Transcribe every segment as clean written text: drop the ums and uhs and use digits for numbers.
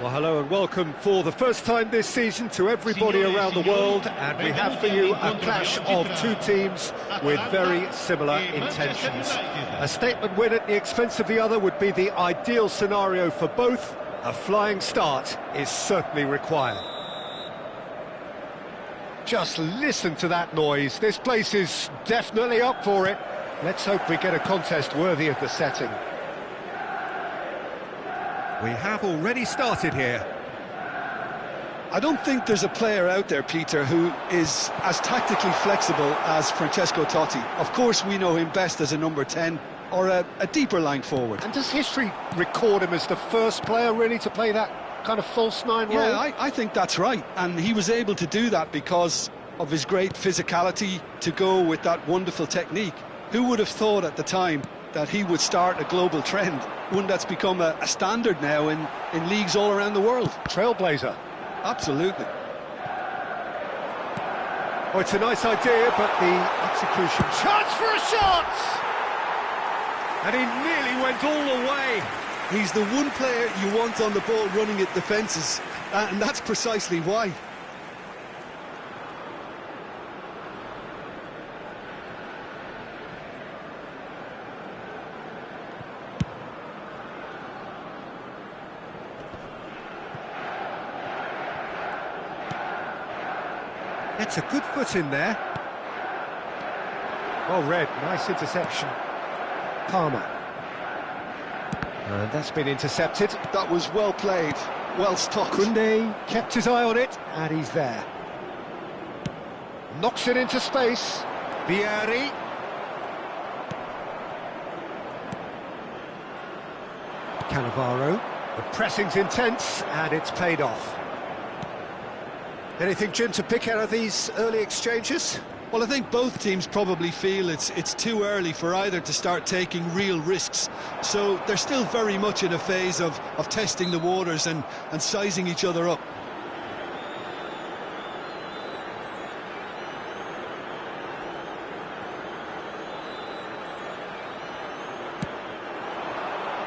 Well, hello and welcome for the first time this season to everybody around the world, and we have for you a clash of two teams with very similar intentions. A statement win at the expense of the other would be the ideal scenario for both. A flying start is certainly required. Just listen to that noise. This place is definitely up for it. Let's hope we get a contest worthy of the setting. We have already started here. I don't think there's a player out there, Peter, who is as tactically flexible as Francesco Totti. Of course, we know him best as a number 10 or a deeper line forward. And does history record him as the first player really to play that kind of false nine role? Yeah, I think that's right. And he was able to do that because of his great physicality to go with that wonderful technique. Who would have thought at the time that he would start a global trend, one that's become a standard now in leagues all around the world? Trailblazer. Absolutely. Oh, it's a nice idea, but the execution... Chance for a shot! And he nearly went all the way. He's the one player you want on the ball running at defences, and that's precisely why. It's a good foot in there. Well read, nice interception. Palmer. And that's been intercepted. That was well played, well stopped. Kunde kept his eye on it, and he's there. Knocks it into space. Vieri. Cannavaro. The pressing's intense, and it's paid off. Anything, Jim, to pick out of these early exchanges? Well, I think both teams probably feel it's too early for either to start taking real risks. So they're still very much in a phase of testing the waters and sizing each other up.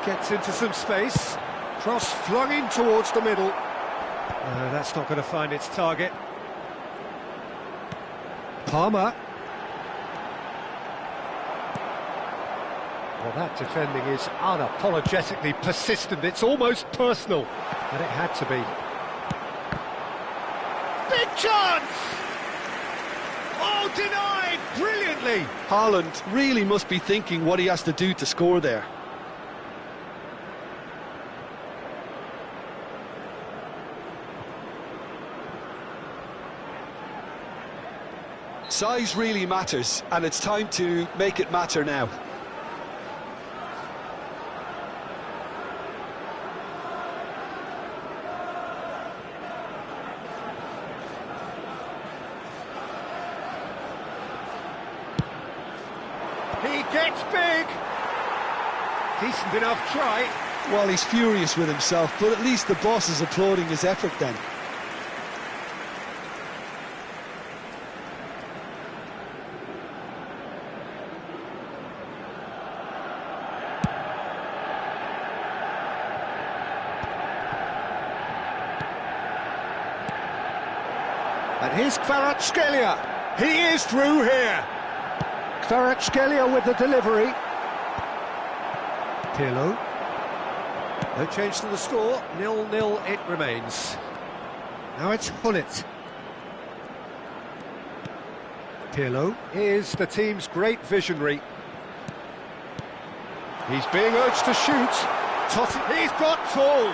Gets into some space. Cross flung in towards the middle. That's not going to find its target. Palmer. Well, that defending is unapologetically persistent. It's almost personal, and it had to be. Big chance! Oh, denied brilliantly! Haaland really must be thinking what he has to do to score there. Size really matters, and it's time to make it matter now. He gets big! Decent enough try. Well, he's furious with himself, but at least the boss is applauding his effort then. And here's Kvaratskhelia. He is through here. Kvaratskhelia with the delivery. Pirlo. No change to the score. 0-0 it remains. Now it's Hullet. Pirlo is the team's great visionary. He's being urged to shoot. Totti, he's got tall.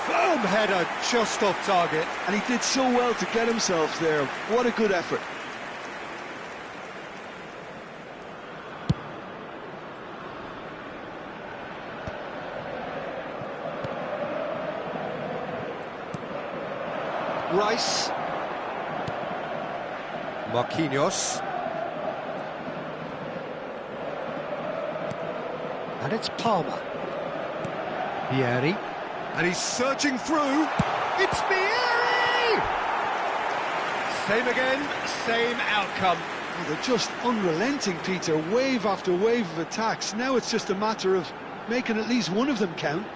Firm header, just off target. And he did so well to get himself there. What a good effort. Rice. Marquinhos. And it's Palmer. Vieri. And he's searching through. It's Vieri! Same again, same outcome. Oh, they're just unrelenting, Peter. Wave after wave of attacks. Now it's just a matter of making at least one of them count.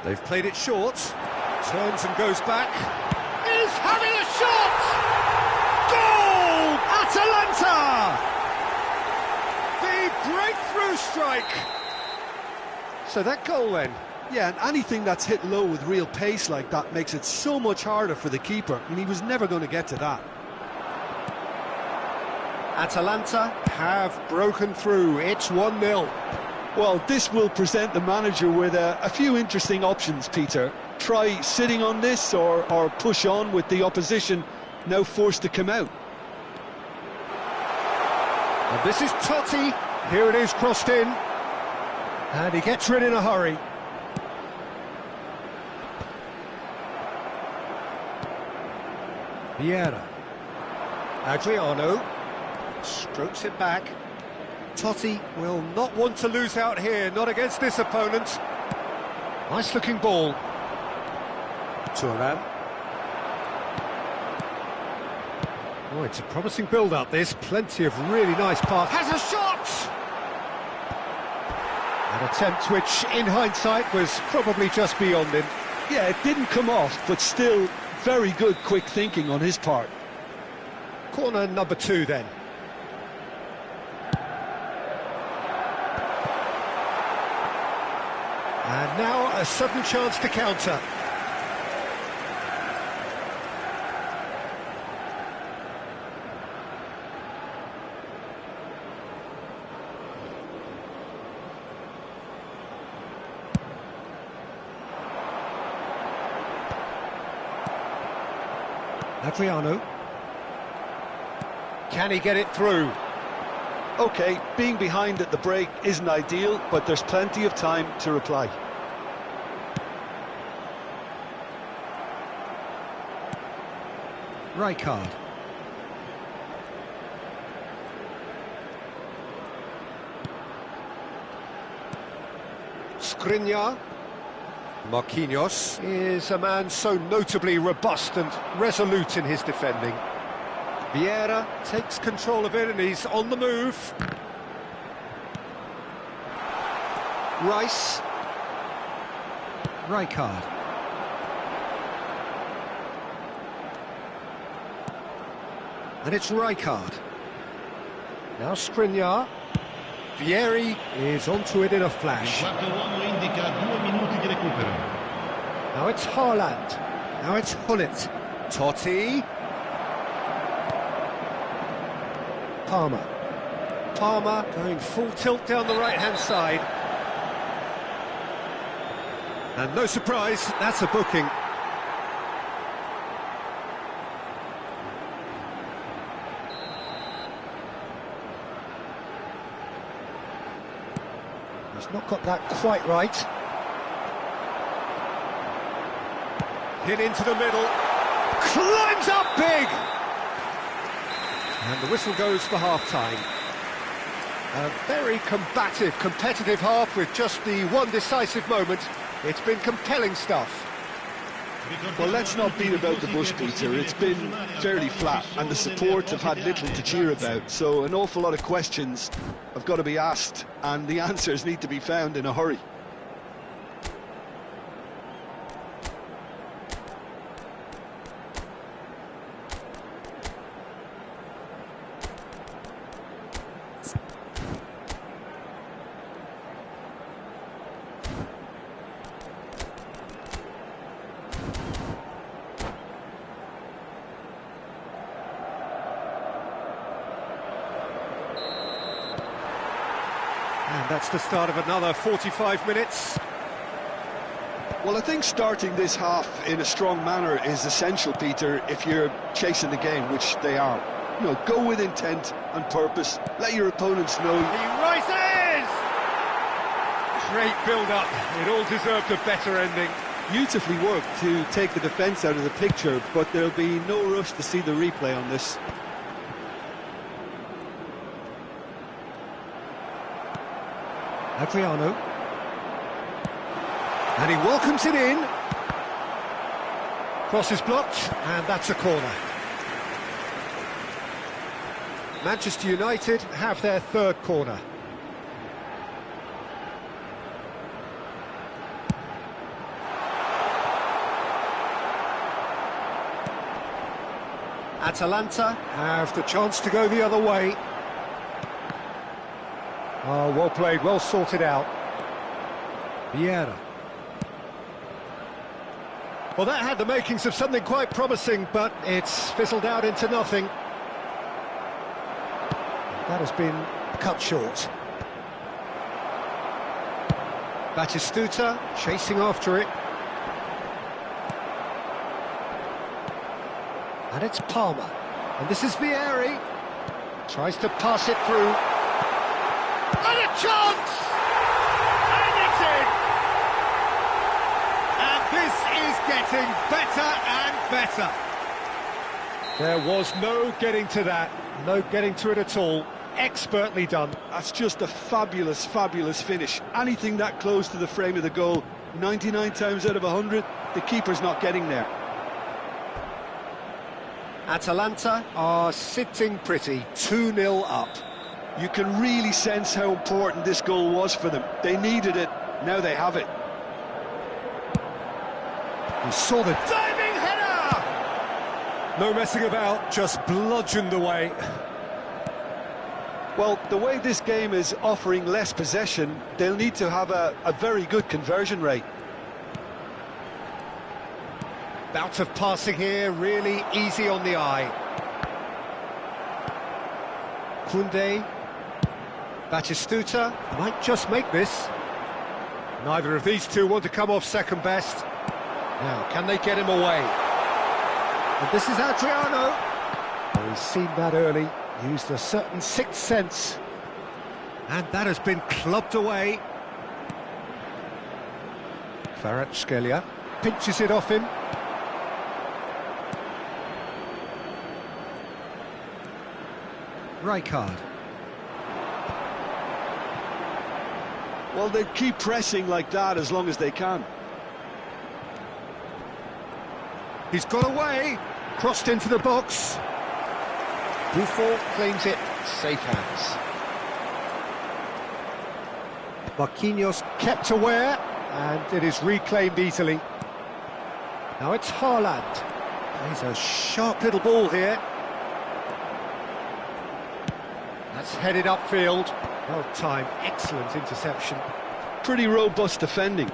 They've played it short. Turns and goes back. Is having a shot! Goal! Atalanta! The breakthrough strike! So that goal then. Yeah, and anything that's hit low with real pace like that makes it so much harder for the keeper, and he was never going to get to that. Atalanta have broken through. It's 1-0. Well, this will present the manager with a few interesting options, Peter. Try sitting on this or push on with the opposition now forced to come out. And this is Totti. Here it is, crossed in. And he gets rid in a hurry. Vieira. Adriano. Strokes it back. Totti will not want to lose out here, not against this opponent. Nice looking ball. Turan. Oh, it's a promising build-up, this. Plenty of really nice pass. Has a shot! An attempt which, in hindsight, was probably just beyond him. Yeah, it didn't come off, but still very good quick thinking on his part. Corner number 2, then. And now a sudden chance to counter. Adriano. Can he get it through? OK, being behind at the break isn't ideal, but there's plenty of time to reply. Rijkaard. Skriniar. Marquinhos is a man so notably robust and resolute in his defending. Vieira takes control of it and he's on the move. Rice. Rijkaard. And it's Rijkaard. Now Skriniar. Vieri is onto it in a flash. Now it's Haaland. Now it's Hullet. Totti. Palmer. Palmer going full tilt down the right-hand side. And no surprise, that's a booking. He's not got that quite right. Hit into the middle. Climbs up big! And the whistle goes for half-time. A very combative, competitive half with just the one decisive moment. It's been compelling stuff. Well, let's not beat about the bush, Peter. It's been fairly flat, and the support have had little to cheer about. So an awful lot of questions have got to be asked, and the answers need to be found in a hurry. And that's the start of another 45 minutes. Well, I think starting this half in a strong manner is essential, Peter, if you're chasing the game, which they are. You know, go with intent and purpose. Let your opponents know. He rises! Great build-up. It all deserved a better ending. Beautifully worked to take the defence out of the picture, but there'll be no rush to see the replay on this. Adriano. And he welcomes it in. Cross is blocked, and that's a corner. Manchester United have their third corner. Atalanta have the chance to go the other way. Oh, well played, well sorted out. Vieira. Well, that had the makings of something quite promising, but it's fizzled out into nothing. That has been cut short. Batistuta chasing after it. And it's Palmer. And this is Vieri. Tries to pass it through. And a chance! And it's in! And this is getting better and better. There was no getting to that. No getting to it at all. Expertly done. That's just a fabulous, fabulous finish. Anything that close to the frame of the goal, 99 times out of 100, the keeper's not getting there. Atalanta are sitting pretty, 2-0 up. You can really sense how important this goal was for them. They needed it, now they have it. You saw the diving header! No messing about, just bludgeoned away. Well, the way this game is offering less possession, they'll need to have a very good conversion rate. Bout of passing here, really easy on the eye. Koundé. Batistuta might just make this. Neither of these two want to come off second best. Now, can they get him away? And this is Adriano. Well, he's seen that early, used a certain sixth sense. And that has been clubbed away. Kvaratskhelia pinches it off him. Rijkaard. Well, they keep pressing like that as long as they can. He's got away, crossed into the box. Buffon claims it, safe hands. Marquinhos kept aware, and it is reclaimed easily. Now it's Haaland. Plays a sharp little ball here. That's headed upfield. Well timed, excellent interception. Pretty robust defending.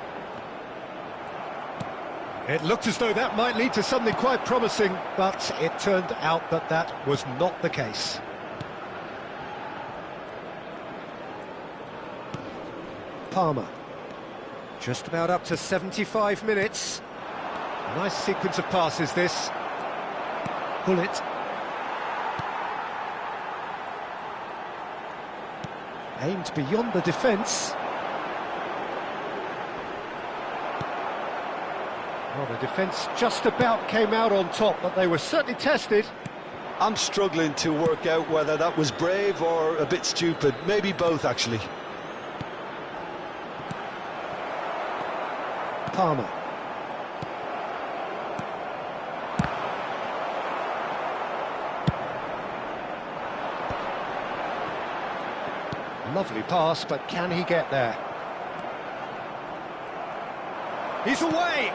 It looked as though that might lead to something quite promising, but it turned out that that was not the case. Palmer. Just about up to 75 minutes. Nice sequence of passes, this. Bullet. Aimed beyond the defence. Well, the defence just about came out on top, but they were certainly tested. I'm struggling to work out whether that was brave or a bit stupid. Maybe both, actually. Palmer. Lovely pass, but can he get there? He's away!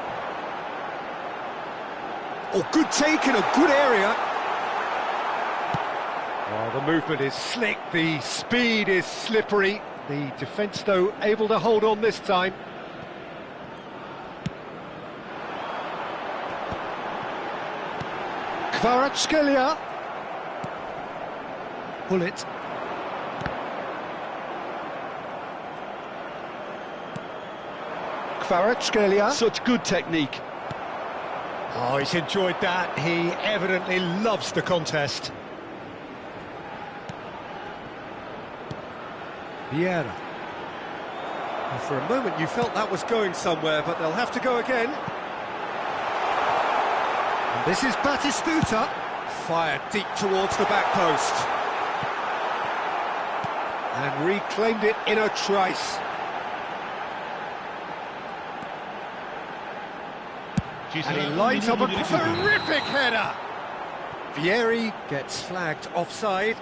Oh, good take in a good area. Oh, the movement is slick, the speed is slippery. The defence, though, able to hold on this time. Kvaratskhelia. Bullet. Kvaratskhelia. Such good technique. Oh, he's enjoyed that. He evidently loves the contest. Vieira. Well, for a moment you felt that was going somewhere, but they'll have to go again. And this is Batistuta. Fired deep towards the back post. And reclaimed it in a trice. And he lines up a terrific header. Vieri gets flagged offside.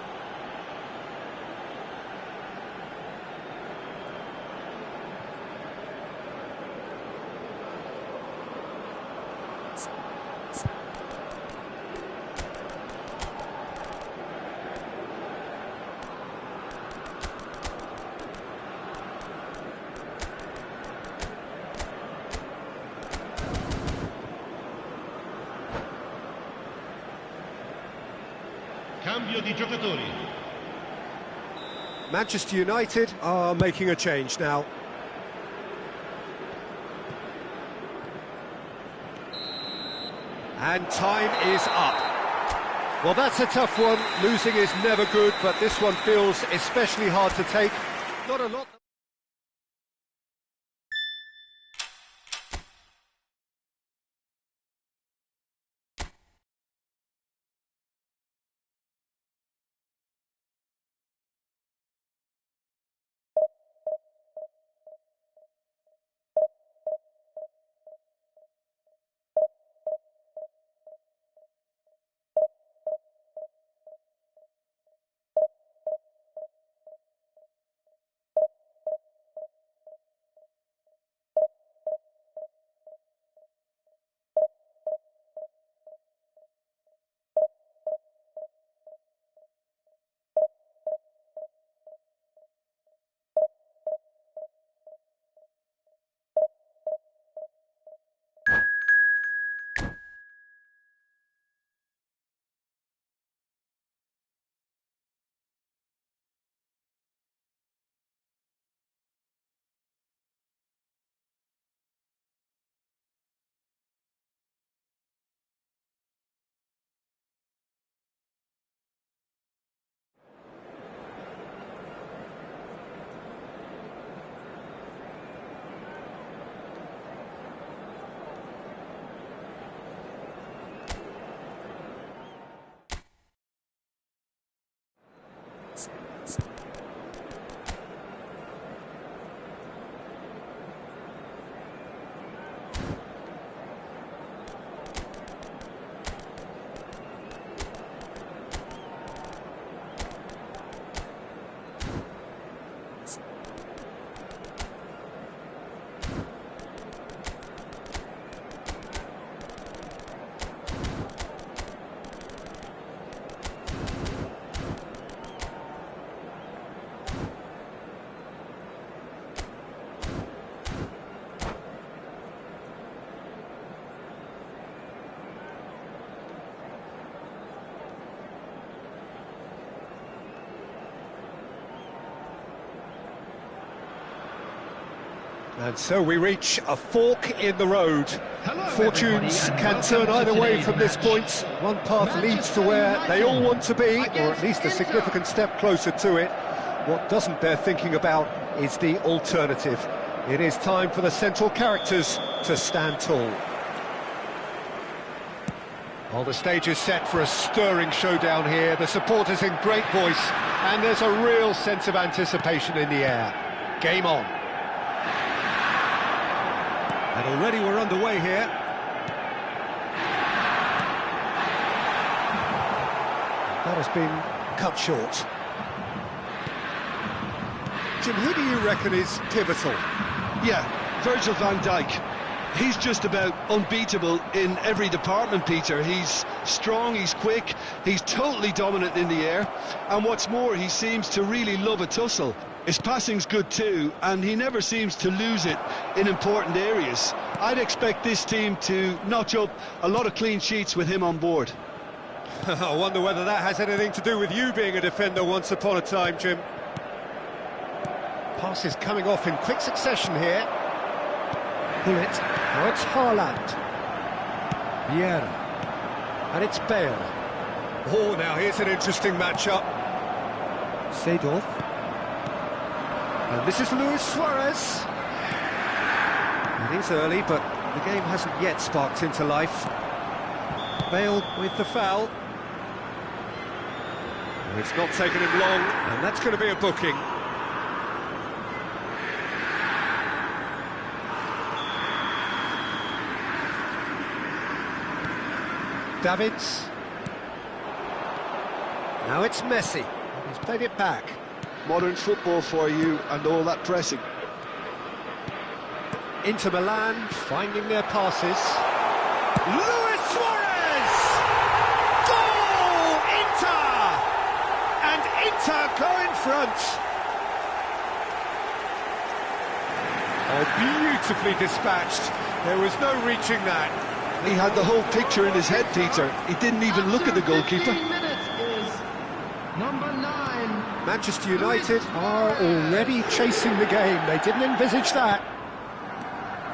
Cambio di giocatori. Manchester United are making a change now. And time is up. Well, that's a tough one. Losing is never good, but this one feels especially hard to take. Not a lot. And so we reach a fork in the road. Fortunes can turn either way from this point. One path leads to where they all want to be, or at least a significant step closer to it. What doesn't bear thinking about is the alternative. It is time for the central characters to stand tall. Well, the stage is set for a stirring showdown here. The supporters in great voice, and there's a real sense of anticipation in the air. Game on. And already we're underway here. That has been cut short. Jim, who do you reckon is pivotal? Yeah, Virgil van Dijk. He's just about unbeatable in every department, Peter. He's strong, he's quick, he's totally dominant in the air, and what's more, he seems to really love a tussle. His passing's good too, and he never seems to lose it in important areas. I'd expect this team to notch up a lot of clean sheets with him on board. I wonder whether that has anything to do with you being a defender once upon a time, Jim. Passes coming off in quick succession here. Pull it. Now it's Haaland. Vieira. And it's Bale. Oh, now here's an interesting matchup. Seedorf. And this is Luis Suarez. It is early, but the game hasn't yet sparked into life. Bale with the foul. It's not taken him long, and that's going to be a booking. Davids. Now it's Messi. He's played it back. Modern football for you and all that pressing. Inter Milan finding their passes. Luis Suarez! Goal! Inter! And Inter go in front. Oh, beautifully dispatched. There was no reaching that. He had the whole picture in his head, Peter. He didn't even look at the goalkeeper. Manchester United are already chasing the game. They didn't envisage that.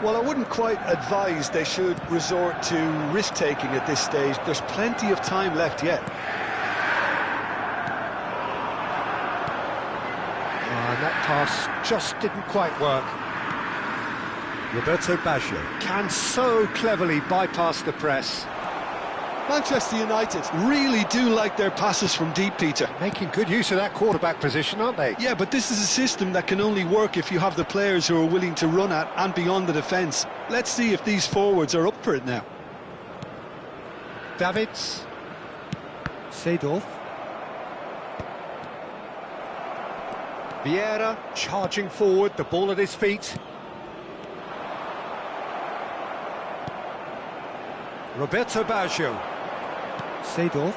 Well, I wouldn't quite advise they should resort to risk-taking at this stage. There's plenty of time left yet. And that pass just didn't quite work. Roberto Baggio can so cleverly bypass the press. Manchester United really do like their passes from deep, Peter. Making good use of that quarterback position, aren't they? Yeah, but this is a system that can only work if you have the players who are willing to run at and beyond the defence. Let's see if these forwards are up for it now. Davids. Seedorf. Vieira charging forward, the ball at his feet. Roberto Baggio. Seedorf.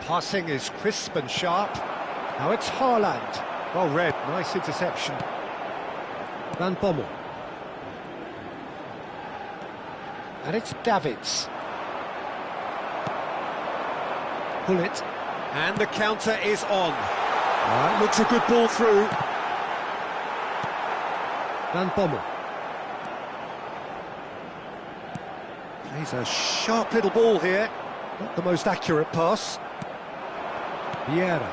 Passing is crisp and sharp. Now it's Haaland. Well read, nice interception. Van Bommel. And it's Davids. Pull it. And the counter is on. Looks a good ball through. Van Bommel. Plays a sharp little ball here. Not the most accurate pass. Vieira.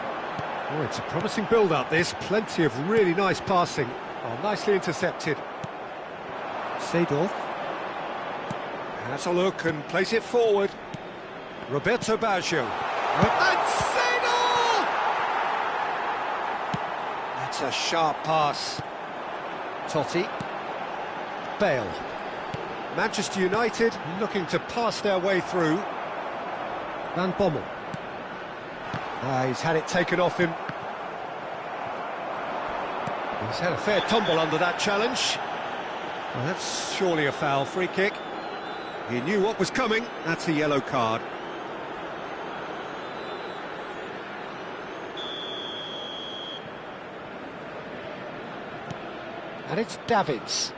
Oh, it's a promising build-up, this. Plenty of really nice passing. Oh, nicely intercepted. Seedorf. Has a look and plays it forward. Roberto Baggio. And Seedorf! That's a sharp pass. Totti. Bale. Manchester United looking to pass their way through. Van Bommel. He's had it taken off him. He's had a fair tumble under that challenge. Well, that's surely a foul. Free kick. He knew what was coming. That's a yellow card. And it's Davids.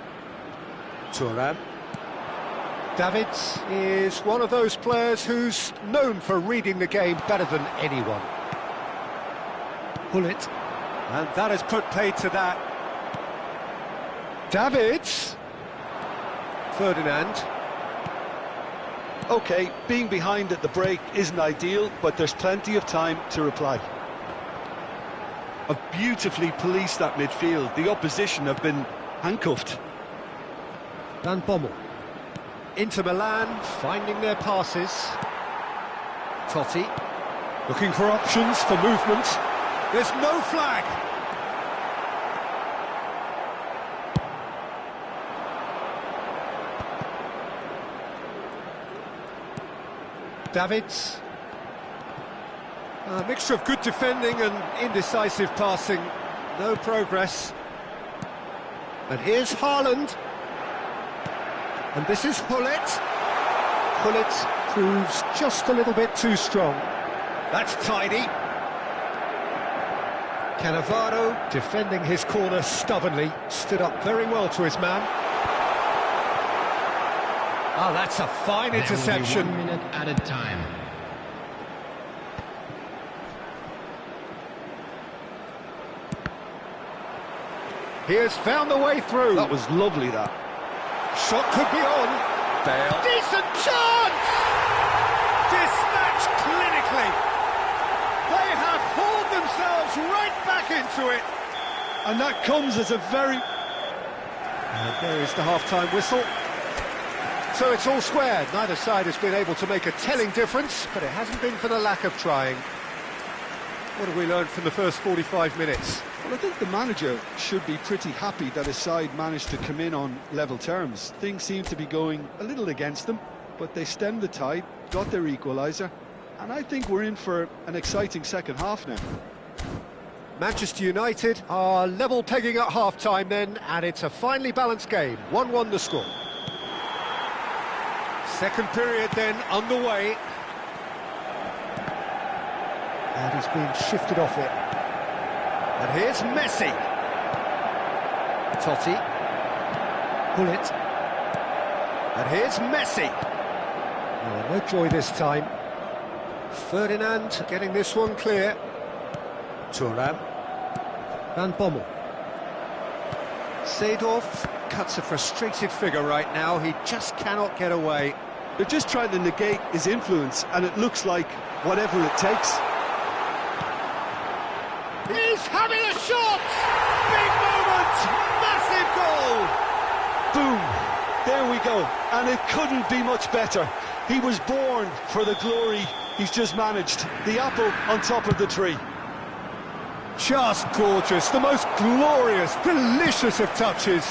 Thuram. Davids is one of those players who's known for reading the game better than anyone. Pull it. And that has put paid to that. Davids. Ferdinand. OK, being behind at the break isn't ideal, but there's plenty of time to reply. Have beautifully policed that midfield. The opposition have been handcuffed. Van Bommel. Inter Milan finding their passes. Totti looking for options for movement. There's no flag. Davids. A mixture of good defending and indecisive passing. No progress. And here's Haaland. And this is Hullet. Hullet proves just a little bit too strong. That's tidy. Cannavaro defending his corner stubbornly. Stood up very well to his man. Oh, that's a fine interception. 1 minute at a time. He has found the way through. That was lovely, that. Shot could be on. Bale. Decent chance! Dispatched clinically. They have hauled themselves right back into it. And that comes as a very... And there is the half-time whistle. So it's all squared. Neither side has been able to make a telling difference, but it hasn't been for the lack of trying. What have we learned from the first 45 minutes? Well, I think the manager should be pretty happy that his side managed to come in on level terms. Things seem to be going a little against them, but they stemmed the tide, got their equaliser, and I think we're in for an exciting second half now. Manchester United are level pegging at half-time then, and it's a finely balanced game. 1-1 the score. Second period then underway. And he's being shifted off it. And here's Messi. Totti. Pull it. And here's Messi. Oh, no joy this time. Ferdinand getting this one clear. Thuram. Van Bommel. Seedorf cuts a frustrated figure right now. He just cannot get away. They're just trying to negate his influence, and it looks like whatever it takes. He's having a shot! Big moment! Massive goal! Boom! There we go. And it couldn't be much better. He was born for the glory he's just managed. The apple on top of the tree. Just gorgeous. The most glorious, delicious of touches.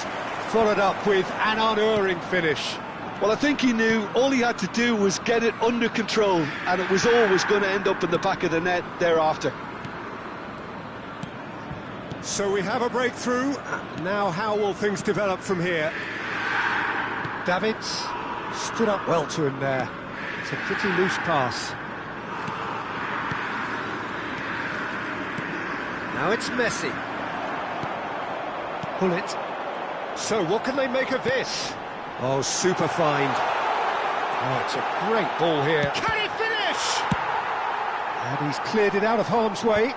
Followed up with an unerring finish. Well, I think he knew all he had to do was get it under control, and it was always going to end up in the back of the net thereafter. So we have a breakthrough. Now how will things develop from here? Davids stood up well to him there. It's a pretty loose pass. Now it's Messi. Pull it. So what can they make of this? Oh, super find. Oh, it's a great ball here. Can he finish? And he's cleared it out of harm's way.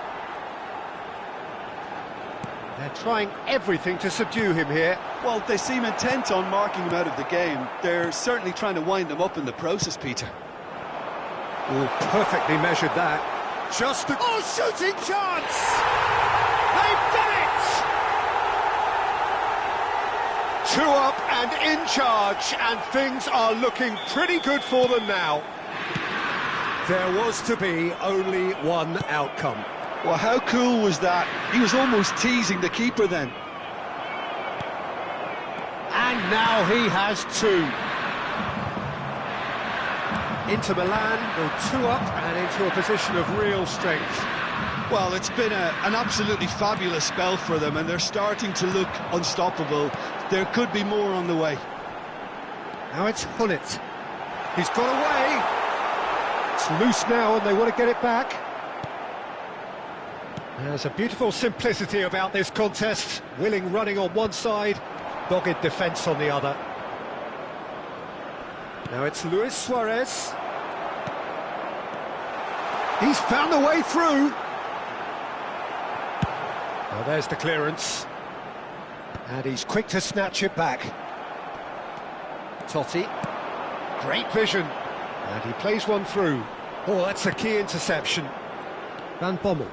They're trying everything to subdue him here. Well, they seem intent on marking him out of the game. They're certainly trying to wind him up in the process, Peter. Oh, perfectly measured that. Just a... Oh, shooting chance! They've done it! 2 up and in charge, and things are looking pretty good for them now. There was to be only one outcome. Well, how cool was that? He was almost teasing the keeper then. And now he has 2. Inter Milan go 2 up and into a position of real strength. Well, it's been an absolutely fabulous spell for them, and they're starting to look unstoppable. There could be more on the way. Now it's Hullet. He's got away. It's loose now and they want to get it back. There's a beautiful simplicity about this contest. Willing running on one side, dogged defence on the other. Now it's Luis Suarez. He's found a way through. Well, there's the clearance. And he's quick to snatch it back. Totti. Great vision. And he plays one through. Oh, that's a key interception. Van Bommel.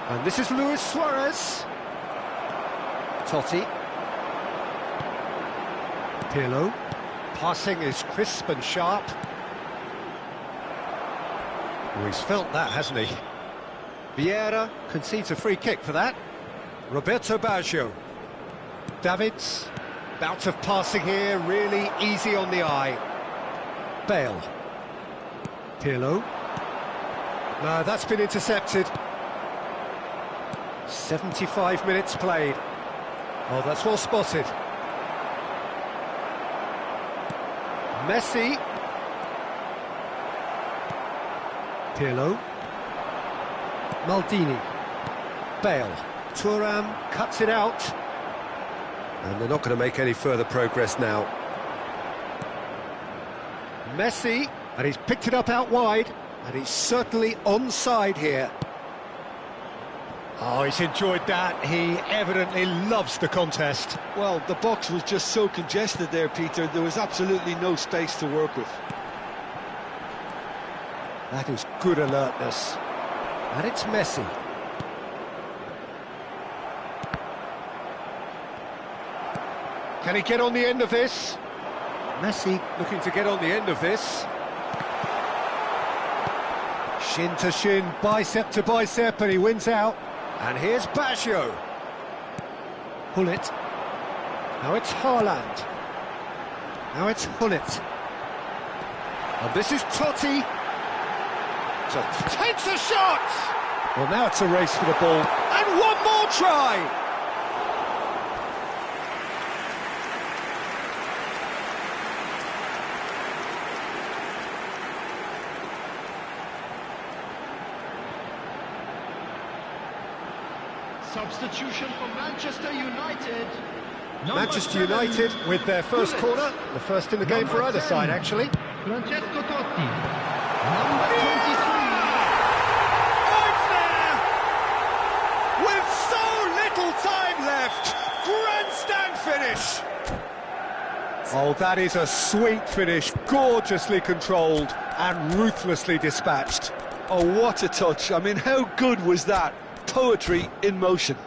And this is Luis Suarez. Totti. Pirlo. Passing is crisp and sharp. Oh, he's felt that, hasn't he? Vieira concedes a free kick for that. Roberto Baggio. Davids. Bout of passing here, really easy on the eye. Bale. Pirlo. No, that's been intercepted. 75 minutes played. Oh, that's well spotted. Messi. Pirlo. Maldini. Bale. Thuram cuts it out. And they're not going to make any further progress now. Messi. And he's picked it up out wide. And he's certainly onside here. Oh, he's enjoyed that. He evidently loves the contest. Well, the box was just so congested there, Peter. There was absolutely no space to work with. That is good alertness. And it's Messi. Can he get on the end of this? Messi looking to get on the end of this. Shin to shin, bicep to bicep, and he wins out. And here's Baggio. Hullet. Now it's Haaland. Now it's Hullet. And this is Totti. So takes a shot! Well, now it's a race for the ball. And one more try! Substitution for Manchester United. Manchester United with their first corner, the first in the game for either side, actually. Francesco Totti. Number 23. finish! Oh, that is a sweet finish, gorgeously controlled and ruthlessly dispatched. Oh, what a touch. I mean, how good was that? Poetry in motion.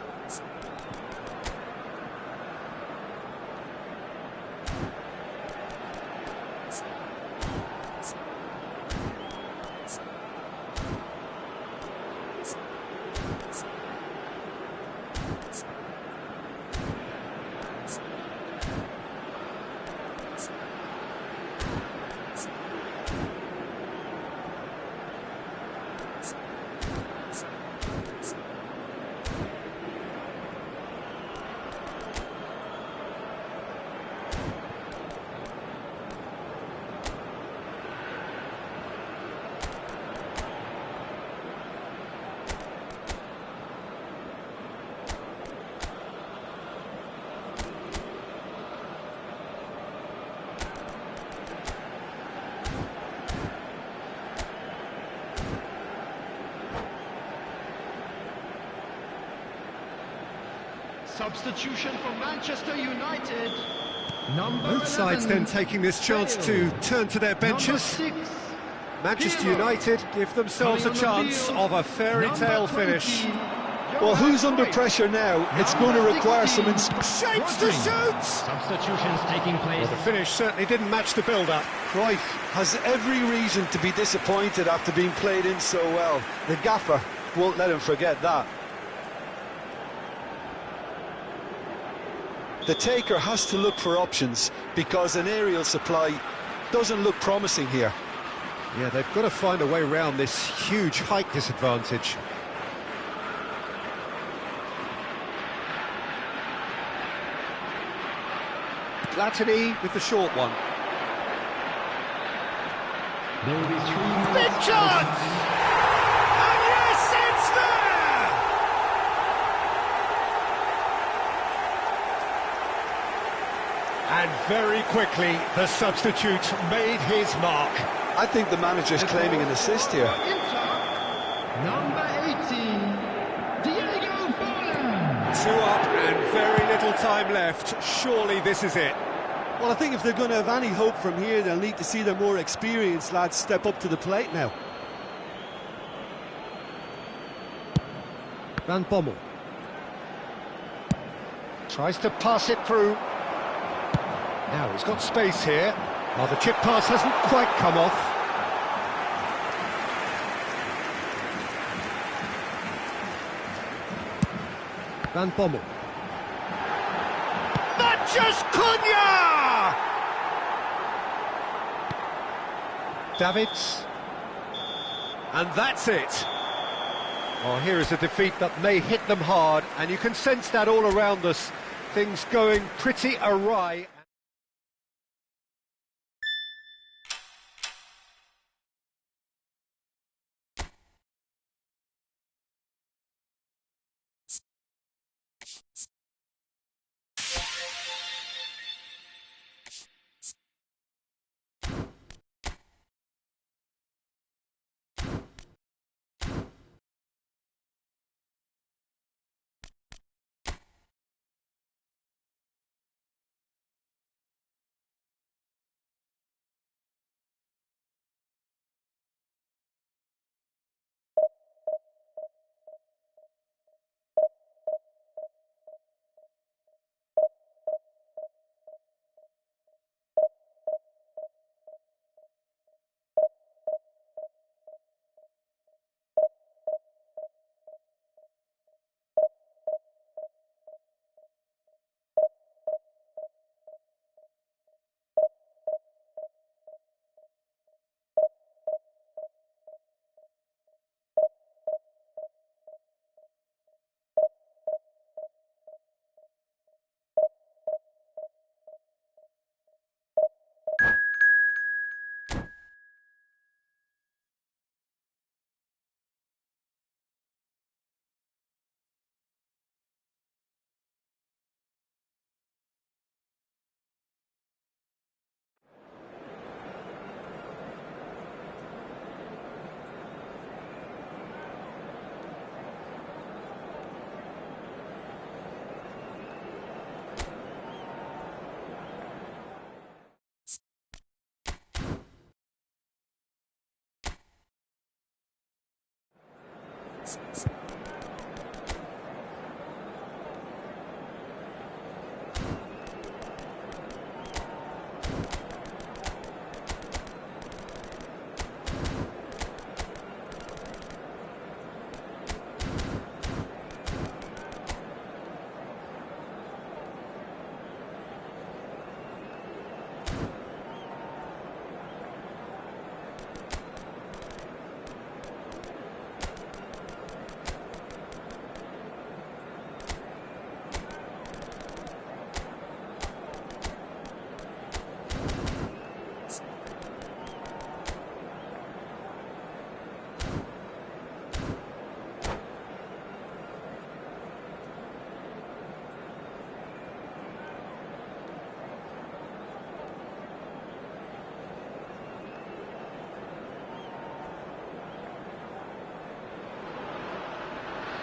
Substitution for Manchester United. Both sides then taking this chance to turn to their benches. Manchester United give themselves a chance of a fairy tale finish. Well, who's under pressure now? It's going to require some shapes to shoot! Substitutions taking place. Well, the finish certainly didn't match the build-up. Cruyff has every reason to be disappointed after being played in so well. The gaffer won't let him forget that. The taker has to look for options because an aerial supply doesn't look promising here. Yeah, they've got to find a way around this huge height disadvantage. Platini with the short one. There will be 3 Big chance! And yes, it's there! And very quickly, the substitute made his mark. I think the manager's claiming an assist here. Number 18, Diego Forlan. 2 up and very little time left. Surely this is it. Well, I think if they're going to have any hope from here, they'll need to see their more experienced lads step up to the plate now. Van Bommel tries to pass it through. Now he's got space here. Oh, the chip pass hasn't quite come off. Van Bommel. Matches Cunha! Davids. And that's it. Oh, here is a defeat that may hit them hard, and you can sense that all around us. Things going pretty awry.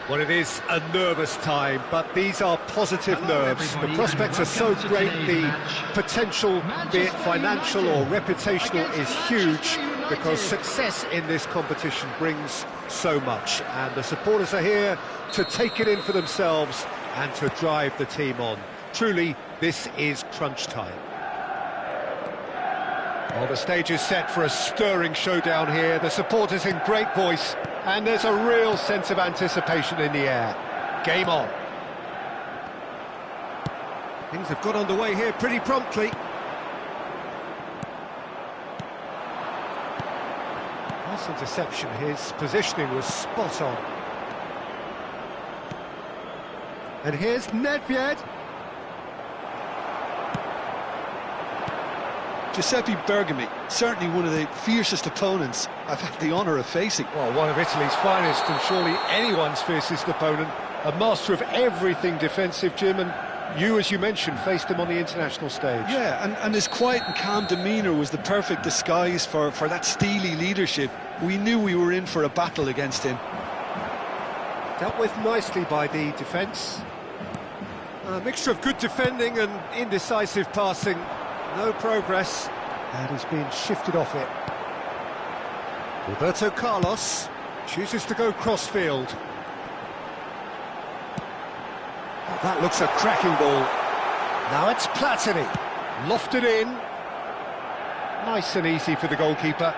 Well, it is a nervous time, but these are positive nerves. The prospects are so great, the potential, be it financial or reputational, is huge, because success in this competition brings so much. And the supporters are here to take it in for themselves and to drive the team on. Truly, this is crunch time. Well, the stage is set for a stirring showdown here. The supporters in great voice, and there's a real sense of anticipation in the air. Game on. Things have got underway here pretty promptly. Nice interception. His positioning was spot on. And here's Nedved. Giuseppe Bergami, certainly one of the fiercest opponents I've had the honour of facing. Well, one of Italy's finest, and surely anyone's fiercest opponent. A master of everything defensive, Jim, and you, as you mentioned, faced him on the international stage. Yeah, and his quiet and calm demeanour was the perfect disguise for that steely leadership. We knew we were in for a battle against him. Dealt with nicely by the defence. A mixture of good defending and indecisive passing. No progress, and he's been shifted off it. Roberto Carlos chooses to go cross-field. Oh, that looks a cracking ball. Now it's Platini. Lofted in. Nice and easy for the goalkeeper.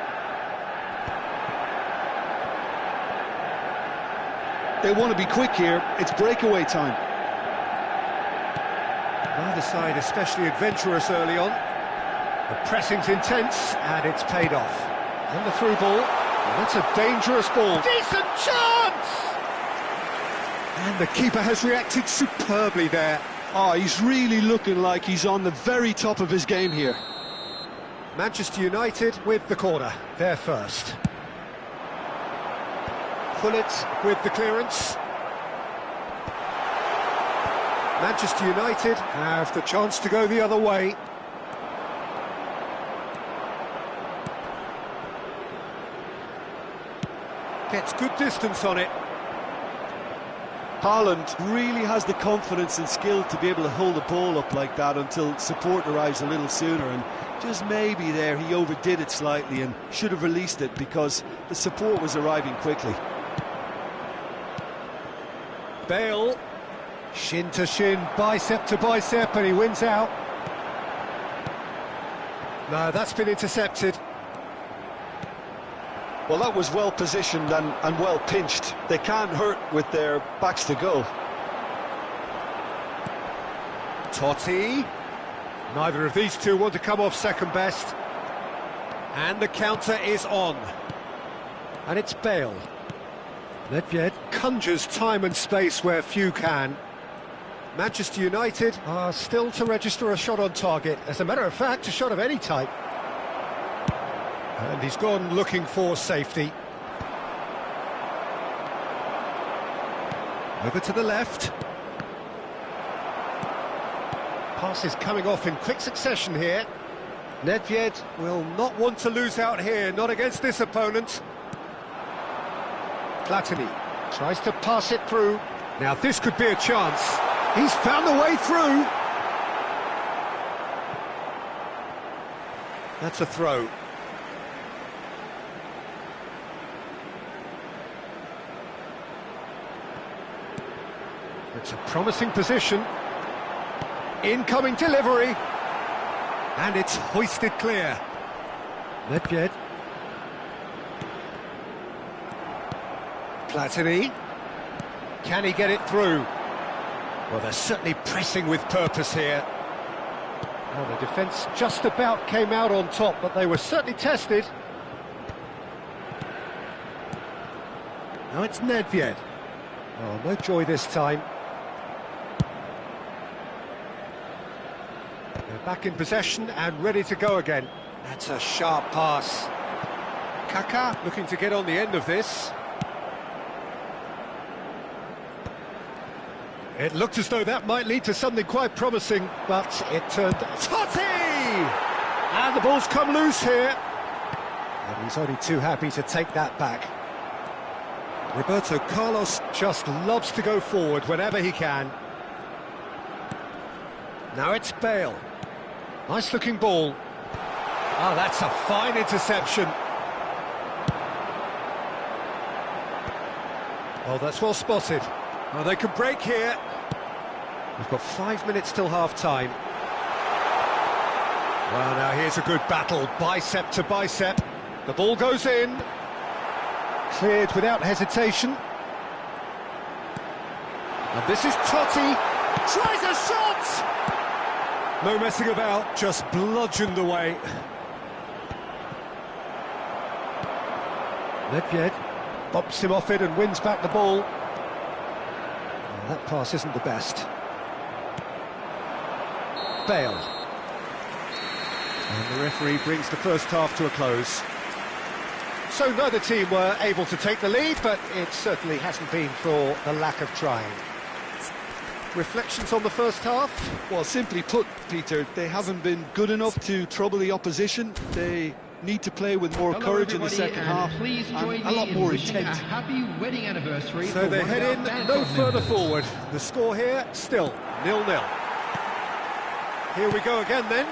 They want to be quick here. It's breakaway time. Neither side especially adventurous early on. The pressing's intense, and it's paid off. And the through ball. And that's a dangerous ball. Decent chance! And the keeper has reacted superbly there. Oh, he's really looking like he's on the very top of his game here. Manchester United with the corner. They're first. Pullet with the clearance. Manchester United have the chance to go the other way. Gets good distance on it. Haaland really has the confidence and skill to be able to hold the ball up like that until support arrives a little sooner, and just maybe there he overdid it slightly and should have released it because the support was arriving quickly. Bale, shin to shin, bicep to bicep, and he wins out. No, that's been intercepted. Well, that was well positioned and well pinched. They can't hurt with their backs to goal. Totti. Neither of these two want to come off second best. And the counter is on. And it's Bale. Nedved conjures time and space where few can. Manchester United are still to register a shot on target. As a matter of fact, a shot of any type. And he's gone looking for safety. Over to the left. Pass is coming off in quick succession here. Nedved will not want to lose out here, not against this opponent. Platini tries to pass it through. Now this could be a chance. He's found the way through. That's a throw. It's a promising position. Incoming delivery. And it's hoisted clear. Nedved. Platini. Can he get it through? Well, they're certainly pressing with purpose here. Well, the defence just about came out on top, but they were certainly tested. Now it's Nedved. Oh, no joy this time. They're back in possession and ready to go again. That's a sharp pass. Kaká looking to get on the end of this. It looked as though that might lead to something quite promising, but it turned... Totti! And the ball's come loose here. And he's only too happy to take that back. Roberto Carlos just loves to go forward whenever he can. Now it's Bale. Nice-looking ball. Oh, that's a fine interception. Oh, that's well spotted. Oh, they can break here. We've got 5 minutes till half-time. Well, now here's a good battle, bicep to bicep. The ball goes in. Cleared without hesitation. And this is Totti. Tries a shot! No messing about, just bludgeoned away. Nedved bops him off it and wins back the ball. Well, that pass isn't the best. Bale. And the referee brings the first half to a close. So neither team were able to take the lead, but it certainly hasn't been for the lack of trying. Reflections on the first half? Well, simply put, Peter, they haven't been good enough to trouble the opposition. They need to play with more courage in the second half and a lot more intent. A happy wedding anniversary. So they head in no further forward. The score here, still 0-0. Here we go again then.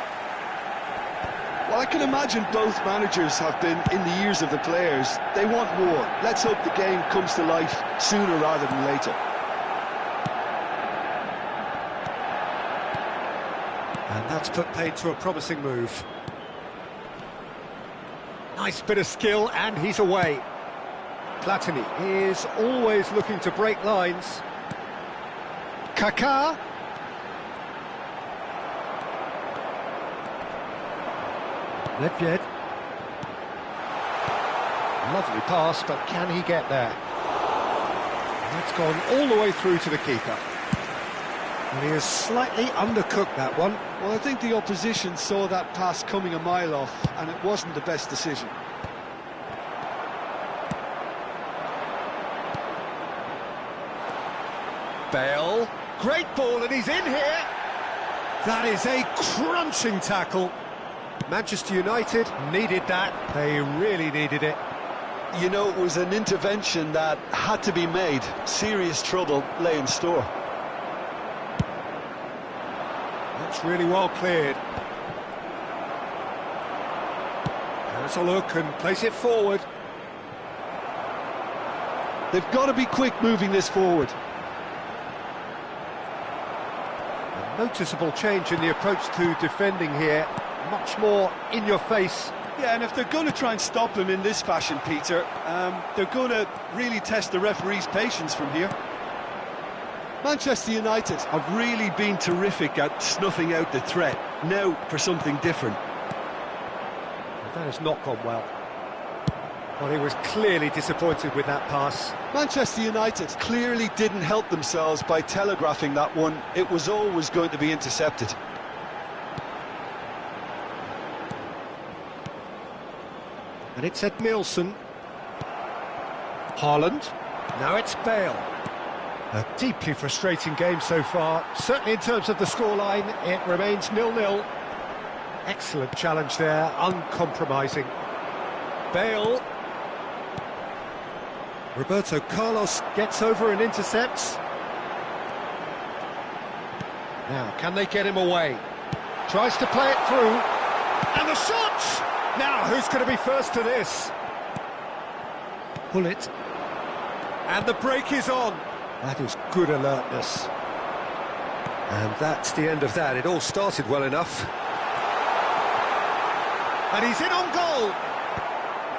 Well, I can imagine both managers have been in the ears of the players. They want more. Let's hope the game comes to life sooner rather than later. And that's put paid to a promising move. Nice bit of skill, and he's away. Platini is always looking to break lines. Kaká. Nedved. Lovely pass, but can he get there? That's gone all the way through to the keeper. And he has slightly undercooked that one. Well, I think the opposition saw that pass coming a mile off, and it wasn't the best decision. Bale. Great ball, and he's in here. That is a crunching tackle. Manchester United needed that. They really needed it. You know, it was an intervention that had to be made. Serious trouble lay in store. That's really well cleared. Has a look and place it forward. They've got to be quick moving this forward. A noticeable change in the approach to defending here. Much more in your face. Yeah, and if they're going to try and stop him in this fashion, Peter, they're going to really test the referee's patience from here. Manchester United have really been terrific at snuffing out the threat. Now for something different. Well, that has not gone well. Well, he was clearly disappointed with that pass. Manchester United clearly didn't help themselves by telegraphing that one. It was always going to be intercepted. And it's Ed Nielsen. Haaland. Now it's Bale. A deeply frustrating game so far. Certainly in terms of the scoreline, it remains 0-0. Excellent challenge there, uncompromising. Bale. Roberto Carlos gets over and intercepts. Now, can they get him away? Tries to play it through. And the shot! Now, who's going to be first to this? Pull it. And the break is on. That is good alertness. And that's the end of that. It all started well enough. And he's in on goal!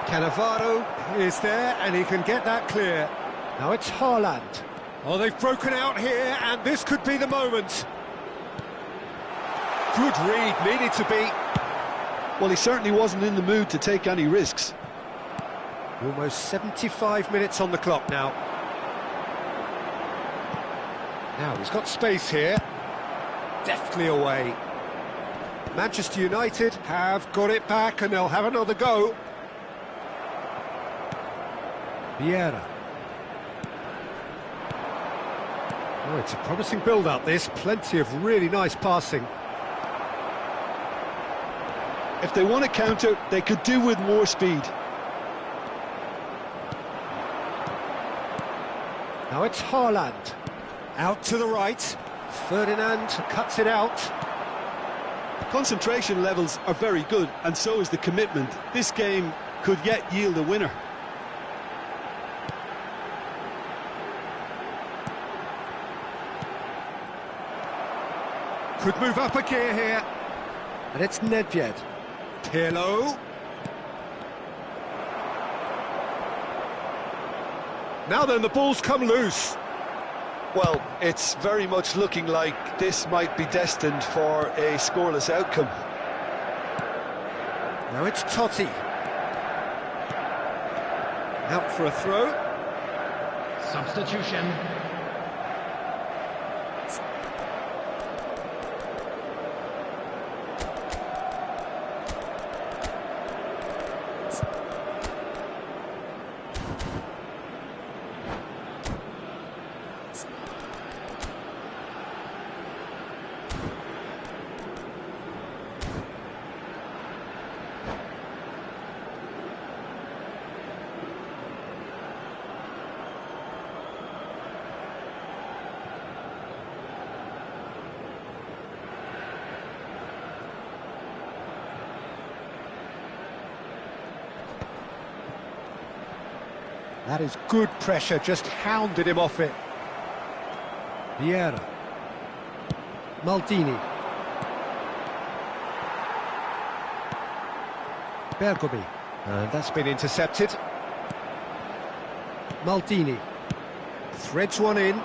Cannavaro is there, and he can get that clear. Now it's Haaland. Oh, they've broken out here, and this could be the moment. Good read, needed to be. Well, he certainly wasn't in the mood to take any risks. Almost 75 minutes on the clock now. Now he's got space here. Deftly away. Manchester United have got it back, and they'll have another go. Vieira. Oh, it's a promising build-up, this. Plenty of really nice passing. If they want to counter, they could do with more speed. Now it's Haaland. Out to the right. Ferdinand cuts it out. Concentration levels are very good, and so is the commitment. This game could yet yield a winner. Could move up a gear here. And it's Nedved. Pirlo. Now then, the ball's come loose. Well, it's very much looking like this might be destined for a scoreless outcome. Now it's Totti. Out for a throw. Substitution. That is good pressure, just hounded him off it. Vieira. Maldini. Bergomi. And that's been intercepted. Maldini. Threads one in.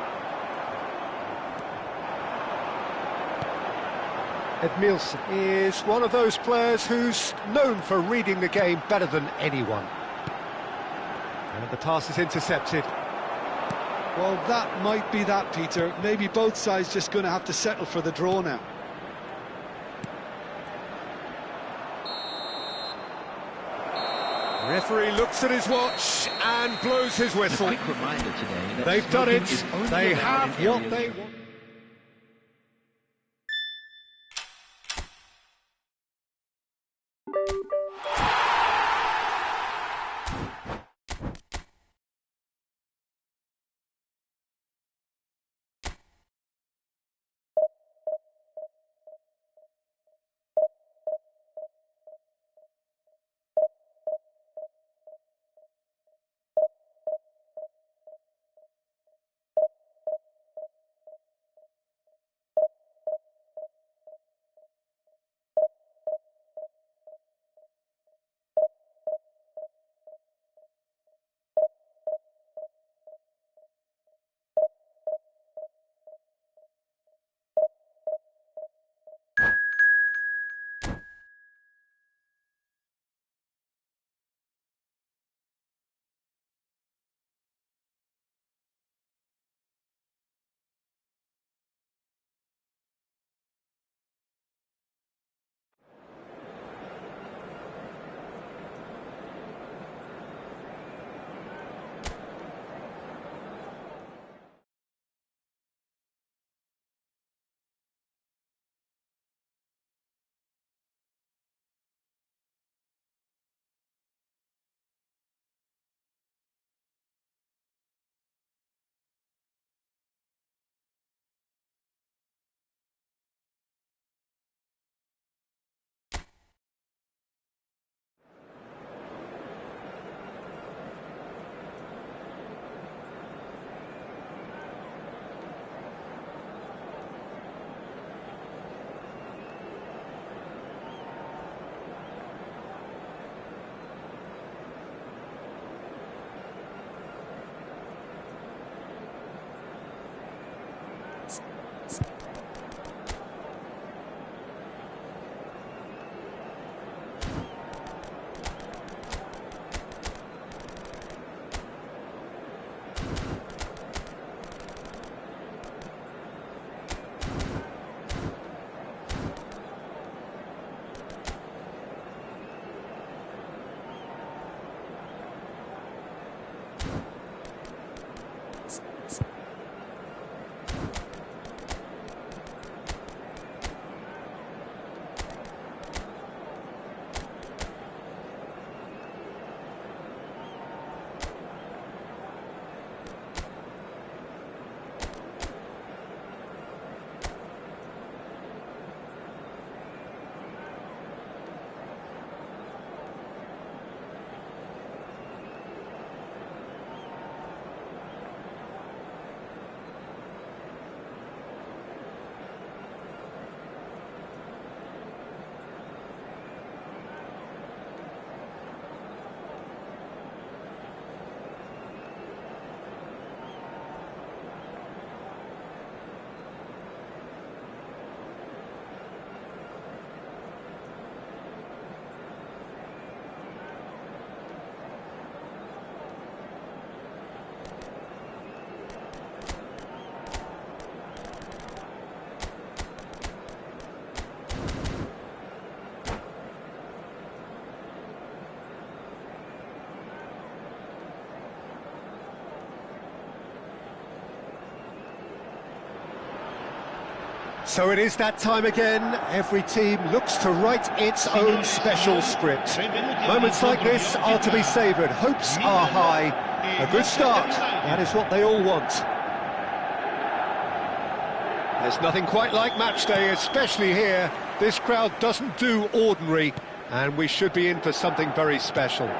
Edmilson is one of those players who's known for reading the game better than anyone. And the pass is intercepted. Well, that might be that, Peter. Maybe both sides just going to have to settle for the draw now. The referee looks at his watch and blows his whistle. A quick reminder today that They've done it. smoking is only They allowed have in what areas they want. So it is that time again. Every team looks to write its own special script. Moments like this are to be savoured. Hopes are high. A good start. That is what they all want. There's nothing quite like match day, especially here. This crowd doesn't do ordinary, and we should be in for something very special. The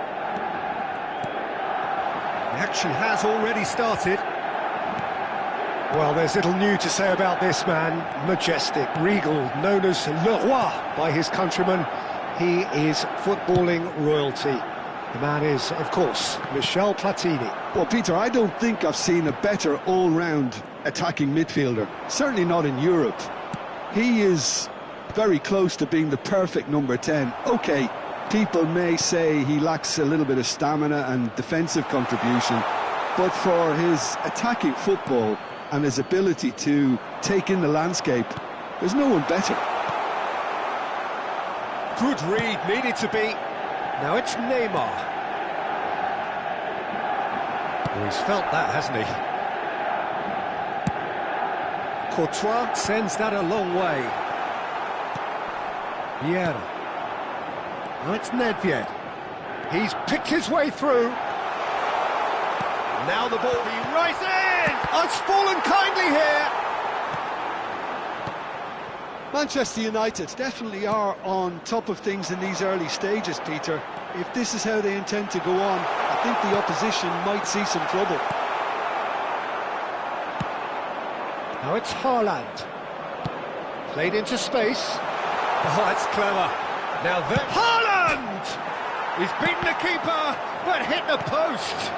action has already started. Well, there's little new to say about this man. Majestic, regal, known as Le Roi by his countrymen. He is footballing royalty. The man is, of course, Michel Platini. Well, Peter, I don't think I've seen a better all-round attacking midfielder. Certainly not in Europe. He is very close to being the perfect number 10. OK, people may say he lacks a little bit of stamina and defensive contribution, but for his attacking football and his ability to take in the landscape, there's no one better. Good read, needed to be. Now it's Neymar. Oh, he's felt that, hasn't he? Courtois sends that a long way. Vieira. Now it's Nedved. He's picked his way through. Now the ball, he rises! It's fallen kindly here! Manchester United definitely are on top of things in these early stages, Peter. If this is how they intend to go on, I think the opposition might see some trouble. Now it's Haaland. Played into space. Oh, that's clever. Now that Haaland! He's beaten the keeper, but hit the post.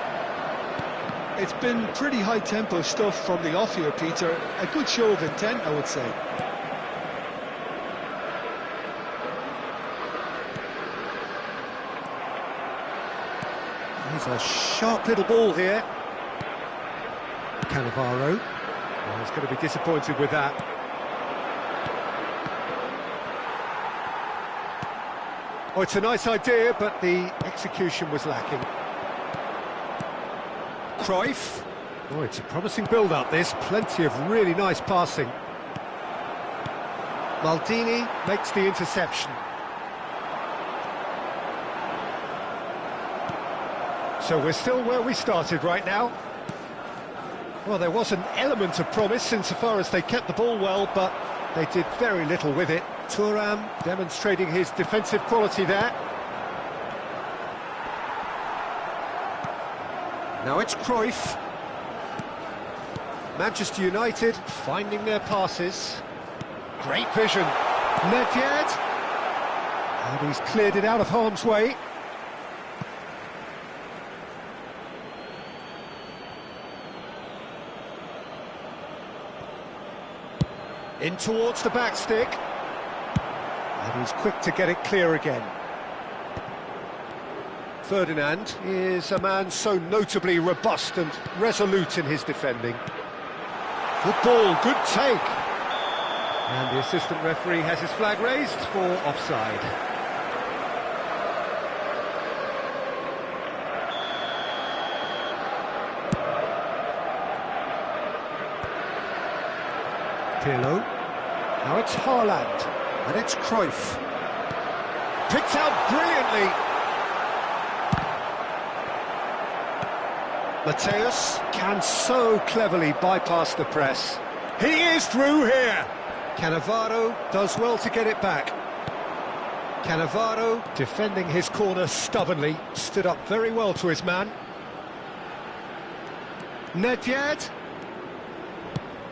It's been pretty high-tempo stuff from the off here, Peter. A good show of intent, I would say. He's a sharp little ball here. Cannavaro. Oh, he's going to be disappointed with that. Oh, it's a nice idea, but the execution was lacking. Cruyff. Oh, it's a promising build-up, this. Plenty of really nice passing. Maldini makes the interception. So we're still where we started right now. Well, there was an element of promise insofar as they kept the ball well, but they did very little with it. Thuram demonstrating his defensive quality there. Now it's Cruyff. Manchester United finding their passes. Great vision. Ngetest. And he's cleared it out of harm's way. In towards the back stick. And he's quick to get it clear again. Ferdinand is a man so notably robust and resolute in his defending. Good ball, good take. And the assistant referee has his flag raised for offside. Pirlo. Now it's Haaland. And it's Cruyff. Picked out brilliantly. Mateus can so cleverly bypass the press. He is through here. Cannavaro does well to get it back. Cannavaro defending his corner stubbornly, stood up very well to his man. Nedved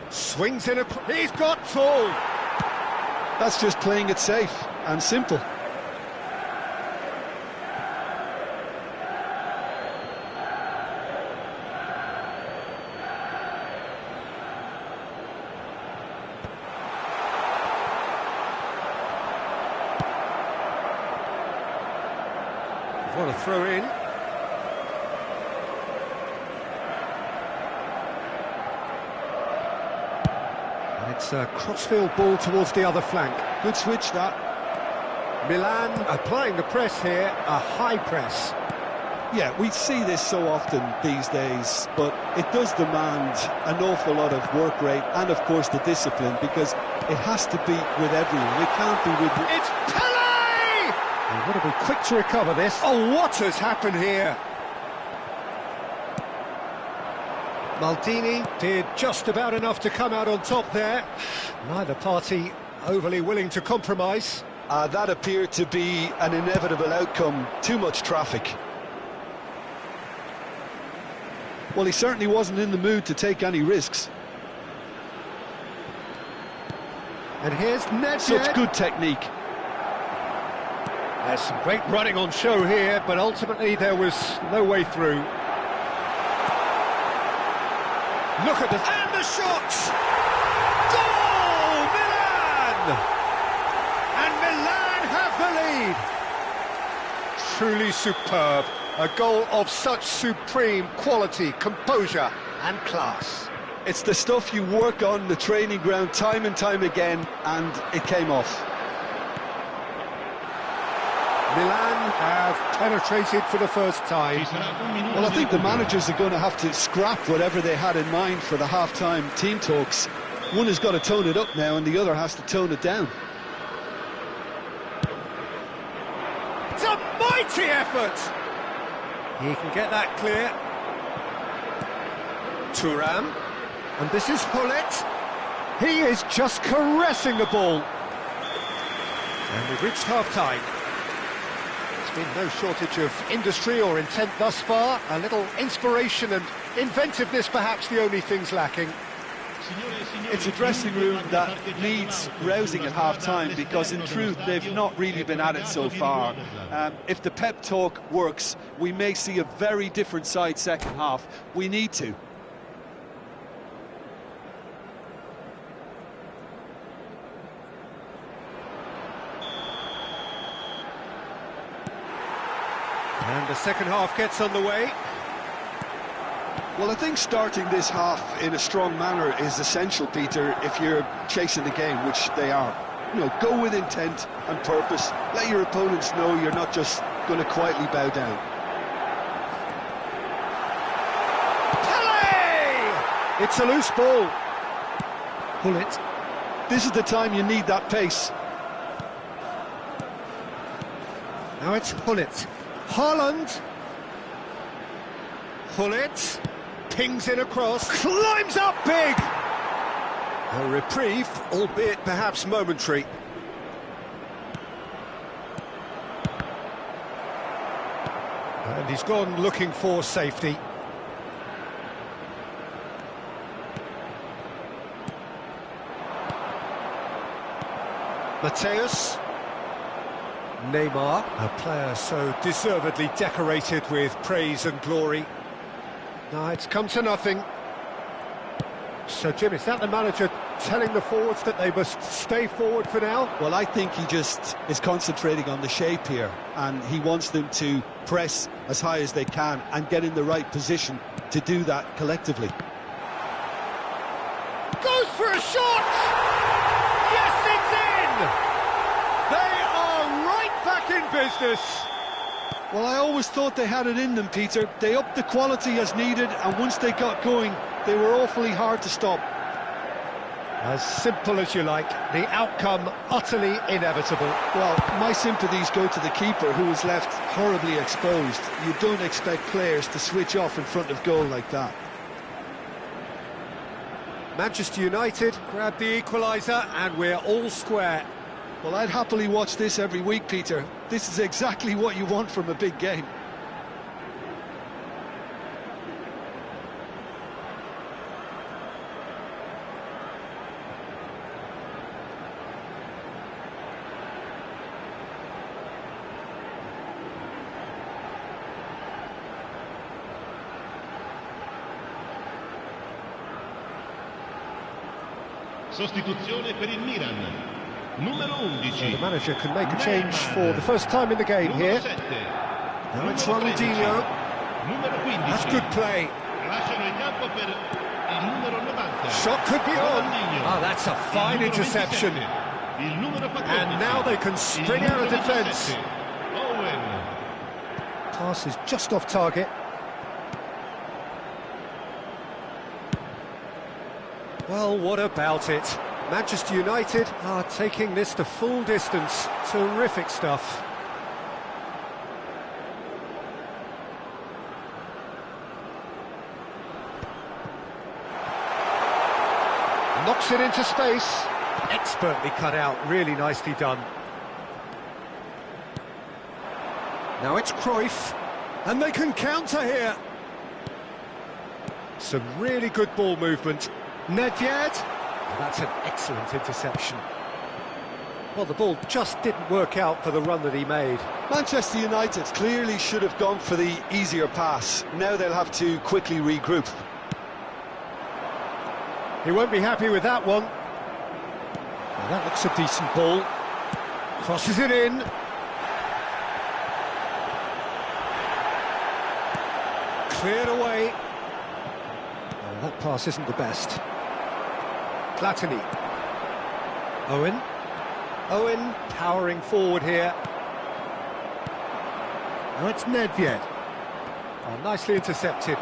swings in a... He's got full. That's just playing it safe and simple. What a throw in. And it's a crossfield ball towards the other flank. Good switch, that. Milan applying the press here, a high press. Yeah, we see this so often these days, but it does demand an awful lot of work rate and, of course, the discipline, because it has to be with everyone. It can't be with... It's Pele! You've got to be quick to recover this. Oh, what has happened here? Maldini did just about enough to come out on top there. Neither party overly willing to compromise. That appeared to be an inevitable outcome. Too much traffic. Well, he certainly wasn't in the mood to take any risks. And here's Ngetest. Such good technique. There's some great running on show here, but ultimately there was no way through. Look at this, and the shot! Goal! Milan! And Milan have the lead. Truly superb. A goal of such supreme quality, composure and class. It's the stuff you work on the training ground time and time again, and it came off. Milan have penetrated for the first time. Well, I think the managers are going to have to scrap whatever they had in mind for the half-time team talks. One has got to tone it up now, and the other has to tone it down. It's a mighty effort! He can get that clear. Thuram. And this is Hullet. He is just caressing the ball. And we've reached half-time. There's been no shortage of industry or intent thus far. A little inspiration and inventiveness, perhaps the only things lacking. It's a dressing room that needs rousing at half-time, because in truth they've not really been at it so far. If the pep talk works, we may see a very different side second half. We need to. And the second half gets underway. Well, I think starting this half in a strong manner is essential, Peter, if you're chasing the game, which they are. You know, go with intent and purpose. Let your opponents know you're not just going to quietly bow down. Pele! It's a loose ball. Pull it. This is the time you need that pace. Now it's Hullet. Haaland. Hullet. Pings in across, climbs up big! A reprieve, albeit perhaps momentary. And he's gone looking for safety. Mateus. Neymar, a player so deservedly decorated with praise and glory. No, it's come to nothing. So, Jim, is that the manager telling the forwards that they must stay forward for now? Well, I think he just is concentrating on the shape here, and he wants them to press as high as they can and get in the right position to do that collectively. Goes for a shot! Yes, it's in! They are right back in business. Well, I always thought they had it in them, Peter. They upped the quality as needed, and once they got going, they were awfully hard to stop. As simple as you like, the outcome utterly inevitable. Well, my sympathies go to the keeper, who was left horribly exposed. You don't expect players to switch off in front of goal like that. Manchester United grab the equaliser, and we're all square. Well, I'd happily watch this every week, Peter. This is exactly what you want from a big game. Sostituzione per il Milan. Numero 11. So the manager can make a change for the first time in the game here. Now it's Ronaldinho. That's good play. Shot could be on. Oh, that's a fine interception. And now they can spring out of defence. Pass is just off target. Well, what about it? Manchester United are taking this to full distance. Terrific stuff. Knocks it into space. Expertly cut out, really nicely done. Now it's Cruyff, and they can counter here. Some really good ball movement. Ngetest, that's an excellent interception. Well, the ball just didn't work out for the run that he made. Manchester United clearly should have gone for the easier pass. Now they'll have to quickly regroup. He won't be happy with that one. Well, that looks a decent ball. Crosses it in. Cleared away. Oh, that pass isn't the best. Platini. Owen. Owen powering forward here. Now it's Ngetest. Oh, nicely intercepted.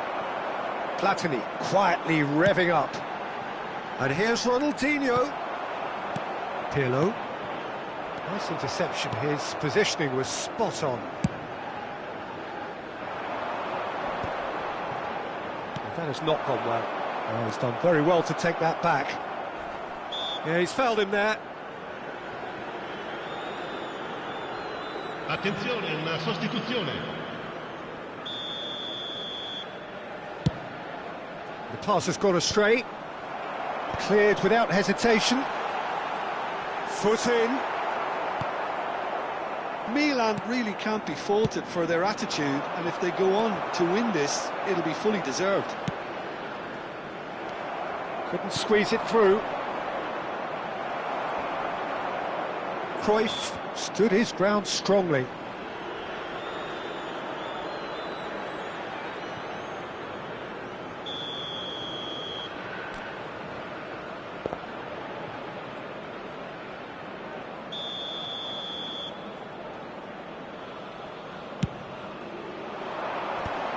Platini quietly revving up. And here's Ronaldinho. Pirlo. Nice interception. His positioning was spot on. That has not gone well. Oh, he's done very well to take that back. Yeah, he's fouled him there. Attenzione, una sostituzione. The pass has gone astray. Cleared without hesitation. Foot in. Milan really can't be faulted for their attitude, and if they go on to win this, it'll be fully deserved. Couldn't squeeze it through. Cruyff stood his ground strongly.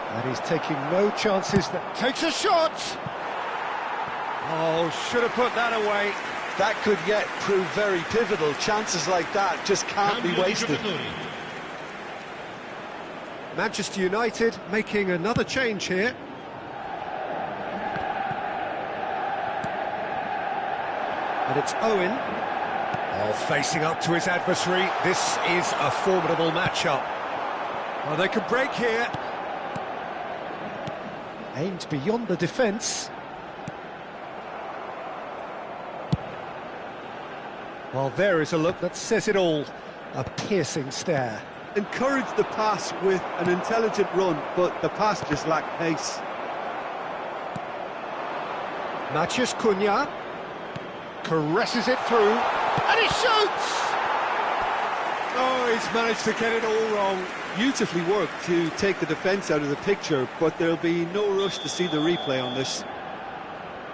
And he's taking no chances. That takes a shot. Oh, should have put that away. That could yet prove very pivotal. Chances like that just can't be wasted. Manchester United making another change here. And it's Owen. Oh, facing up to his adversary. This is a formidable matchup. Well, they could break here. Aimed beyond the defence. Well, there is a look that says it all. A piercing stare. Encouraged the pass with an intelligent run, but the pass just lacked pace. Matheus Cunha caresses it through, and he shoots! Oh, he's managed to get it all wrong. Beautifully worked to take the defence out of the picture, but there'll be no rush to see the replay on this.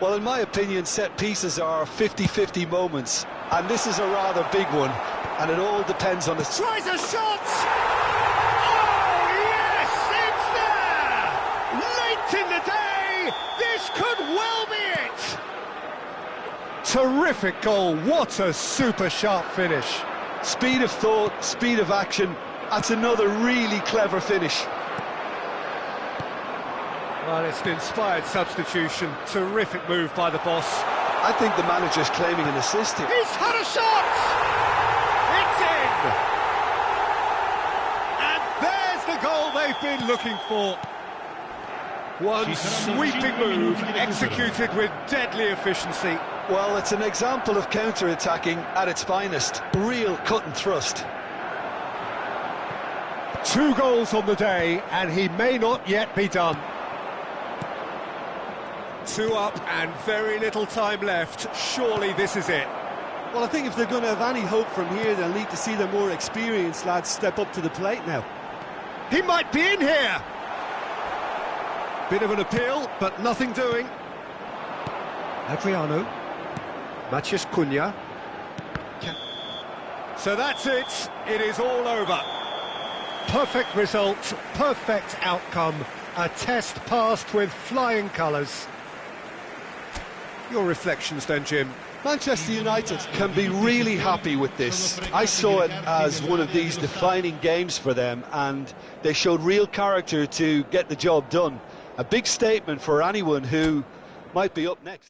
Well, in my opinion, set pieces are 50-50 moments, and this is a rather big one, and it all depends on the... Tries a shot! Oh, yes, it's there! Late in the day, this could well be it! Terrific goal, what a super sharp finish. Speed of thought, speed of action, that's another really clever finish. Well, it's an inspired substitution. Terrific move by the boss. I think the manager's claiming an assist here. He's had a shot! It's in! And there's the goal they've been looking for. One sweeping move, executed with deadly efficiency. Well, it's an example of counter-attacking at its finest. Real cut and thrust. 2 goals on the day, and he may not yet be done. 2 up and very little time left. Surely this is it. Well, I think if they're going to have any hope from here, they'll need to see the more experienced lads step up to the plate now. He might be in here! Bit of an appeal, but nothing doing. Adriano. Matheus Cunha. So that's it. It is all over. Perfect result, perfect outcome, a test passed with flying colours. Your reflections then, Jim? Manchester United can be really happy with this. I saw it as one of these defining games for them, and they showed real character to get the job done. A big statement for anyone who might be up next.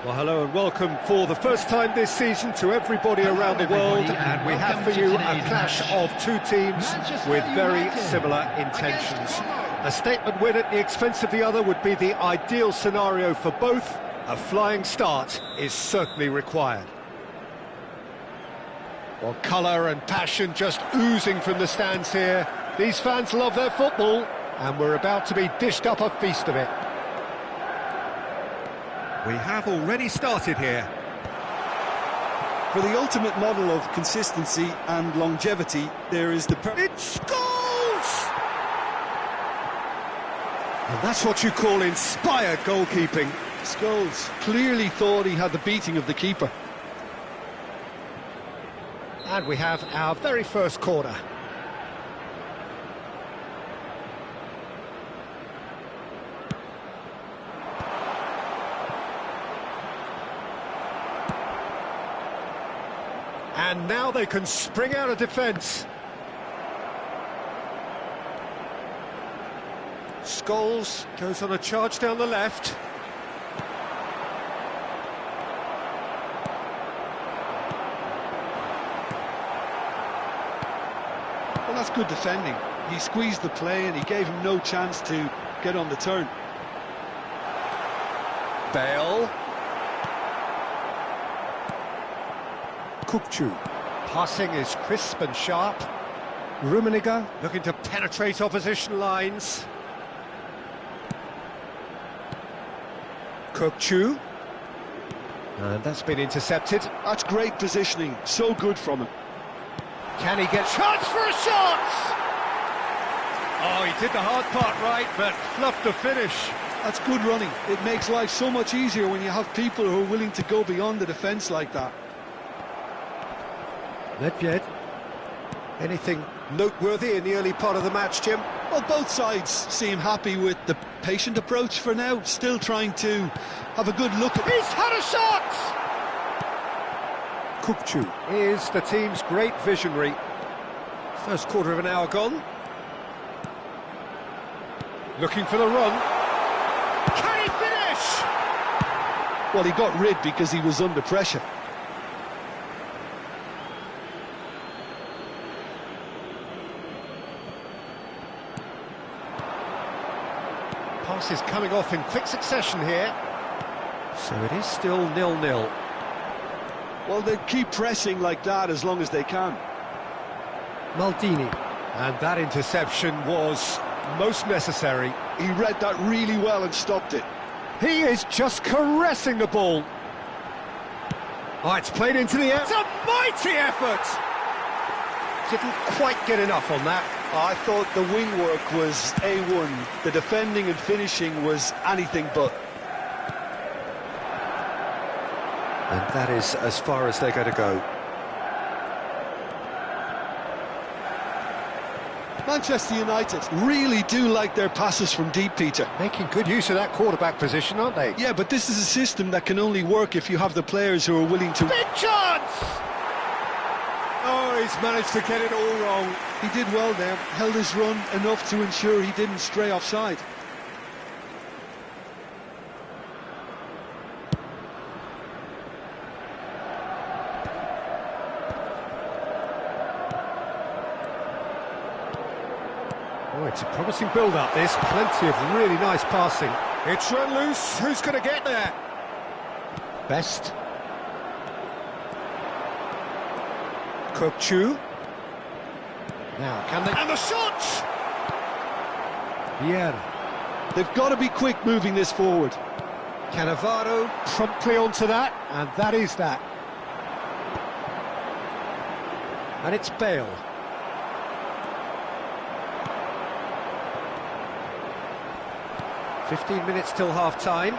Well, hello and welcome for the first time this season to everybody around the world, and we have for you a clash of two teams with very similar intentions. A statement win at the expense of the other would be the ideal scenario for both. A flying start is certainly required. Well, colour and passion just oozing from the stands here. These fans love their football, and we're about to be dished up a feast of it. We have already started here. For the ultimate model of consistency and longevity, there is the... It's goals! And that's what you call inspired goalkeeping. Scholes clearly thought he had the beating of the keeper. And we have our very first corner. And now they can spring out of defence. Scholes goes on a charge down the left. Well, that's good defending. He squeezed the play and he gave him no chance to get on the turn. Bale. Kupchu. Passing is crisp and sharp. Rummenigge looking to penetrate opposition lines. Kupchu. And that's been intercepted. That's great positioning, so good from him. Can he get chance for a shot? Oh, he did the hard part right, but fluffed the finish. That's good running. It makes life so much easier when you have people who are willing to go beyond the defence like that. Nedved. Anything noteworthy in the early part of the match, Jim? Well, both sides seem happy with the patient approach for now, still trying to have a good look at... He's had a shot! Kukçu is the team's great visionary. First quarter of an hour gone. Looking for the run. Can he finish? Well, he got rid because he was under pressure. Passes coming off in quick succession here. So it is still 0-0. Well, they keep pressing like that as long as they can. Maldini. And that interception was most necessary. He read that really well and stopped it. He is just caressing the ball. Oh, it's played into the air. It's a mighty effort! Didn't quite get enough on that. I thought the wing work was A1. The defending and finishing was anything but. And that is as far as they're going to go. Manchester United really do like their passes from deep, Peter. Making good use of that quarterback position, aren't they? Yeah, but this is a system that can only work if you have the players who are willing to... Big chance! Oh, he's managed to get it all wrong. He did well there, held his run enough to ensure he didn't stray offside. Oh, it's a promising build-up, this. Plenty of really nice passing. It's run loose. Who's going to get there? Best. Kukçu. Now, can they... And the shot! Vieira. They've got to be quick moving this forward. Cannavaro promptly onto that, and that is that. And it's Bale. "15 minutes till half-time.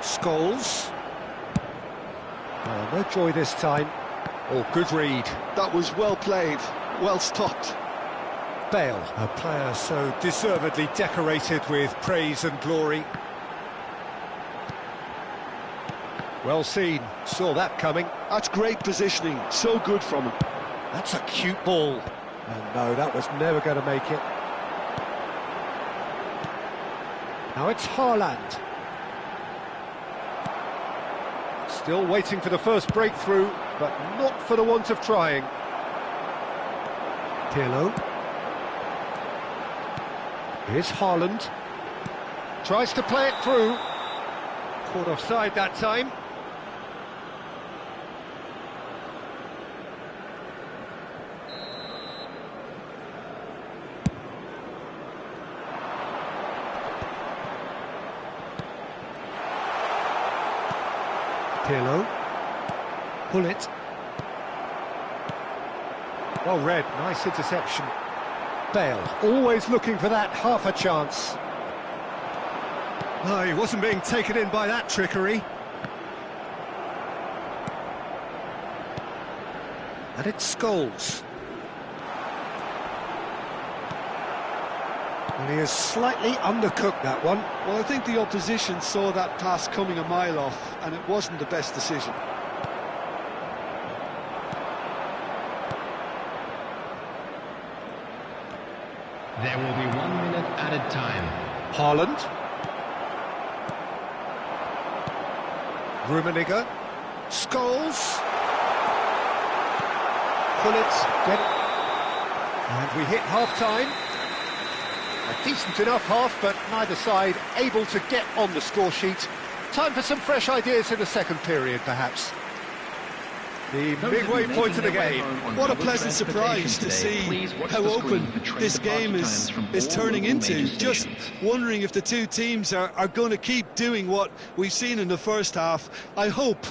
Scholes. Oh, no joy this time. Oh, good read. That was well played, well stopped. Bale, a player so deservedly decorated with praise and glory. Well seen, saw that coming. That's great positioning, so good from him. That's a cute ball. And no, that was never going to make it. Now it's Haaland. Still waiting for the first breakthrough, but not for the want of trying. Pirlo. Here's Haaland. Tries to play it through. Caught offside that time. Pirlo. Pull it. Well read, nice interception. Bale, always looking for that half a chance. No, he wasn't being taken in by that trickery. And it's Scholes. And he has slightly undercooked that one. Well, I think the opposition saw that pass coming a mile off, and it wasn't the best decision. There will be 1 minute added time. Haaland. Rummenigge. Scholes. Pull it. Get it. And we hit half-time. A decent enough half, but neither side able to get on the score sheet. Time for some fresh ideas in the second period, perhaps. The midway point of the game. What a pleasant surprise to see how open this game is turning into. Just wondering if the two teams are going to keep doing what we've seen in the first half. I hope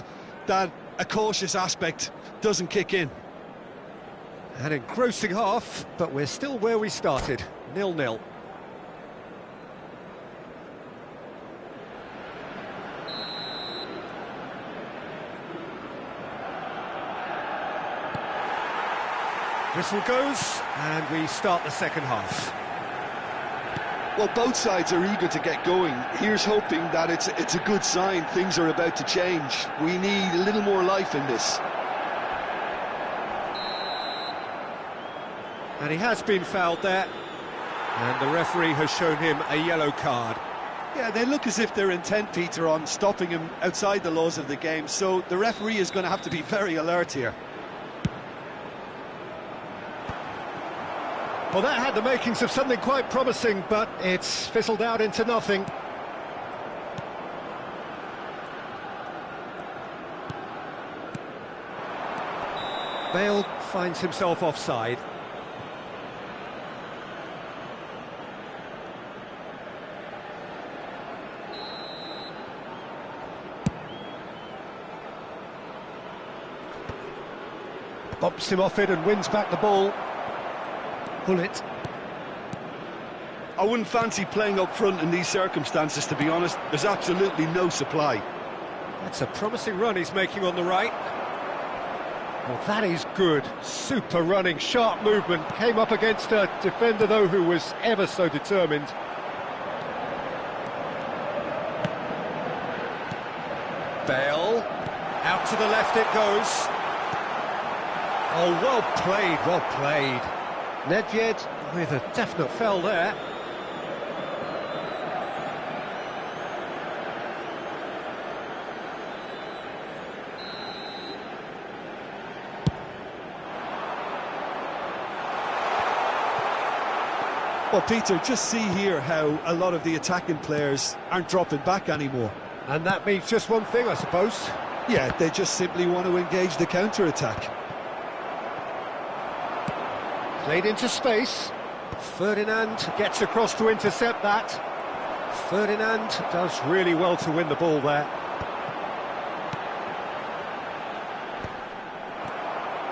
that a cautious aspect doesn't kick in. An engrossing half, but we're still where we started, 0-0. Whistle goes, and we start the second half. Well, both sides are eager to get going. Here's hoping that it's a good sign. Things are about to change. We need a little more life in this. And he has been fouled there, and the referee has shown him a yellow card. Yeah, they look as if they're intent, Peter, on stopping him outside the laws of the game, so the referee is going to have to be very alert here. Well, that had the makings of something quite promising, but it's fizzled out into nothing. Bale finds himself offside. Bumps him off it and wins back the ball. Bullet. I wouldn't fancy playing up front in these circumstances, to be honest. There's absolutely no supply. That's a promising run he's making on the right. Well, that is good. Super running, sharp movement. Came up against a defender, though, who was ever so determined. Bale. Out to the left it goes. Oh, well played, well played. Nedved with a definite foul there. Well, Peter, just see here how a lot of the attacking players aren't dropping back anymore. And that means just one thing, I suppose. Yeah, they just simply want to engage the counter-attack. Played into space. Ferdinand gets across to intercept that. Ferdinand does really well to win the ball there.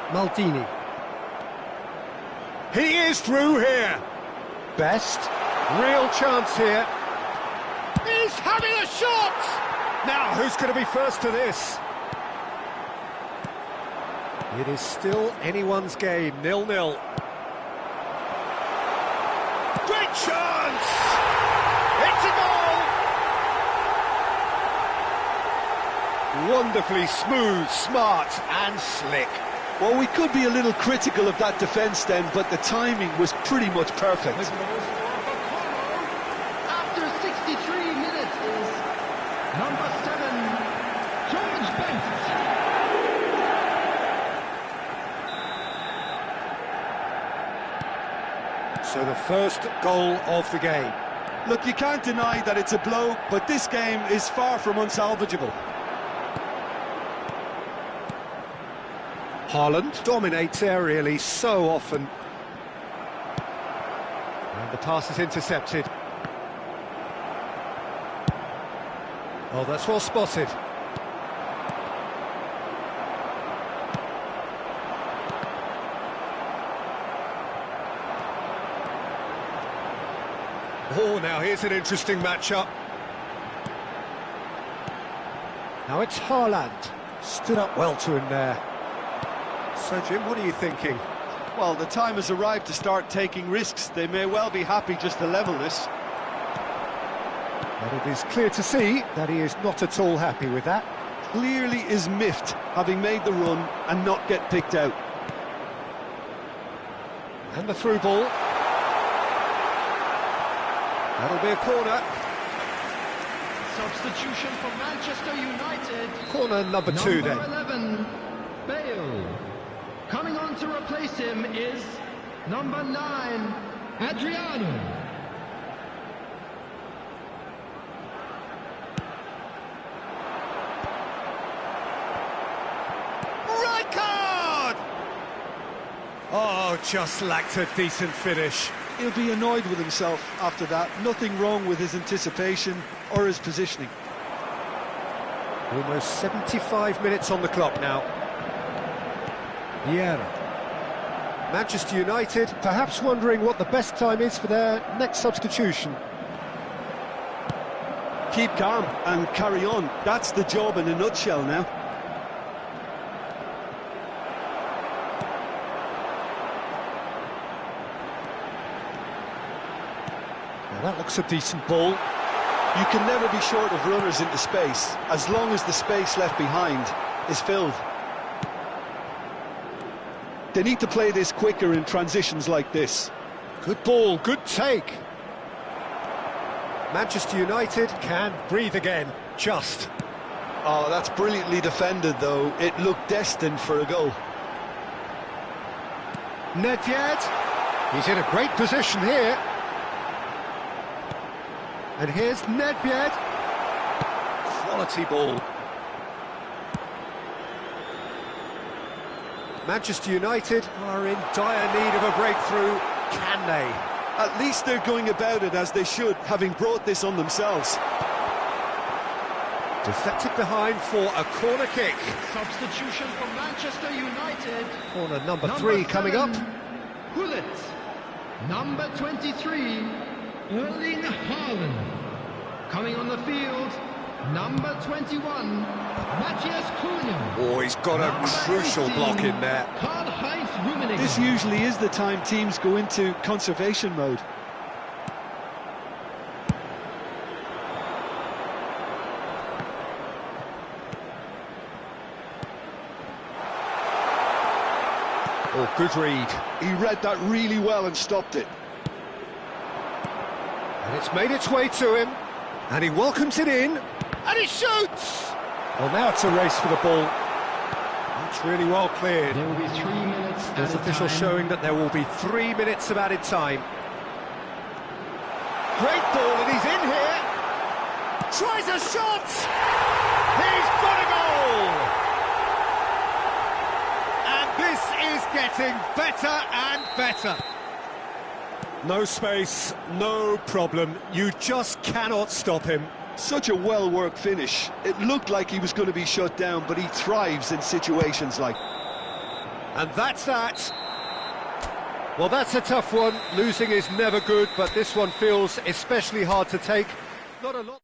Maldini. He is through here. Best. Real chance here. He's having a shot! Now, who's going to be first to this? It is still anyone's game, 0-0. Great chance! It's a goal! Wonderfully smooth, smart and slick. Well, we could be a little critical of that defence then, but the timing was pretty much perfect. After 63 minutes is number 7, George Bent. So the first goal of the game. Look, you can't deny that it's a blow, but this game is far from unsalvageable. Haaland dominates aerially so often. And the pass is intercepted. Oh, that's well spotted. Oh, now here's an interesting matchup. Now it's Haaland. Stood up well to him there. So, Jim, what are you thinking? Well, the time has arrived to start taking risks. They may well be happy just to level this. But it is clear to see that he is not at all happy with that. Clearly is miffed, having made the run and not get picked out. And the through ball. That'll be a corner. Substitution for Manchester United. Corner number 2 then. Number 11, Bale. Coming on to replace him is number 9, Adriano. Right card! Oh, just lacked a decent finish. He'll be annoyed with himself after that. Nothing wrong with his anticipation or his positioning. Almost 75 minutes on the clock now. Vieira. Manchester United perhaps wondering what the best time is for their next substitution. Keep calm and carry on. That's the job in a nutshell now. Now that looks a decent ball. You can never be short of runners into space, as long as the space left behind is filled. They need to play this quicker in transitions like this. Good ball, good take. Manchester United can breathe again, just. Oh, that's brilliantly defended, though. It looked destined for a goal. Ngetest. He's in a great position here. And here's Ngetest. Quality ball. Manchester United are in dire need of a breakthrough. Can they? At least they're going about it as they should, having brought this on themselves. Deflected behind for a corner kick. Substitution for Manchester United. Corner number 3 coming up. Gullit. Number 23, Erling Haaland. Coming on the field, number 21, Matthias Cunha. Oh, he's got a crucial block in there. Karl-Heinz Rummenigge. This usually is the time teams go into conservation mode. Oh, good read. He read that really well and stopped it. And it's made its way to him. And he welcomes it in. And he shoots! Well, now it's a race for the ball. It's really well cleared. There will be 3 minutes There's added official time. showing that there will be 3 minutes of added time. Great ball, and he's in here. Tries a shot! He's got a goal! And this is getting better and better. No space, no problem. You just cannot stop him. Such a well-worked finish. It looked like he was going to be shut down, but he thrives in situations like... And that's that. Well, that's a tough one. Losing is never good, but this one feels especially hard to take. Not a lot.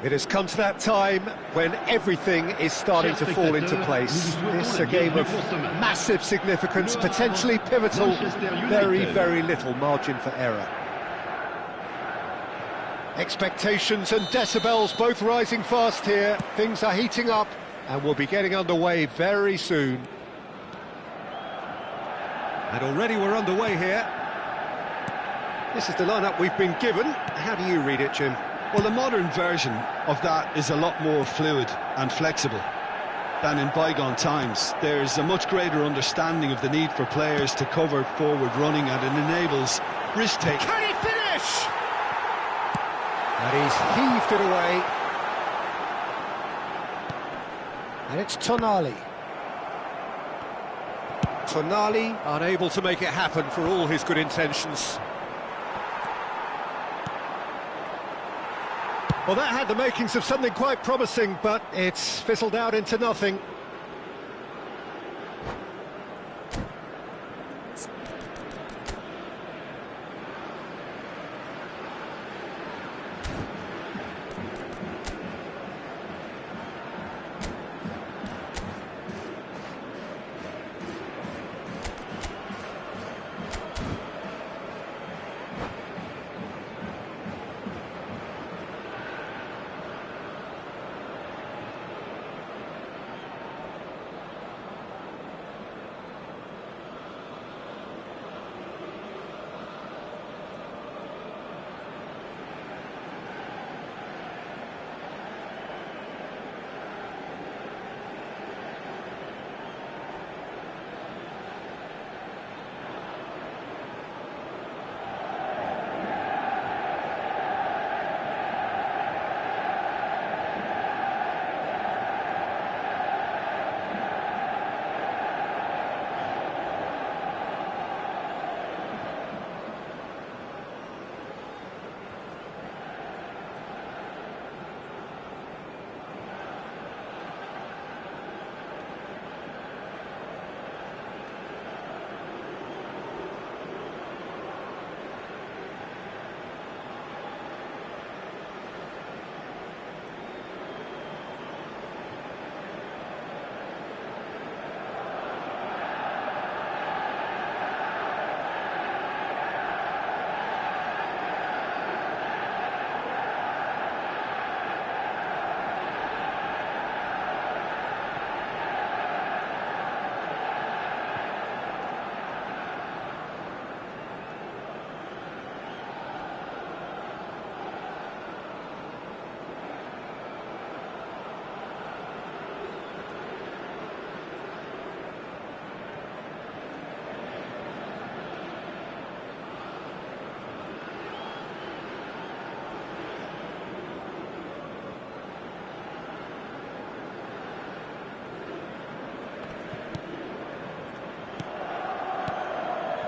It has come to that time when everything is starting to fall into place. This is a game of massive significance, potentially pivotal, very, very little margin for error. Expectations and decibels both rising fast here. Things are heating up and we'll be getting underway very soon. And already we're underway here. This is the lineup we've been given. How do you read it, Jim? Well, the modern version of that is a lot more fluid and flexible than in bygone times. There's a much greater understanding of the need for players to cover forward running, and it enables risk-taking. Can he finish? And he's heaved it away. And it's Tonali. Tonali unable to make it happen for all his good intentions. Well, that had the makings of something quite promising, but it's fizzled out into nothing.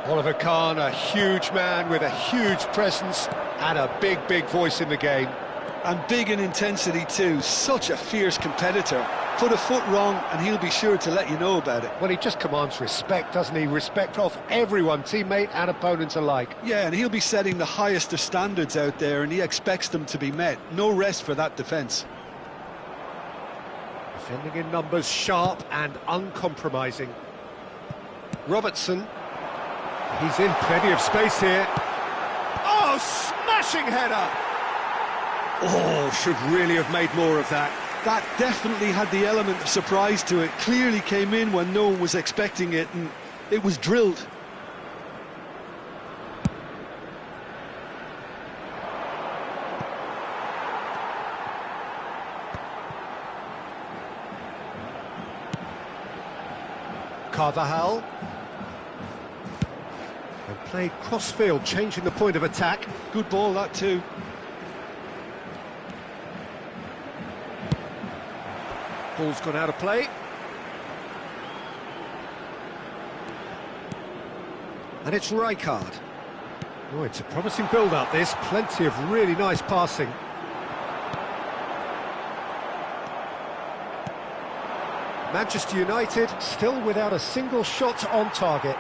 Oliver Kahn, a huge man with a huge presence and a big, big voice in the game. And big in intensity too, such a fierce competitor. Put a foot wrong and he'll be sure to let you know about it. Well, he just commands respect, doesn't he? Respect of everyone, teammate and opponent alike. Yeah, and he'll be setting the highest of standards out there, and he expects them to be met. No rest for that defence. Defending in numbers, sharp and uncompromising. Robertson. He's in plenty of space here. Oh, smashing header! Oh, should really have made more of that. That definitely had the element of surprise to it. Clearly came in when no one was expecting it, and it was drilled. Carvajal. And played cross-field, changing the point of attack. Good ball, that too. Ball's gone out of play. And it's Rijkaard. Oh, it's a promising build-up, this. Plenty of really nice passing. Manchester United still without a single shot on target.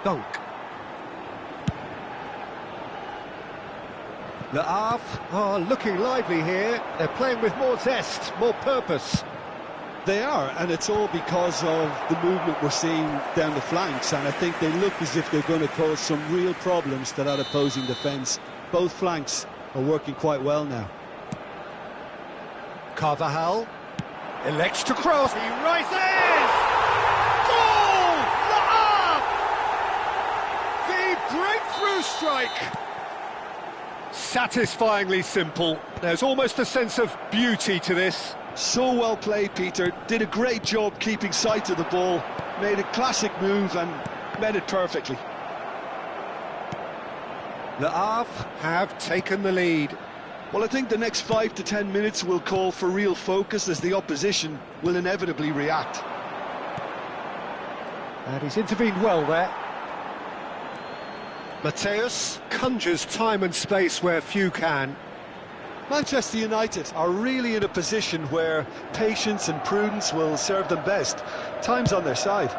Dunk. Le Havre looking lively here. They're playing with more zest, more purpose. They are, and it's all because of the movement we're seeing down the flanks, and I think they look as if they're going to cause some real problems to that opposing defence. Both flanks are working quite well now. Carvajal elects to cross. He rises! Goal! Le Havre! no strike! Satisfyingly simple. There's almost a sense of beauty to this. So well played, Peter. Did a great job keeping sight of the ball, made a classic move and met it perfectly. Le Havre have taken the lead. Well, I think the next 5 to 10 minutes will call for real focus as the opposition will inevitably react. And he's intervened well there. Mateus conjures time and space where few can. Manchester United are really in a position where patience and prudence will serve them best. Time's on their side.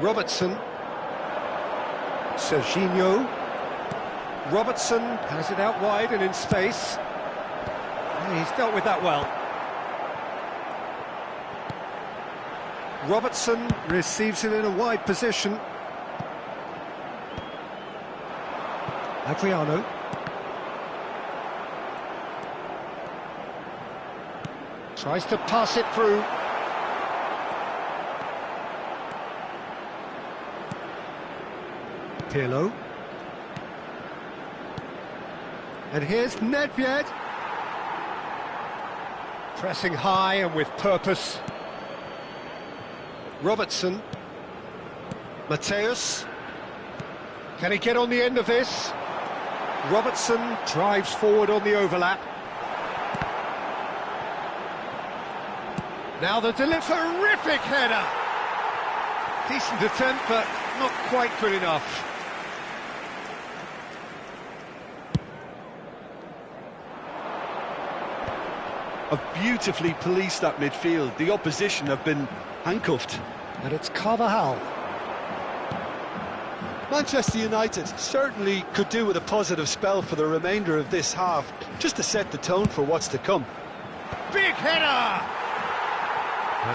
Robertson. Serginho. Robertson has it out wide and in space. He's dealt with that well. Robertson receives it in a wide position. Adriano. Tries to pass it through. Pirlo. And here's Nedved. Pressing high and with purpose. Robertson. Mateus. Can he get on the end of this? Robertson drives forward on the overlap. Now the terrific header. Decent attempt, but not quite good enough. Have beautifully policed that midfield. The opposition have been handcuffed. And it's Carvajal. Manchester United certainly could do with a positive spell for the remainder of this half, just to set the tone for what's to come. Big header!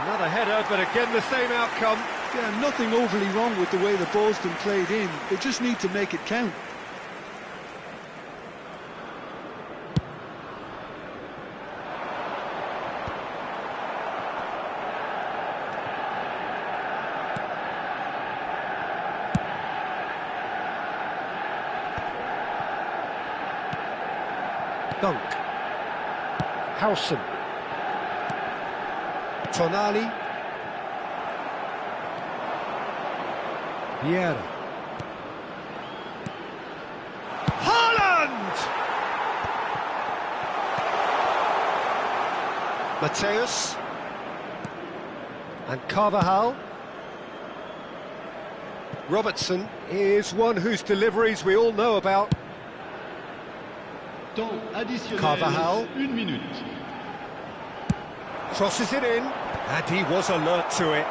Another header, but again the same outcome. Yeah, nothing overly wrong with the way the ball's been played in. They just need to make it count. Dunk. Howson. Tonali. Vieira. Haaland! Mateus. And Carvajal. Robertson is one whose deliveries we all know about. Carvajal. 1 minute. Crosses it in, and he was alert to it.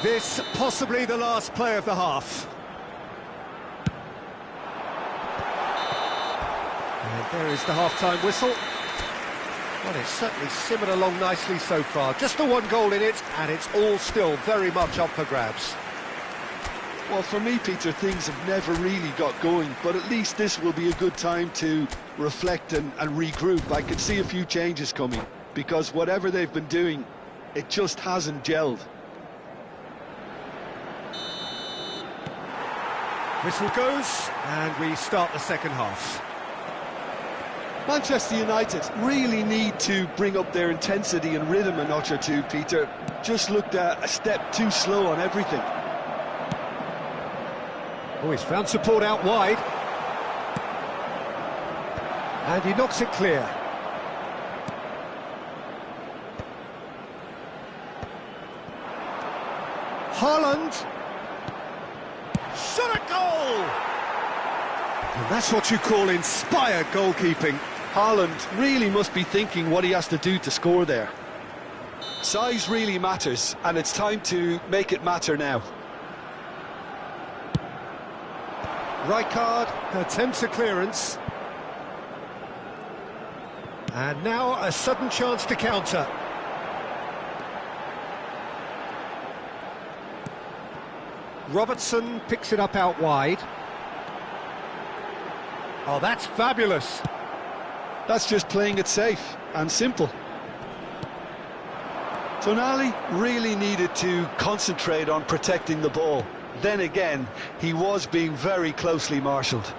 This possibly the last play of the half. And there is the half-time whistle. Well, it's certainly simmered along nicely so far. Just the one goal in it, and it's all still very much up for grabs. Well, for me, Peter, things have never really got going, but at least this will be a good time to reflect and regroup. I can see a few changes coming, because whatever they've been doing, it just hasn't gelled. Whistle goes, and we start the second half. Manchester United really need to bring up their intensity and rhythm a notch or two, Peter. Just looked a step too slow on everything. Oh, he's found support out wide. And he knocks it clear. Haaland. Shot a goal! And that's what you call inspired goalkeeping. Haaland really must be thinking what he has to do to score there. Size really matters, and it's time to make it matter now. Rijkaard attempts a clearance. And now a sudden chance to counter. Robertson picks it up out wide. Oh, that's fabulous. That's just playing it safe and simple. Tonali really needed to concentrate on protecting the ball. Then again, he was being very closely marshalled.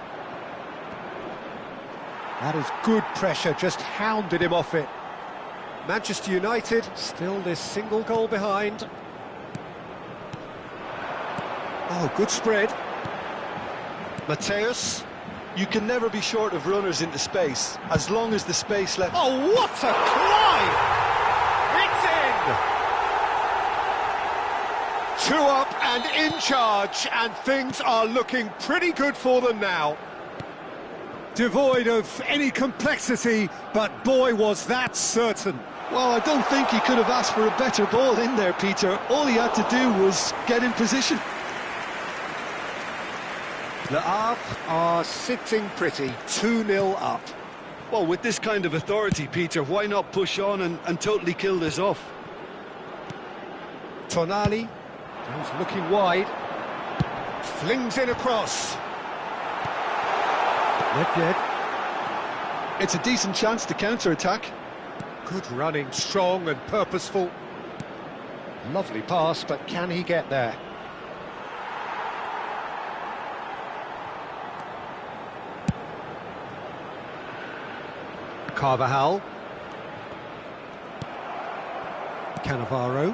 That is good pressure, just hounded him off it. Manchester United still this single goal behind. Oh, good spread. Mateus. You can never be short of runners into space, as long as the space left... Oh, what a climb! It's in! 2 up and in charge, and things are looking pretty good for them now. Devoid of any complexity, but boy, was that certain. Well, I don't think he could have asked for a better ball in there, Peter. All he had to do was get in position. Le Havre are sitting pretty, 2-0 up. Well, with this kind of authority, Peter, why not push on and totally kill this off? Tonali goes looking wide, flings in across. It's a decent chance to counter-attack. Good running, strong and purposeful. Lovely pass, but can he get there? Carvajal. Cannavaro.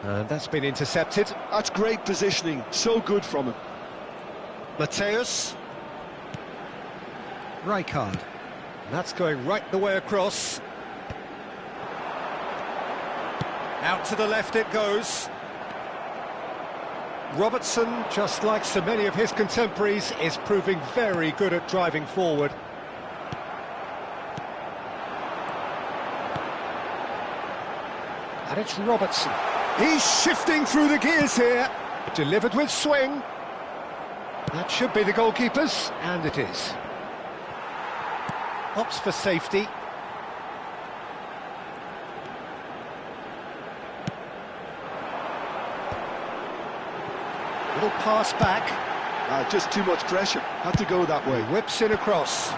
And that's been intercepted. That's great positioning, so good from him. Mateus. Rijkaard. That's going right the way across. Out to the left it goes. Robertson, just like so many of his contemporaries, is proving very good at driving forward. And it's Robertson. He's shifting through the gears here. Delivered with swing. That should be the goalkeeper's, and it is. Opts for safety. Little pass back. Just too much pressure. Had to go that way. Whips in across.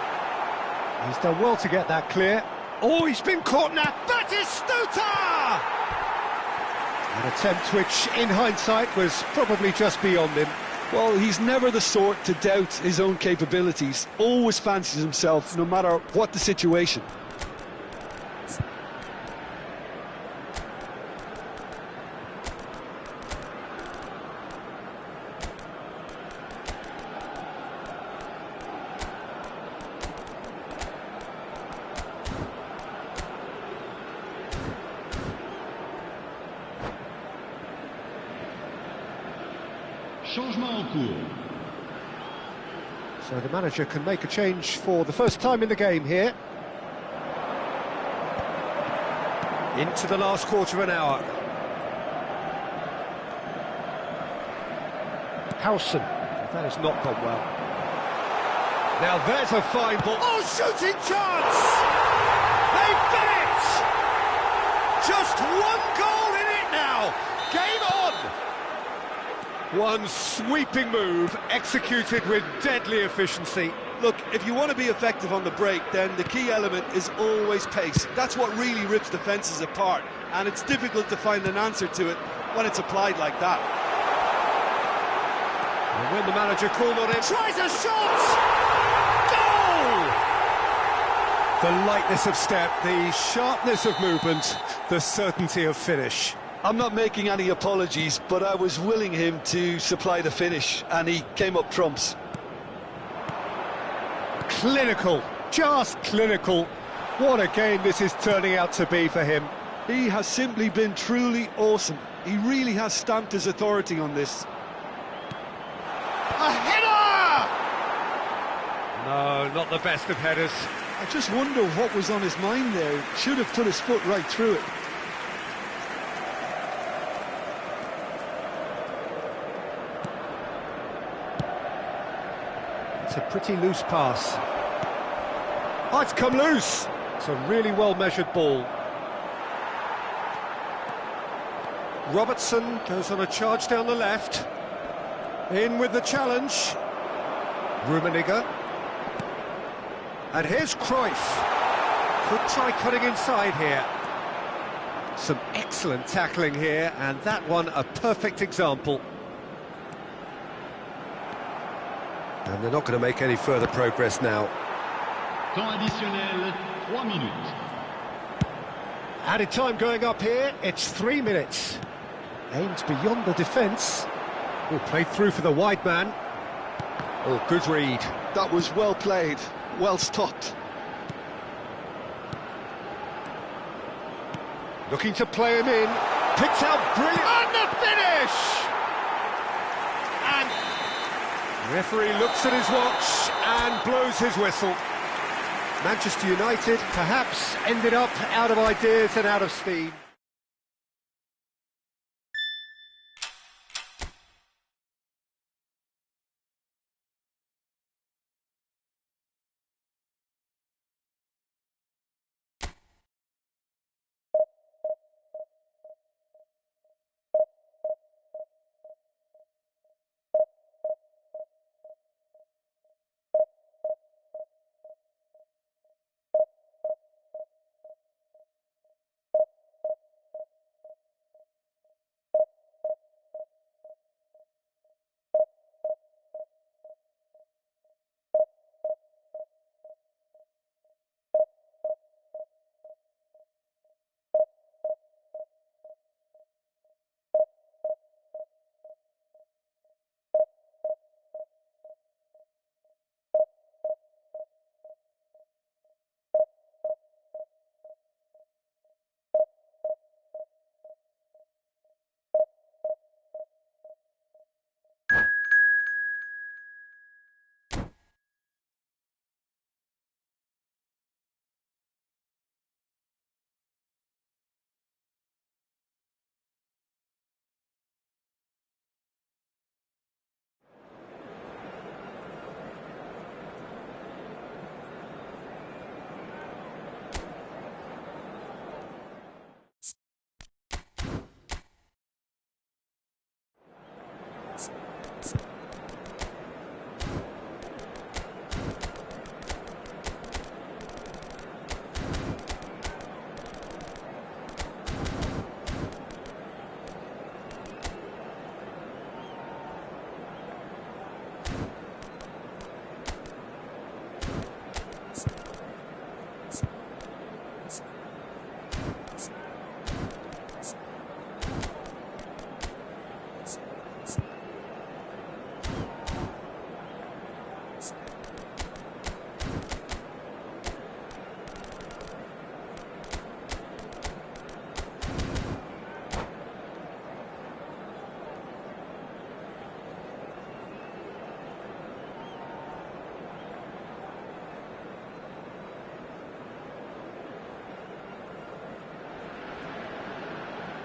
He's done well to get that clear. Oh, he's been caught now. Batistuta! An attempt which, in hindsight, was probably just beyond him. Well, he's never the sort to doubt his own capabilities. Always fancies himself, no matter what the situation. Changement en cours. So the manager can make a change for the first time in the game here. Into the last quarter of an hour. Howson. That has not gone well. Now there's a fine ball. Oh, shooting chance! They've done it! Just one goal in it now. Game on! One sweeping move, executed with deadly efficiency. Look, if you want to be effective on the break, then the key element is always pace. That's what really rips defences apart, and it's difficult to find an answer to it when it's applied like that. And when the manager called on it, tries a shot! Goal! The lightness of step, the sharpness of movement, the certainty of finish. I'm not making any apologies, but I was willing him to supply the finish, and he came up trumps. Clinical, just clinical. What a game this is turning out to be for him. He has simply been truly awesome. He really has stamped his authority on this. A header! No, not the best of headers. I just wonder what was on his mind there. Should have put his foot right through it. It's a pretty loose pass. Oh, it's come loose. It's a really well-measured ball. Robertson goes on a charge down the left. In with the challenge. Rummenigge. And here's Cruyff. Could try cutting inside here. Some excellent tackling here, and that one a perfect example. And they're not going to make any further progress now. Temps additionnel, 3 minutes. Added time going up here, it's 3 minutes. Aims beyond the defence. Oh, played through for the wide man. Oh, good read. That was well played, well stopped. Looking to play him in. Picked out brilliant. And the finish! And the referee looks at his watch and blows his whistle. Manchester United perhaps ended up out of ideas and out of steam.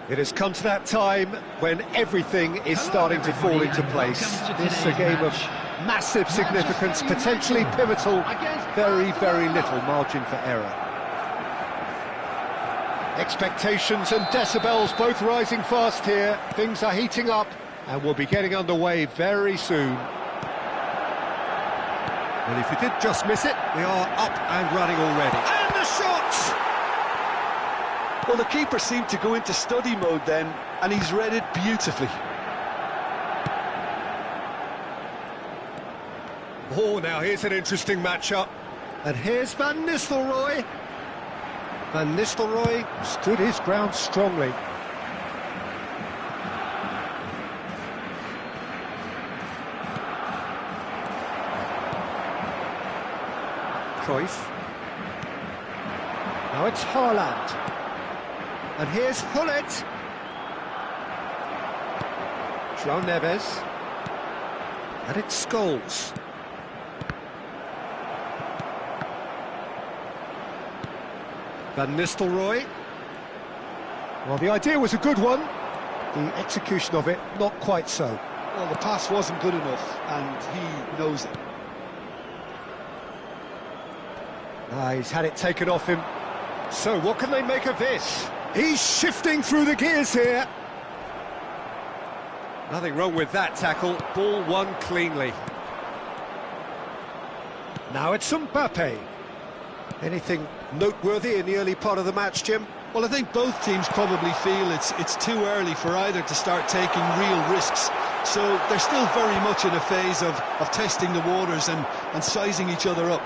It has come to that time when everything is starting to fall into place. This is a game of massive significance, potentially pivotal, very, very little margin for error. Expectations and decibels both rising fast here. Things are heating up and we'll be getting underway very soon. Well, if you did just miss it, we are up and running already. And the shot! Well, the keeper seemed to go into study mode then, and he's read it beautifully. Oh, now here's an interesting matchup. And here's Van Nistelrooy. Van Nistelrooy stood his ground strongly. Cruyff. Now it's Haaland. And here's Hullet. João Neves. And it's Scholes. Van Nistelrooy. Well, the idea was a good one. The execution of it, not quite so. Well, the pass wasn't good enough, and he knows it. He's had it taken off him. So, what can they make of this? He's shifting through the gears here. Nothing wrong with that tackle. Ball won cleanly. Now it's Mbappe. Anything noteworthy in the early part of the match, Jim? Well, I think both teams probably feel it's too early for either to start taking real risks. So they're still very much in a phase of testing the waters and sizing each other up.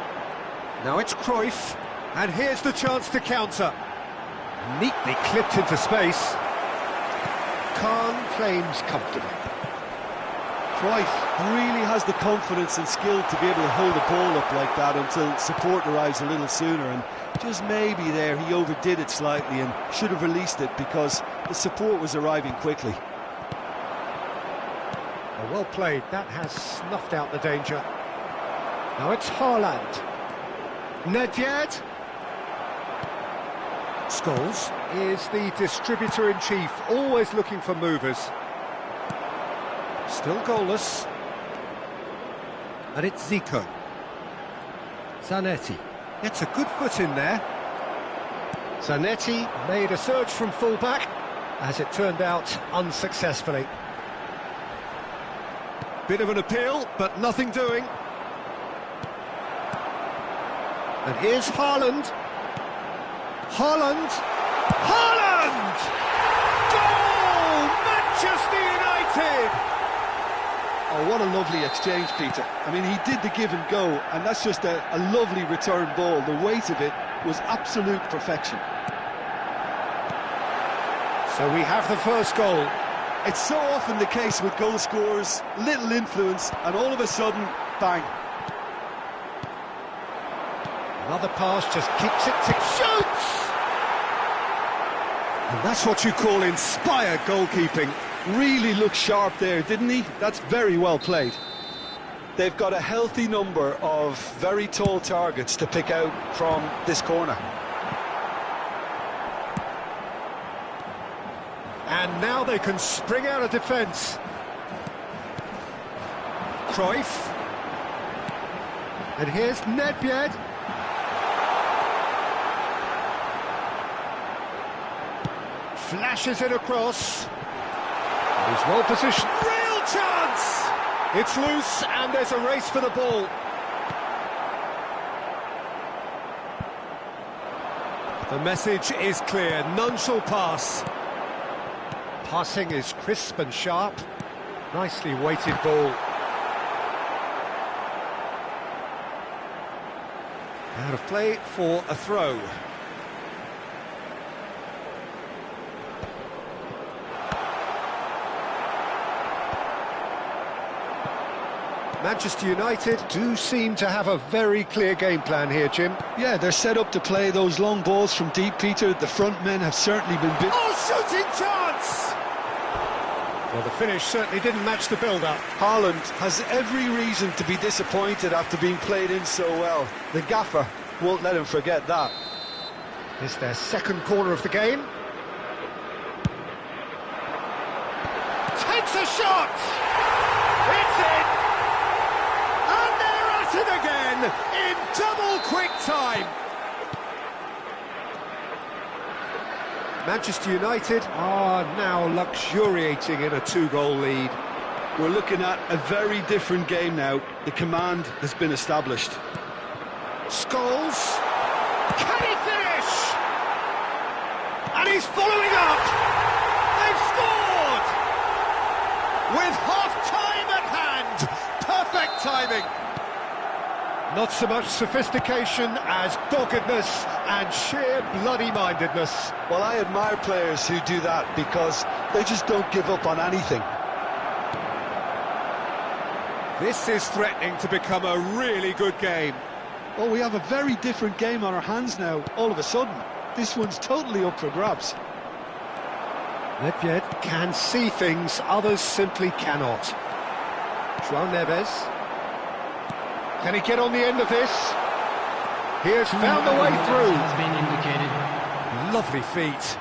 Now it's Cruyff, and here's the chance to counter. Neatly clipped into space. Khan claims comfortably. Cruyff really has the confidence and skill to be able to hold the ball up like that until support arrives a little sooner, and just maybe there he overdid it slightly and should have released it because the support was arriving quickly. Well played, that has snuffed out the danger. Now it's Haaland. Ngetest. Scholes is the distributor-in-chief, always looking for movers. Still goalless. And it's Zico. Zanetti gets a good foot in there. Zanetti made a surge from full-back, as it turned out unsuccessfully. Bit of an appeal, but nothing doing. And here's Haaland. Haaland! Haaland! Goal! Manchester United! Oh, what a lovely exchange, Peter. I mean, he did the give and go, and that's just a lovely return ball. The weight of it was absolute perfection. So we have the first goal. It's so often the case with goal scorers, little influence, and all of a sudden, bang. Another pass just keeps it to shoots! And that's what you call inspired goalkeeping. Really looked sharp there, didn't he? That's very well played. They've got a healthy number of very tall targets to pick out from this corner. And now they can spring out of defence. Cruyff. And here's Ngetest. Flashes it across. He's well positioned. Real chance! It's loose and there's a race for the ball. The message is clear, none shall pass. Passing is crisp and sharp. Nicely weighted ball. Out of play for a throw. Manchester United do seem to have a very clear game plan here, Jim. Yeah, they're set up to play those long balls from deep, Peter. The front men have certainly been bit. Oh, shooting chance! Well, the finish certainly didn't match the build-up. Haaland has every reason to be disappointed after being played in so well. The gaffer won't let him forget that. It's their second corner of the game. Takes a shot! It's in! And they're at it again in double quick time. Manchester United are now luxuriating in a two-goal lead. We're looking at a very different game now. The command has been established. Scholes. Can he finish? And he's following up. They've scored! With half-time at hand. Perfect timing. Not so much sophistication as doggedness and sheer bloody-mindedness. Well, I admire players who do that because they just don't give up on anything. This is threatening to become a really good game. Well, we have a very different game on our hands now, all of a sudden. This one's totally up for grabs. Ngetest can see things others simply cannot. João Neves. Can he get on the end of this? He has found the way through. Has been indicated. Lovely feet.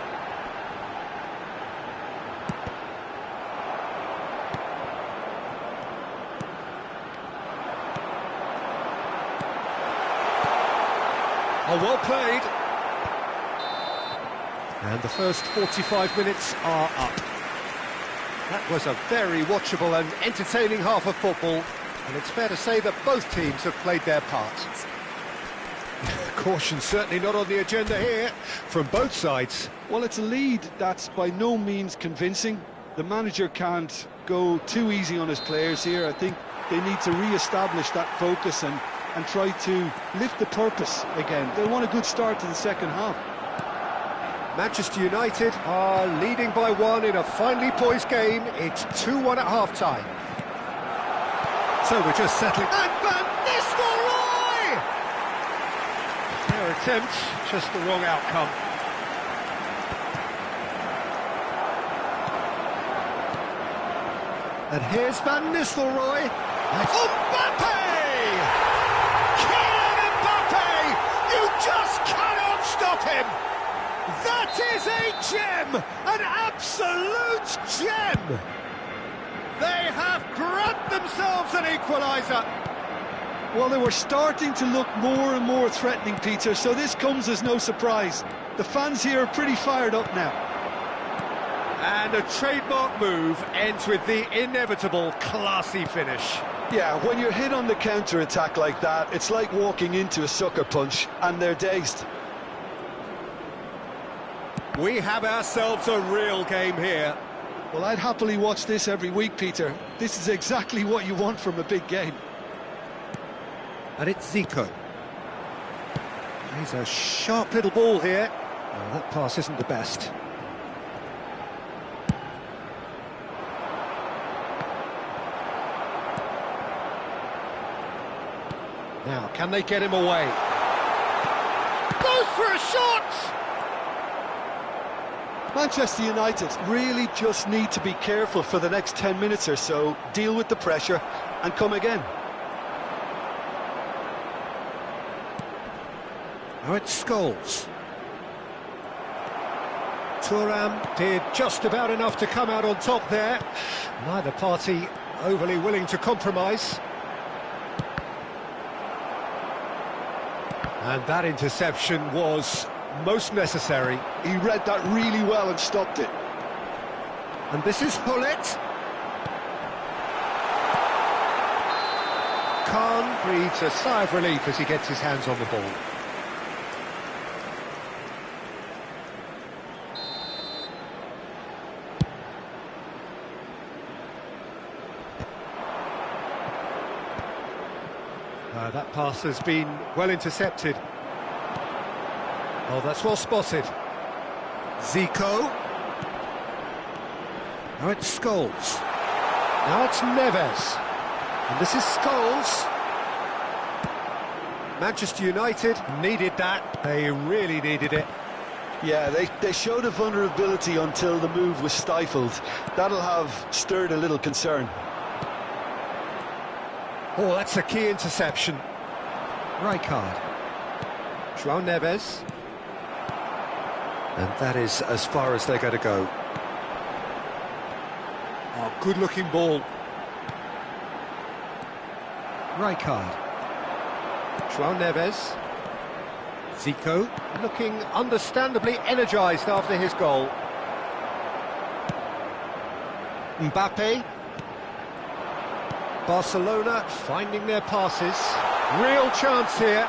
Oh, well played. And the first 45 minutes are up. That was a very watchable and entertaining half of football, and it's fair to say that both teams have played their part. Caution certainly not on the agenda here from both sides. Well, it's a lead that's by no means convincing. The manager can't go too easy on his players here. I think they need to re-establish that focus and try to lift the purpose again. They want a good start to the second half. Manchester United are leading by 1 in a finely poised game. It's 2-1 at half-time. So we're just settling. And Van Nistelrooy! Their attempt, just the wrong outcome. And here's Van Nistelrooy. Mbappe! Kylian Mbappe! You just cannot stop him! That is a gem! An absolute gem! They have grabbed themselves an equaliser. Well, they were starting to look more and more threatening, Peter, so this comes as no surprise. The fans here are pretty fired up now. And a trademark move ends with the inevitable classy finish. Yeah, when you're hit on the counter-attack like that, it's like walking into a sucker punch, and they're dazed. We have ourselves a real game here. Well, I'd happily watch this every week, Peter. This is exactly what you want from a big game. And it's Zico. He's a sharp little ball here. Oh, that pass isn't the best. Now, can they get him away? Goes for a shot! Manchester United really just need to be careful for the next 10 minutes or so, deal with the pressure and come again. Now it's Scholes. Thuram did just about enough to come out on top there. Neither party overly willing to compromise. And that interception was most necessary. He read that really well and stopped it. And this is Hullet. Khan breathes a sigh of relief as he gets his hands on the ball. That pass has been well intercepted. Oh, that's well spotted. Zico. Now it's Scholes. Now it's Ngetest. And this is Scholes. Manchester United needed that. They really needed it. Yeah, they showed a vulnerability until the move was stifled. That'll have stirred a little concern. Oh, that's a key interception. Rijkaard. João Neves. And that is as far as they're going to go. Oh, good-looking ball. Rijkaard. João Neves. Zico, looking understandably energised after his goal. Mbappe. Barcelona finding their passes. Real chance here.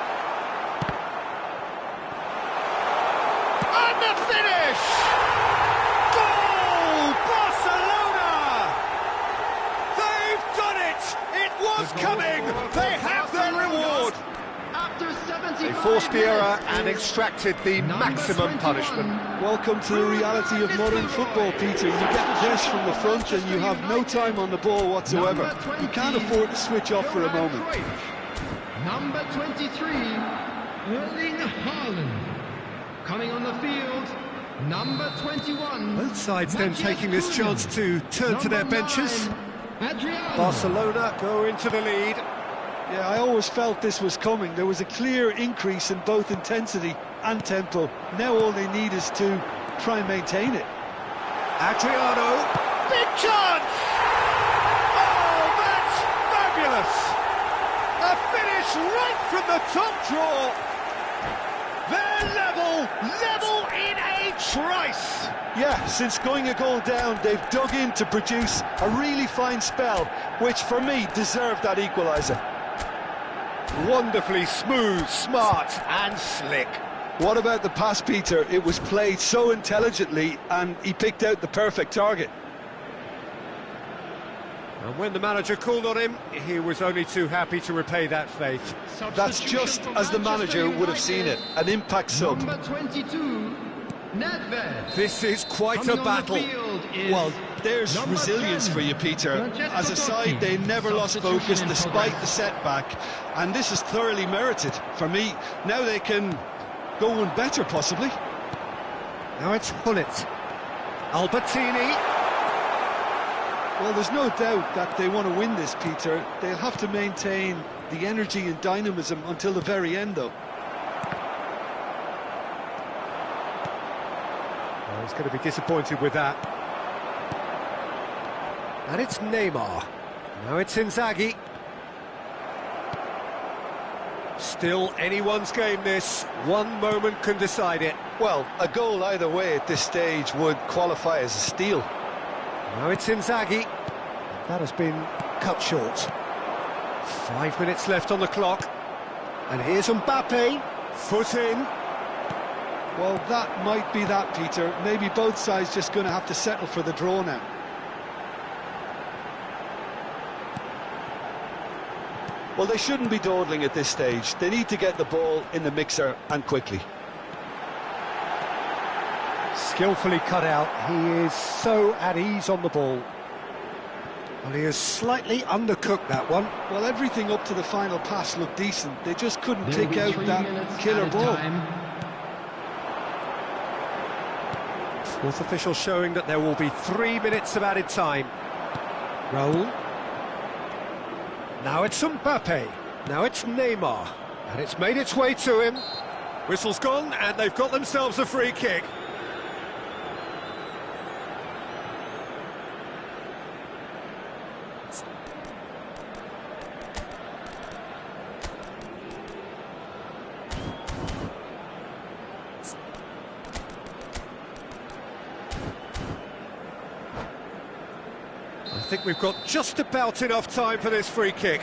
And the finish! Goal! Barcelona! They've done it! It was coming! They have their reward! They forced the error and extracted the maximum punishment. Welcome to the reality of modern football, Peter. You get pressed from the front and you have no time on the ball whatsoever. You can't afford to switch off for a moment. Number 23, Erling Haaland. Coming on the field, number 21. Both sides then taking this chance to turn to their benches. Barcelona go into the lead. Yeah, I always felt this was coming. There was a clear increase in both intensity and tempo. Now all they need is to try and maintain it. Adriano, big chance! Oh, that's fabulous! A finish right from the top draw. They're level in a trice. Yeah, since going a goal down, they've dug in to produce a really fine spell, which for me deserved that equaliser. Wonderfully smooth, smart and slick. What about the pass, Peter? It was played so intelligently and he picked out the perfect target. And when the manager called on him, he was only too happy to repay that faith. That's just as the manager would have seen it, an impact sub. Number 22, Ngetest. This is quite a battle. Well, there's resilience for you, Peter. As a side, they never lost focus despite the setback, and this is thoroughly merited for me. Now they can go one better, possibly. Now it's Hullet. Albertini. Well, there's no doubt that they want to win this, Peter. They'll have to maintain the energy and dynamism until the very end, though. Well, he's going to be disappointed with that. And it's Neymar. Now it's Inzaghi. Still anyone's game, this. One moment can decide it. Well, a goal either way at this stage would qualify as a steal. Now it's Inzaghi. That has been cut short. 5 minutes left on the clock. And here's Mbappe. Foot in. Well, that might be that, Peter. Maybe both sides just going to have to settle for the draw now. Well, they shouldn't be dawdling at this stage. They need to get the ball in the mixer and quickly. Skillfully cut out. He is so at ease on the ball. Well, he has slightly undercooked that one. Well, everything up to the final pass looked decent. They just couldn't pick out that killer ball. Fourth official showing that there will be 3 minutes of added time. Raul. Now it's Mbappe. Now it's Neymar. And it's made its way to him. Whistle's gone, and they've got themselves a free kick. I think we've got just about enough time for this free kick.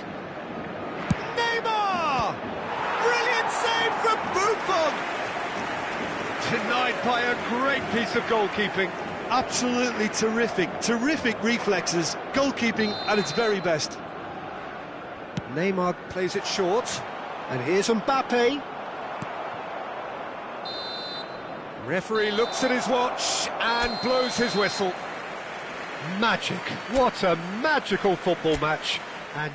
Neymar! Brilliant save from Buffon! Denied by a great piece of goalkeeping. Absolutely terrific, terrific reflexes. Goalkeeping at its very best. Neymar plays it short. And here's Mbappe. Referee looks at his watch and blows his whistle. Magic. What a magical football match. And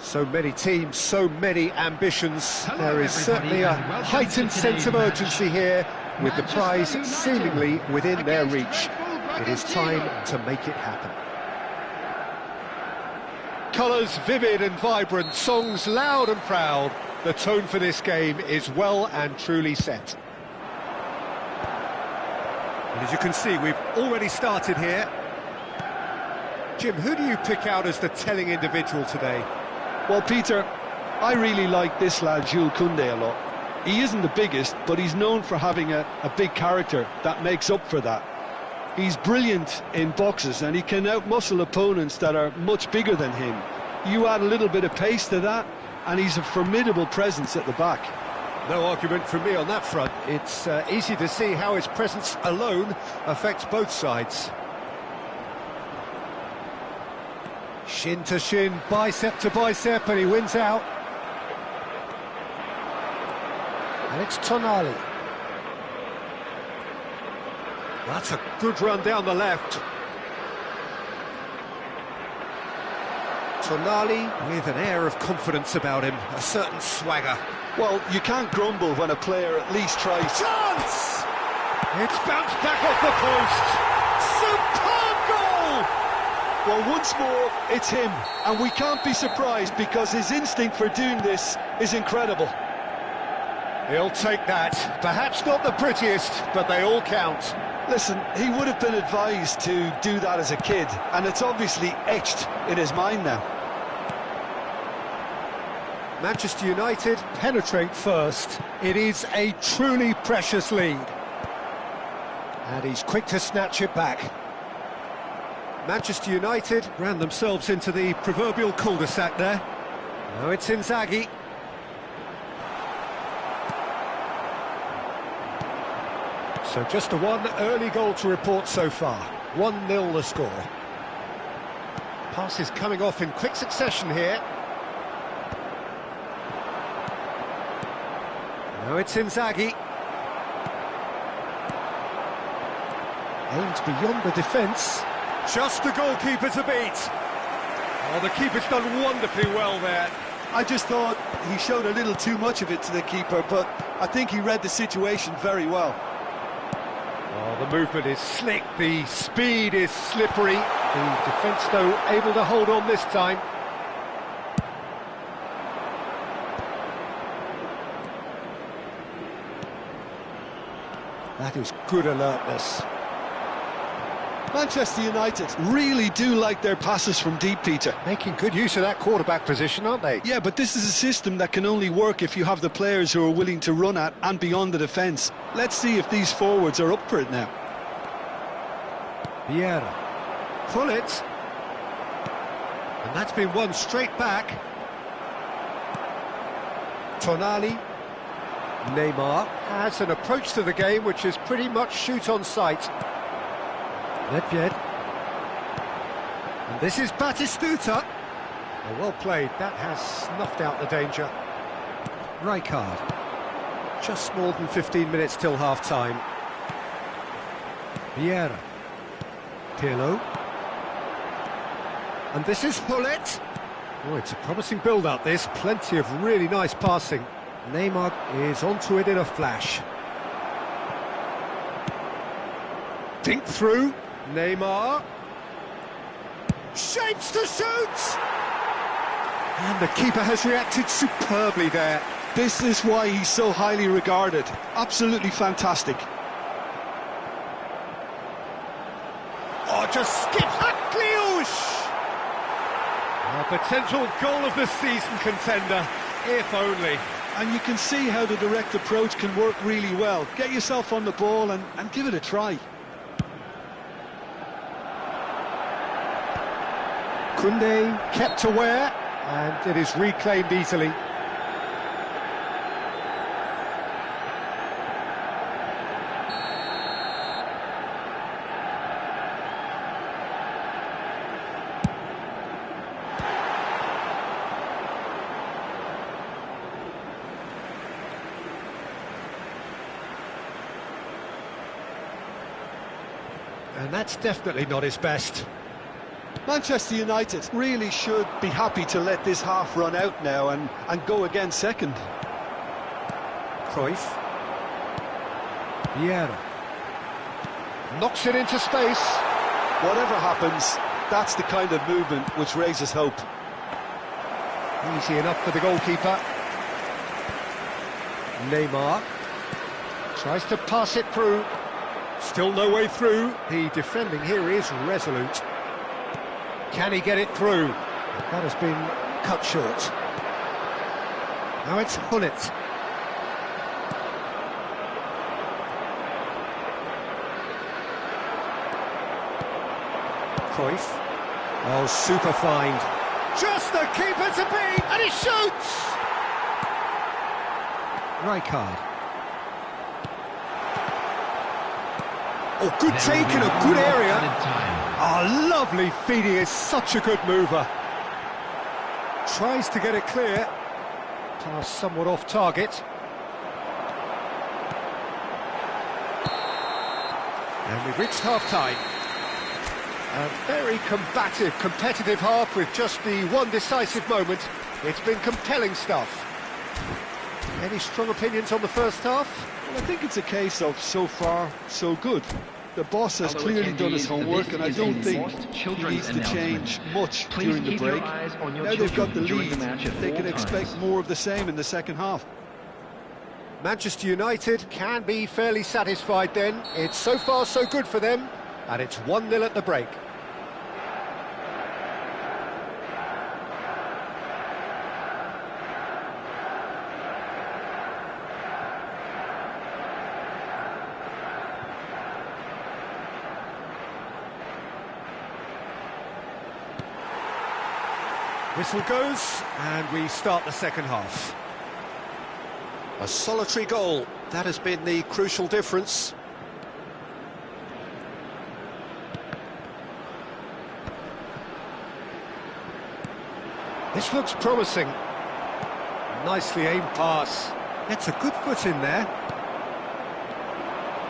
So many teams, so many ambitions. Hello, There is certainly a everybody, and welcome heightened to sense of today's urgency match. here, with the Manchester prize United seemingly within their against reach. Red Bull It is time Bragantino. to make it happen. Colours vivid and vibrant, songs loud and proud. The tone for this game is well and truly set. And as you can see, we've already started here. Jim, who do you pick out as the telling individual today? Well, Peter, I really like this lad, Jules Koundé, a lot. He isn't the biggest, but he's known for having a big character that makes up for that. He's brilliant in boxes, and he can outmuscle opponents that are much bigger than him. You add a little bit of pace to that, and he's a formidable presence at the back. No argument from me on that front. It's easy to see how his presence alone affects both sides. Shin to shin, bicep to bicep, and he wins out. And it's Tonali. That's a good run down the left. Tonali with an air of confidence about him, a certain swagger. Well, you can't grumble when a player at least tries. Chance! It's bounced back off the post. Superb goal! Well, once more, it's him, and we can't be surprised because his instinct for doing this is incredible. He'll take that. Perhaps not the prettiest, but they all count. Listen, he would have been advised to do that as a kid, and it's obviously etched in his mind now. Manchester United penetrate first. It is a truly precious lead. And he's quick to snatch it back. Manchester United ran themselves into the proverbial cul-de-sac there. Now it's Inzaghi. So just the one early goal to report so far. 1-0 the score. Passes coming off in quick succession here. Now it's Inzaghi. Aimed beyond the defence. Just the goalkeeper to beat. Oh, the keeper's done wonderfully well there. I just thought he showed a little too much of it to the keeper, but I think he read the situation very well. Oh, the movement is slick, the speed is slippery. The defence, though, able to hold on this time. That is good alertness. Manchester United really do like their passes from deep, Peter. Making good use of that quarterback position, aren't they? Yeah, but this is a system that can only work if you have the players who are willing to run at and beyond the defence. Let's see if these forwards are up for it now. Vieira. Pull it. And that's been won straight back. Tonali. Neymar has an approach to the game which is pretty much shoot on sight. Nedved. And this is Batistuta. Oh, well played. That has snuffed out the danger. Rijkaard. Just more than 15 minutes till half-time. Vieira. Pirlo. And this is Hullet. Oh, it's a promising build-up, this. Plenty of really nice passing. Neymar is onto it in a flash. Dink through. Neymar. Shapes to shoot! And the keeper has reacted superbly there. This is why he's so highly regarded. Absolutely fantastic. Oh, just skips Kliush! A potential goal of the season contender, if only. And you can see how the direct approach can work really well. Get yourself on the ball and give it a try. Koundé kept aware, and it is reclaimed easily. And that's definitely not his best. Manchester United really should be happy to let this half run out now and go again second. Cruyff. Vieira. Knocks it into space. Whatever happens, that's the kind of movement which raises hope. Easy enough for the goalkeeper. Neymar. Tries to pass it through. Still no way through. The defending here is resolute. Can he get it through? That has been cut short. Now it's Hullet. Cruyff. Oh, super find. Just the keeper to beat, and he shoots! Rijkaard. Oh, good take in a good area. Oh, lovely feed, he is such a good mover. Tries to get it clear. Pass somewhat off target. And we've reached half-time. A very combative, competitive half with just the one decisive moment. It's been compelling stuff. Any strong opinions on the first half? Well, I think it's a case of so far, so good. The boss has clearly done his homework, and I don't think he needs to change much during the break. Now they've got the lead, they can expect more of the same in the second half. Manchester United can be fairly satisfied then. It's so far so good for them, and it's 1-0 at the break. Whistle goes, and we start the second half. A solitary goal, that has been the crucial difference. This looks promising. Nicely aimed pass. It's a good foot in there.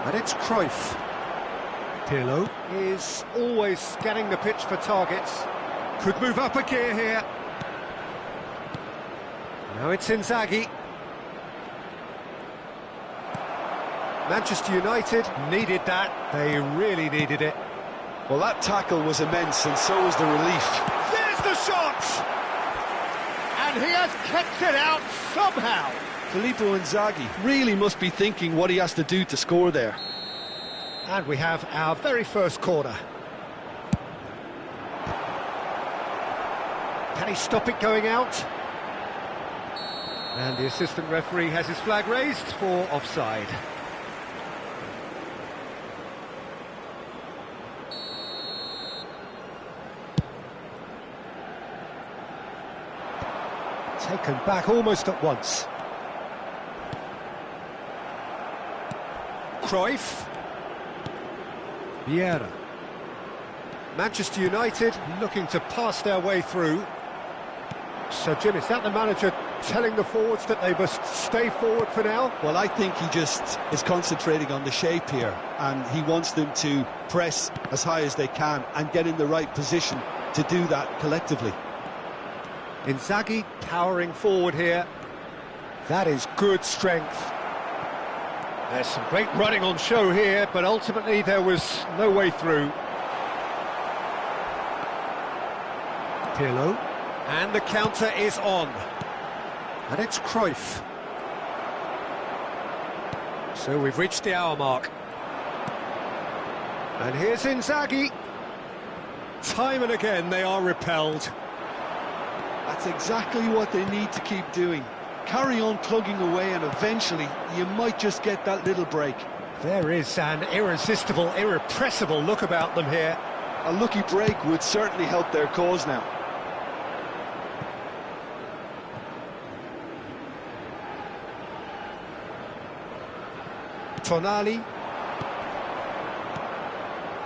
And it's Cruyff. Pirlo is always scanning the pitch for targets. Could move up a gear here. Now it's Inzaghi. Manchester United needed that. They really needed it. Well, that tackle was immense, and so was the relief. There's the shot! And he has kept it out somehow. Filippo Inzaghi really must be thinking what he has to do to score there. And we have our very first corner. Can he stop it going out? And the assistant referee has his flag raised for offside. Taken back almost at once. Cruyff. Vieira. Manchester United looking to pass their way through. So, Jim, is that the manager telling the forwards that they must stay forward for now? Well, I think he just is concentrating on the shape here, and he wants them to press as high as they can and get in the right position to do that collectively. Inzaghi powering forward here. That is good strength. There's some great running on show here, but ultimately there was no way through. Pirlo. And the counter is on. And it's Cruyff. So we've reached the hour mark. And here's Inzaghi. Time and again they are repelled. That's exactly what they need to keep doing. Carry on plugging away, and eventually you might just get that little break. There is an irresistible, irrepressible look about them here. A lucky break would certainly help their cause now. Tonali.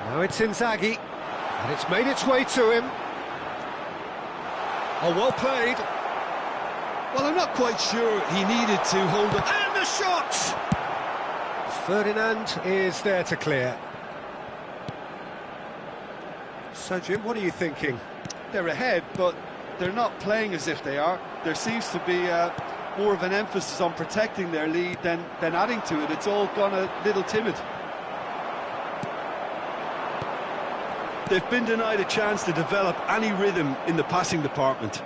Now it's Inzaghi, and it's made its way to him. Oh, well played. Well, I'm not quite sure he needed to hold up. And the shot! Ferdinand is there to clear. So So, Jim, what are you thinking? They're ahead, but they're not playing as if they are. There seems to be more of an emphasis on protecting their lead than adding to it. It's all gone a little timid. They've been denied a chance to develop any rhythm in the passing department.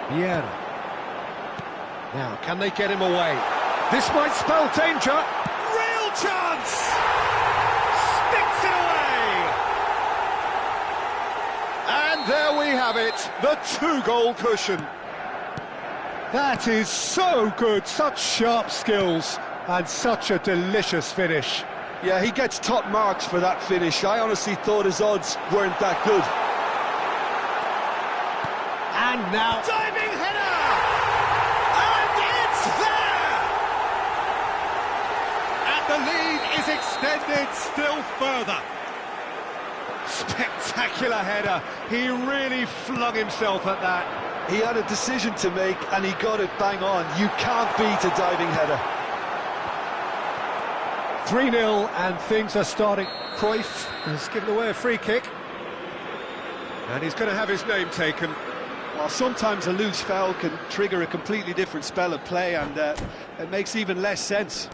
Vieira. Now, can they get him away? This might spell danger. Real chance! Sticks it away! And there we have it, the 2-goal cushion. That is so good, such sharp skills, and such a delicious finish. Yeah, he gets top marks for that finish. I honestly thought his odds weren't that good. And now, diving header! And it's there! And the lead is extended still further. Spectacular header. He really flung himself at that. He had a decision to make, and he got it bang on. You can't beat a diving header. 3-0, and things are starting. Cruyff has given away a free kick. And he's going to have his name taken. Well, sometimes a loose foul can trigger a completely different spell of play, and it makes even less sense.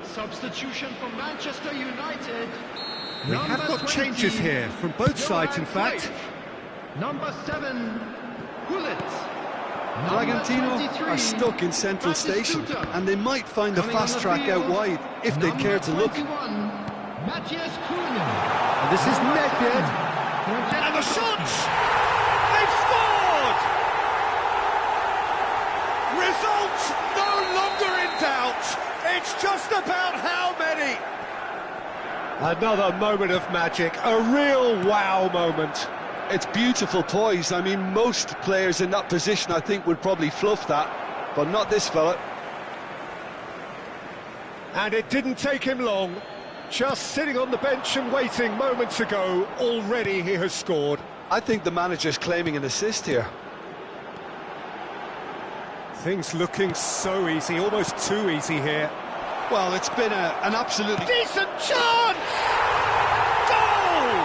Substitution for Manchester United. We have got changes here from both sides, in fact. Number 7, Gullit. Bragantino are stuck in central station, and they might find a fast track out wide if they care to look. And this is Nedved. And the shot! They've scored! Result no longer in doubt. It's just about how many. Another moment of magic, a real wow moment. It's beautiful poise. I mean, most players in that position, I think, would probably fluff that, but not this fella. And it didn't take him long. Just sitting on the bench and waiting moments ago, already he has scored. I think the manager's claiming an assist here. Things looking so easy, almost too easy here. Well, it's been an absolutely decent chance! Goal!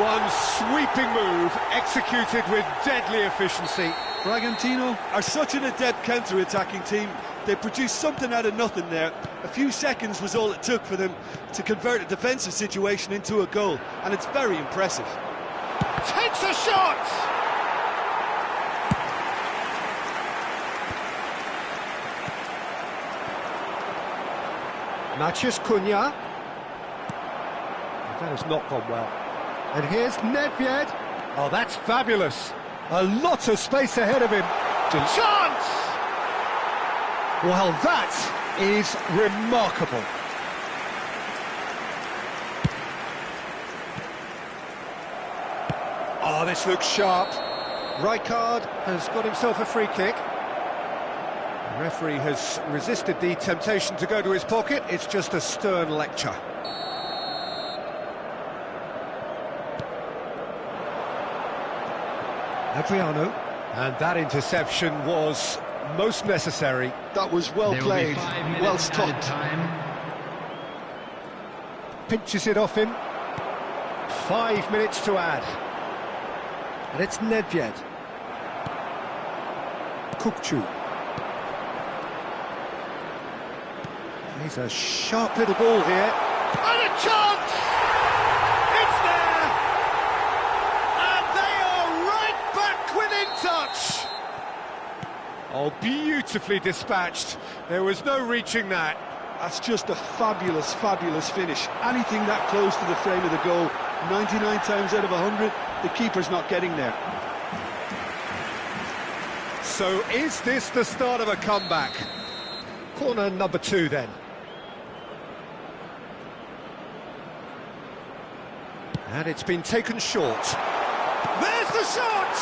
One sweeping move, executed with deadly efficiency. Bragantino are such an adept counter-attacking team. They produced something out of nothing there. A few seconds was all it took for them to convert a defensive situation into a goal, and it's very impressive. Takes a shot! Matheus Cunha. That has not gone well. And here's Nedved. Oh, that's fabulous. A lot of space ahead of him. Chance! Well, that is remarkable. Oh, this looks sharp. Rijkaard has got himself a free kick. The referee has resisted the temptation to go to his pocket. It's just a stern lecture. Adriano, and that interception was most necessary. That was well played, well stopped. Pinches it off him. 5 minutes to add. And it's Nedved. Kukçu. He's a sharp little ball here. And a chance! It's there! And they are right back within touch! Oh, beautifully dispatched. There was no reaching that. That's just a fabulous, fabulous finish. Anything that close to the frame of the goal, 99 times out of 100, the keeper's not getting there. So is this the start of a comeback? Corner number 2 then. And it's been taken short. There's the shot!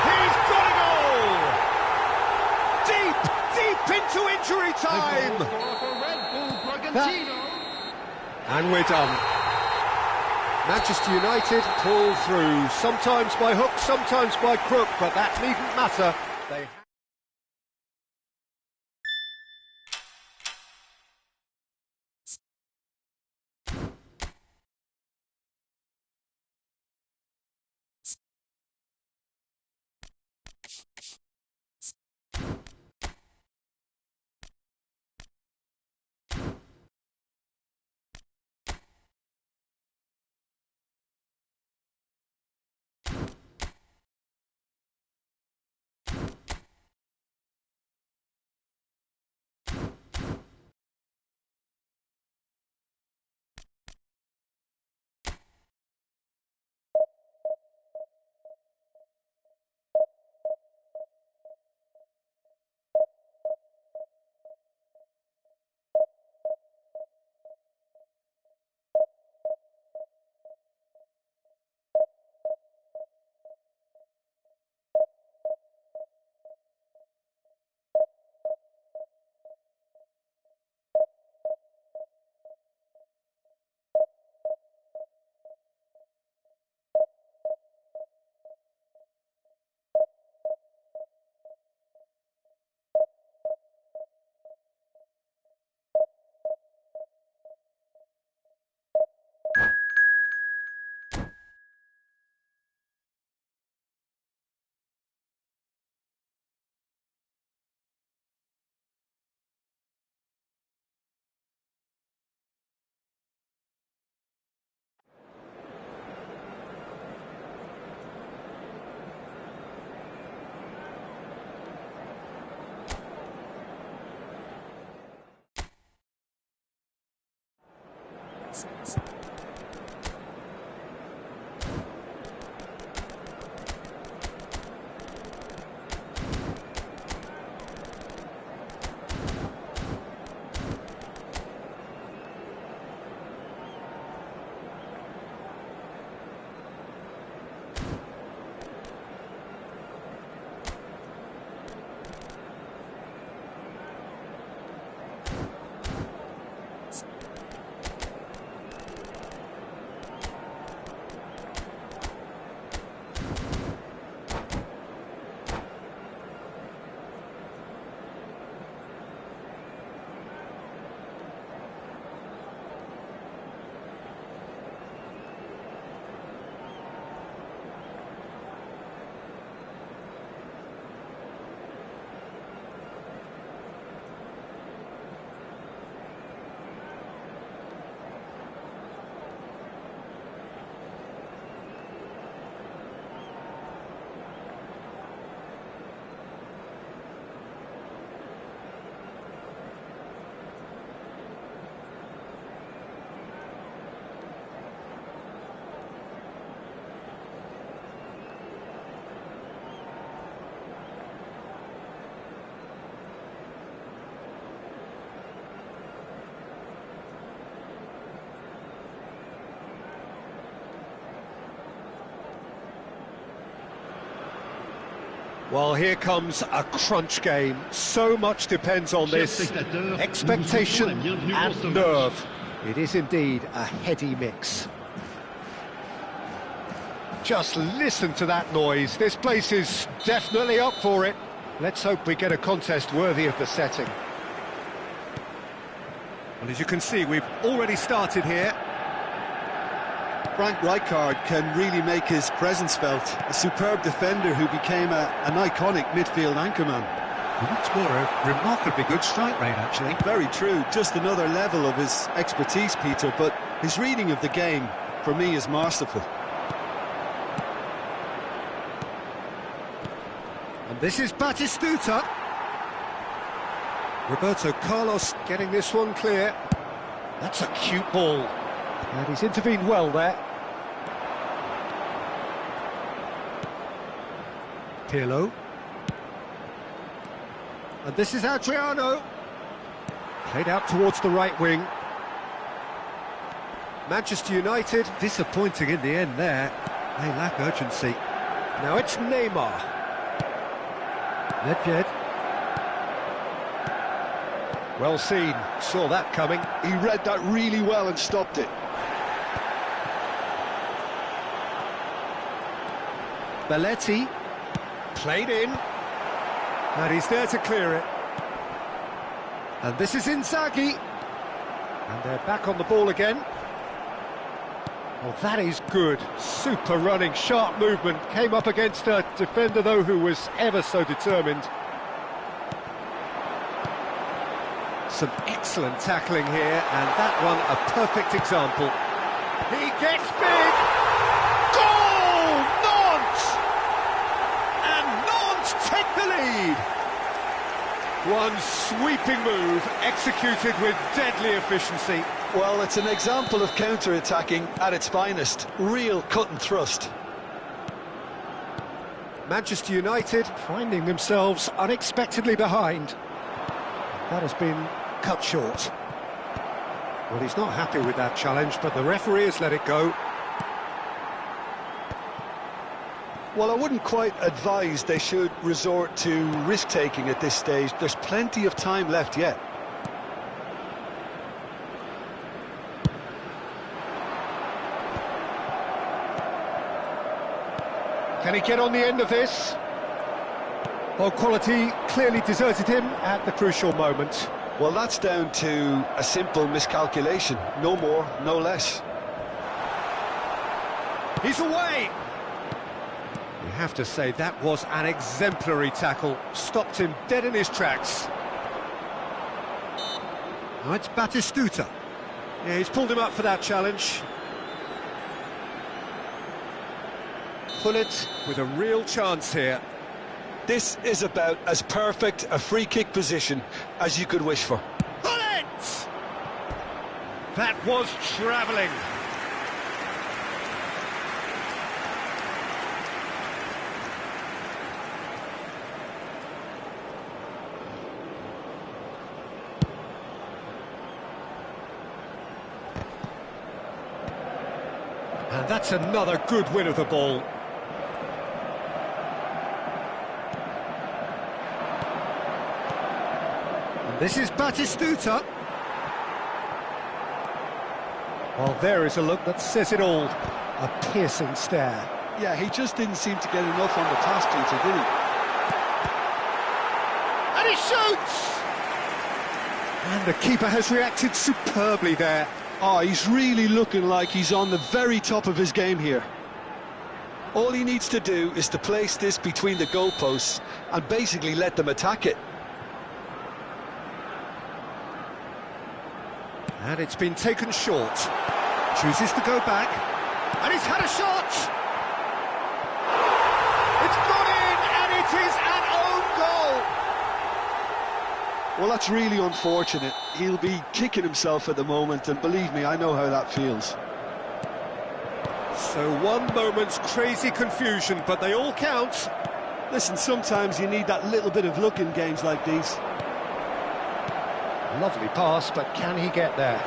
He's got a goal! Deep into injury time! And we're done. Manchester United pull through, sometimes by hook, sometimes by crook, but that needn't matter. They Well, here comes a crunch game. So much depends on this. Expectation and nerve. It is indeed a heady mix. Just listen to that noise. This place is definitely up for it. Let's hope we get a contest worthy of the setting. Well, as you can see, we've already started here. Frank Rijkaard can really make his presence felt. A superb defender who became an iconic midfield anchorman. What's more, a remarkably good strike rate, actually. Very true. Just another level of his expertise, Peter, but his reading of the game, for me, is masterful. And this is Batistuta. Roberto Carlos getting this one clear. That's a cute ball. And he's intervened well there. Pirlo. And this is Adriano. Played out towards the right wing. Manchester United, disappointing in the end there. They lack urgency. Now it's Neymar. Nedved. Well seen, saw that coming. He read that really well and stopped it. Belletti. Played in. And he's there to clear it. And this is Inzaghi. And they're back on the ball again. Well, that is good. Super running, sharp movement. Came up against a defender, though, who was ever so determined. Some excellent tackling here, and that one a perfect example. He gets big! Goal! Nantes! And Nantes take the lead! One sweeping move, executed with deadly efficiency. Well, it's an example of counter-attacking at its finest. Real cut and thrust. Manchester United finding themselves unexpectedly behind. That has been cut short. Well, he's not happy with that challenge, but the referee has let it go. Well, I wouldn't quite advise they should resort to risk-taking at this stage. There's plenty of time left yet. Can he get on the end of this? Well, quality clearly deserted him at the crucial moment. Well, that's down to a simple miscalculation. No more, no less. He's away! You have to say that was an exemplary tackle. Stopped him dead in his tracks. Now it's Batistuta. Yeah, he's pulled him up for that challenge. Pullet with a real chance here. This is about as perfect a free-kick position as you could wish for. Pullet! That was travelling. And that's another good win of the ball. And this is Batistuta. Well, there is a look that says it all. A piercing stare. Yeah, he just didn't seem to get enough on the task shooter, did he? And he shoots! And the keeper has reacted superbly there. Oh, he's really looking like he's on the very top of his game here. All he needs to do is to place this between the goalposts and basically let them attack it. And it's been taken short. Chooses to go back. And he's had a shot! It's gone in, and it is an own goal! Well, that's really unfortunate. He'll be kicking himself at the moment, and believe me, I know how that feels. So one moment's crazy confusion, but they all count. Listen, sometimes you need that little bit of luck in games like these. Lovely pass, but can he get there?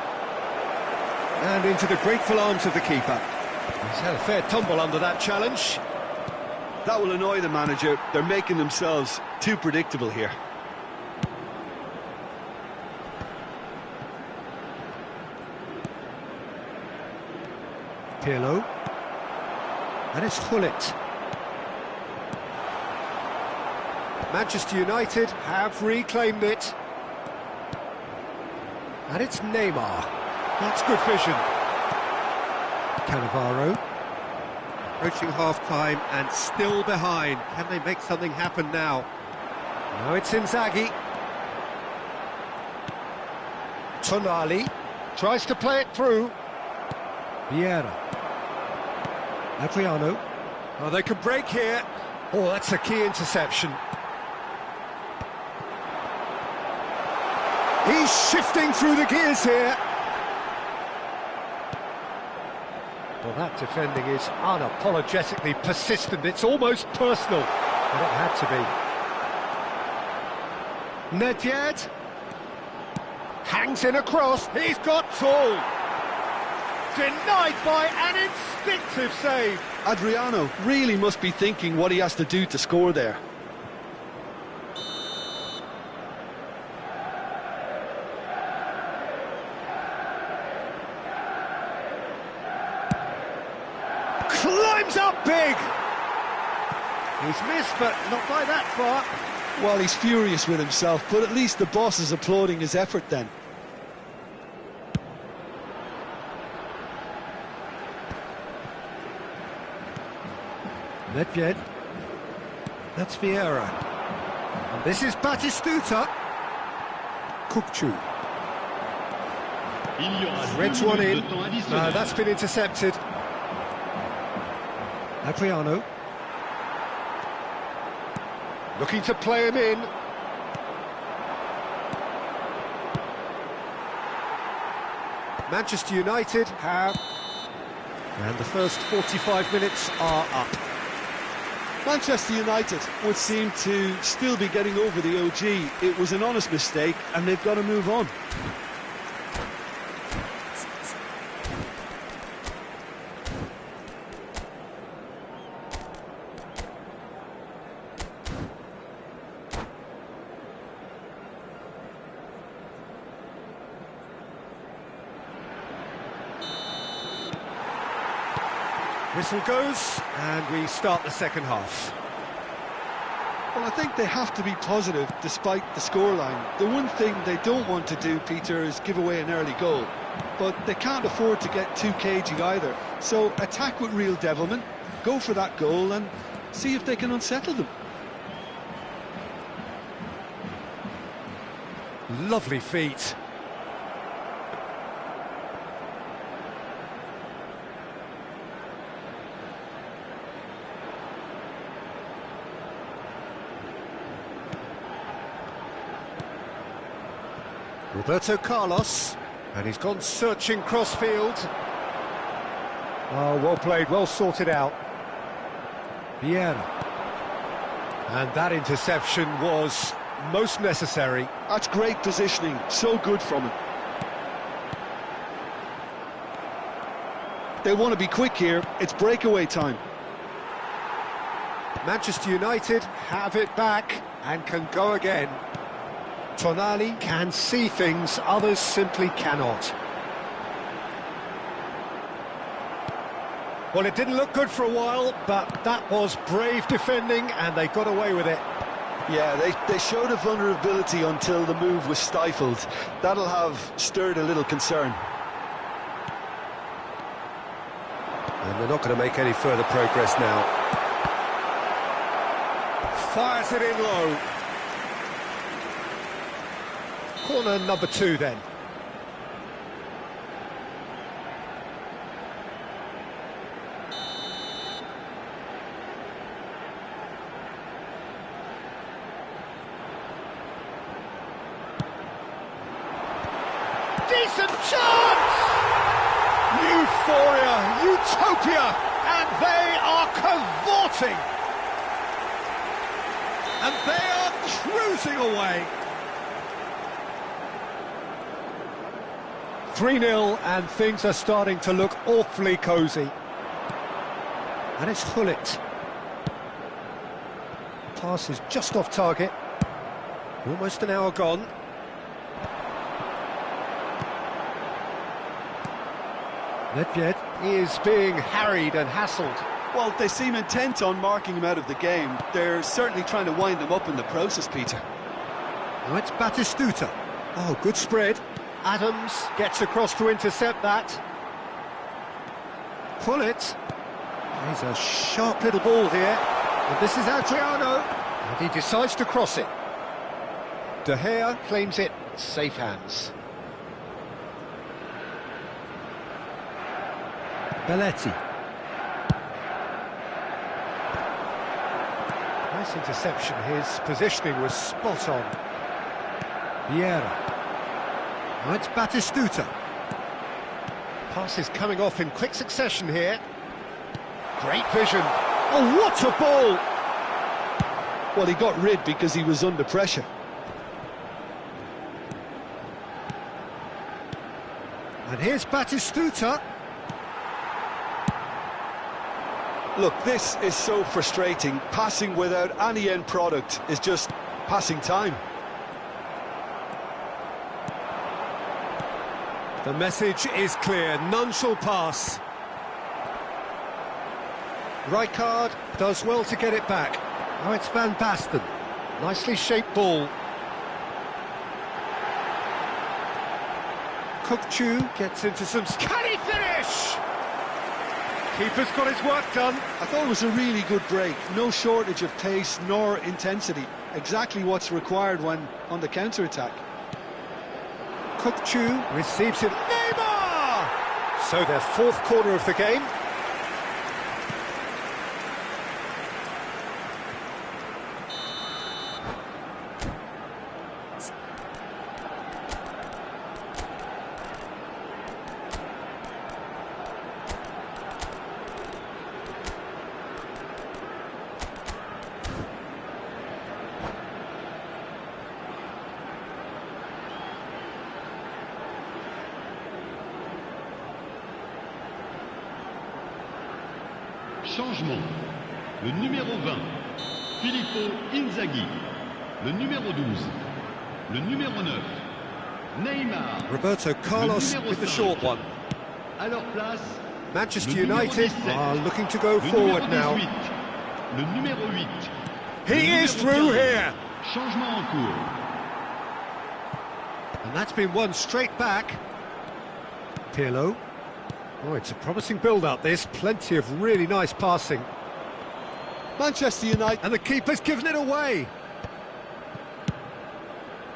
And into the grateful arms of the keeper. He's had a fair tumble under that challenge. That will annoy the manager. They're making themselves too predictable here. Pirlo. And it's Gullit. Manchester United have reclaimed it. And it's Neymar. That's good vision. Cannavaro. Approaching half-time and still behind. Can they make something happen now? Now it's Inzaghi. Tonali. Tries to play it through. Vieira. Adriano. Oh, they could break here. Oh, that's a key interception. He's shifting through the gears here. Well, that defending is unapologetically persistent. It's almost personal. But it had to be. Ngetest hangs in a cross. He's got tall. Denied by an instinctive save. Adriano really must be thinking what he has to do to score there. Climbs up big. He's missed, but not by that far. Well, he's furious with himself, but at least the boss is applauding his effort then. Ngetest. That's Vieira. And this is Batistuta. Kukçu. Reds one in. No, that's been intercepted. Adriano. Looking to play him in. Manchester United have... And the first 45 minutes are up. Manchester United would seem to still be getting over the OG. It was an honest mistake, and they've got to move on. Whistle goes, and we start the second half. Well, I think they have to be positive despite the scoreline. The one thing they don't want to do, Peter, is give away an early goal. But they can't afford to get too cagey either. So attack with real devilment, go for that goal and see if they can unsettle them. Lovely feet. Roberto Carlos, and he's gone searching crossfield. Oh, well played, well sorted out. Vieira. And that interception was most necessary. That's great positioning, so good from him. They want to be quick here, it's breakaway time. Manchester United have it back and can go again. Tonali can see things others simply cannot. Well, it didn't look good for a while, but that was brave defending and they got away with it. Yeah, they showed a vulnerability until the move was stifled. That'll have stirred a little concern. And they're not going to make any further progress now. Fires it in low. Corner number 2 then. Decent chance! Euphoria, utopia, and they are cavorting. And they are cruising away. 3-0, and things are starting to look awfully cosy. And it's Hullet. Pass is just off target. Almost an hour gone. Ngetest is being harried and hassled. Well, they seem intent on marking him out of the game. They're certainly trying to wind him up in the process, Peter. Now it's Batistuta. Oh, good spread. Adams gets across to intercept that. Hullet. He's a sharp little ball here. And this is Adriano. And he decides to cross it. De Gea claims it. Safe hands. Belletti. Nice interception. His positioning was spot on. Vieira. Now it's Batistuta. Pass is coming off in quick succession here. Great vision. Oh, what a ball! Well, he got rid because he was under pressure. And here's Batistuta. Look, this is so frustrating. Passing without any end product is just passing time. The message is clear, none shall pass. Rijkaard does well to get it back. Now it's Van Basten. Nicely shaped ball. Kukçu gets into some... Can he finish? Keeper's got his work done. I thought it was a really good break. No shortage of pace nor intensity. Exactly what's required when on the counter-attack. Kukçu receives it. Neymar! So their fourth corner of the game. Changement. Le numéro 20, Filippo Inzaghi. Le numéro 12, le numéro 9, Neymar. Roberto Carlos with the short one. À leur place, Manchester le numéro United 17, are looking to go le forward numéro now. 18, le numéro 8. He le is numéro through 15. here. Changement en cours. And that's been won straight back. Pirlo. Oh, it's a promising build-up, this. Plenty of really nice passing. Manchester United. And the keeper's given it away.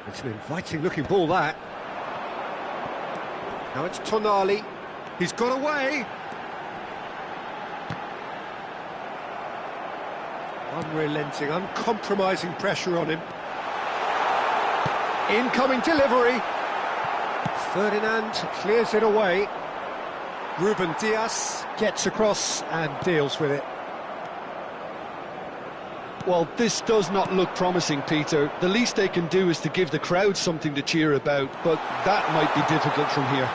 It's an inviting-looking ball, that. Now it's Tonali. He's got away. Unrelenting, uncompromising pressure on him. Incoming delivery. Ferdinand clears it away. Ruben Dias gets across and deals with it. Well, this does not look promising, Peter. The least they can do is to give the crowd something to cheer about, but that might be difficult from here.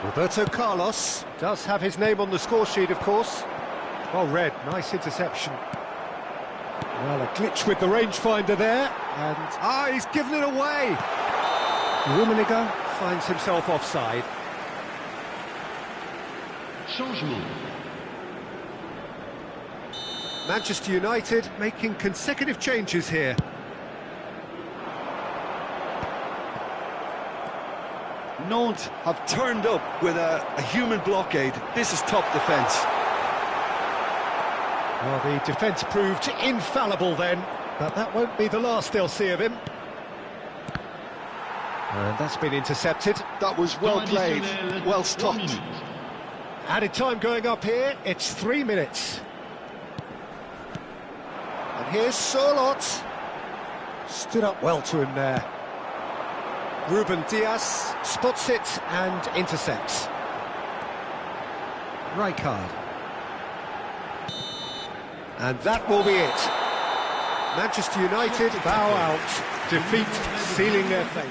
Roberto Carlos does have his name on the score sheet, of course. Well read, nice interception. Well, a glitch with the rangefinder there, and... he's given it away! Rummenigge finds himself offside. Changement. Manchester United making consecutive changes here. Nantes have turned up with a human blockade. This is top defence. Well, the defence proved infallible then, but that won't be the last they'll see of him. And that's been intercepted. That was well played, well stopped. Added time going up here, it's 3 minutes. And here's Sørloth. Stood up well to him there. Ruben Dias spots it and intercepts. Rijkaard. And that will be it. Manchester United bow out. Defeat sealing their fate.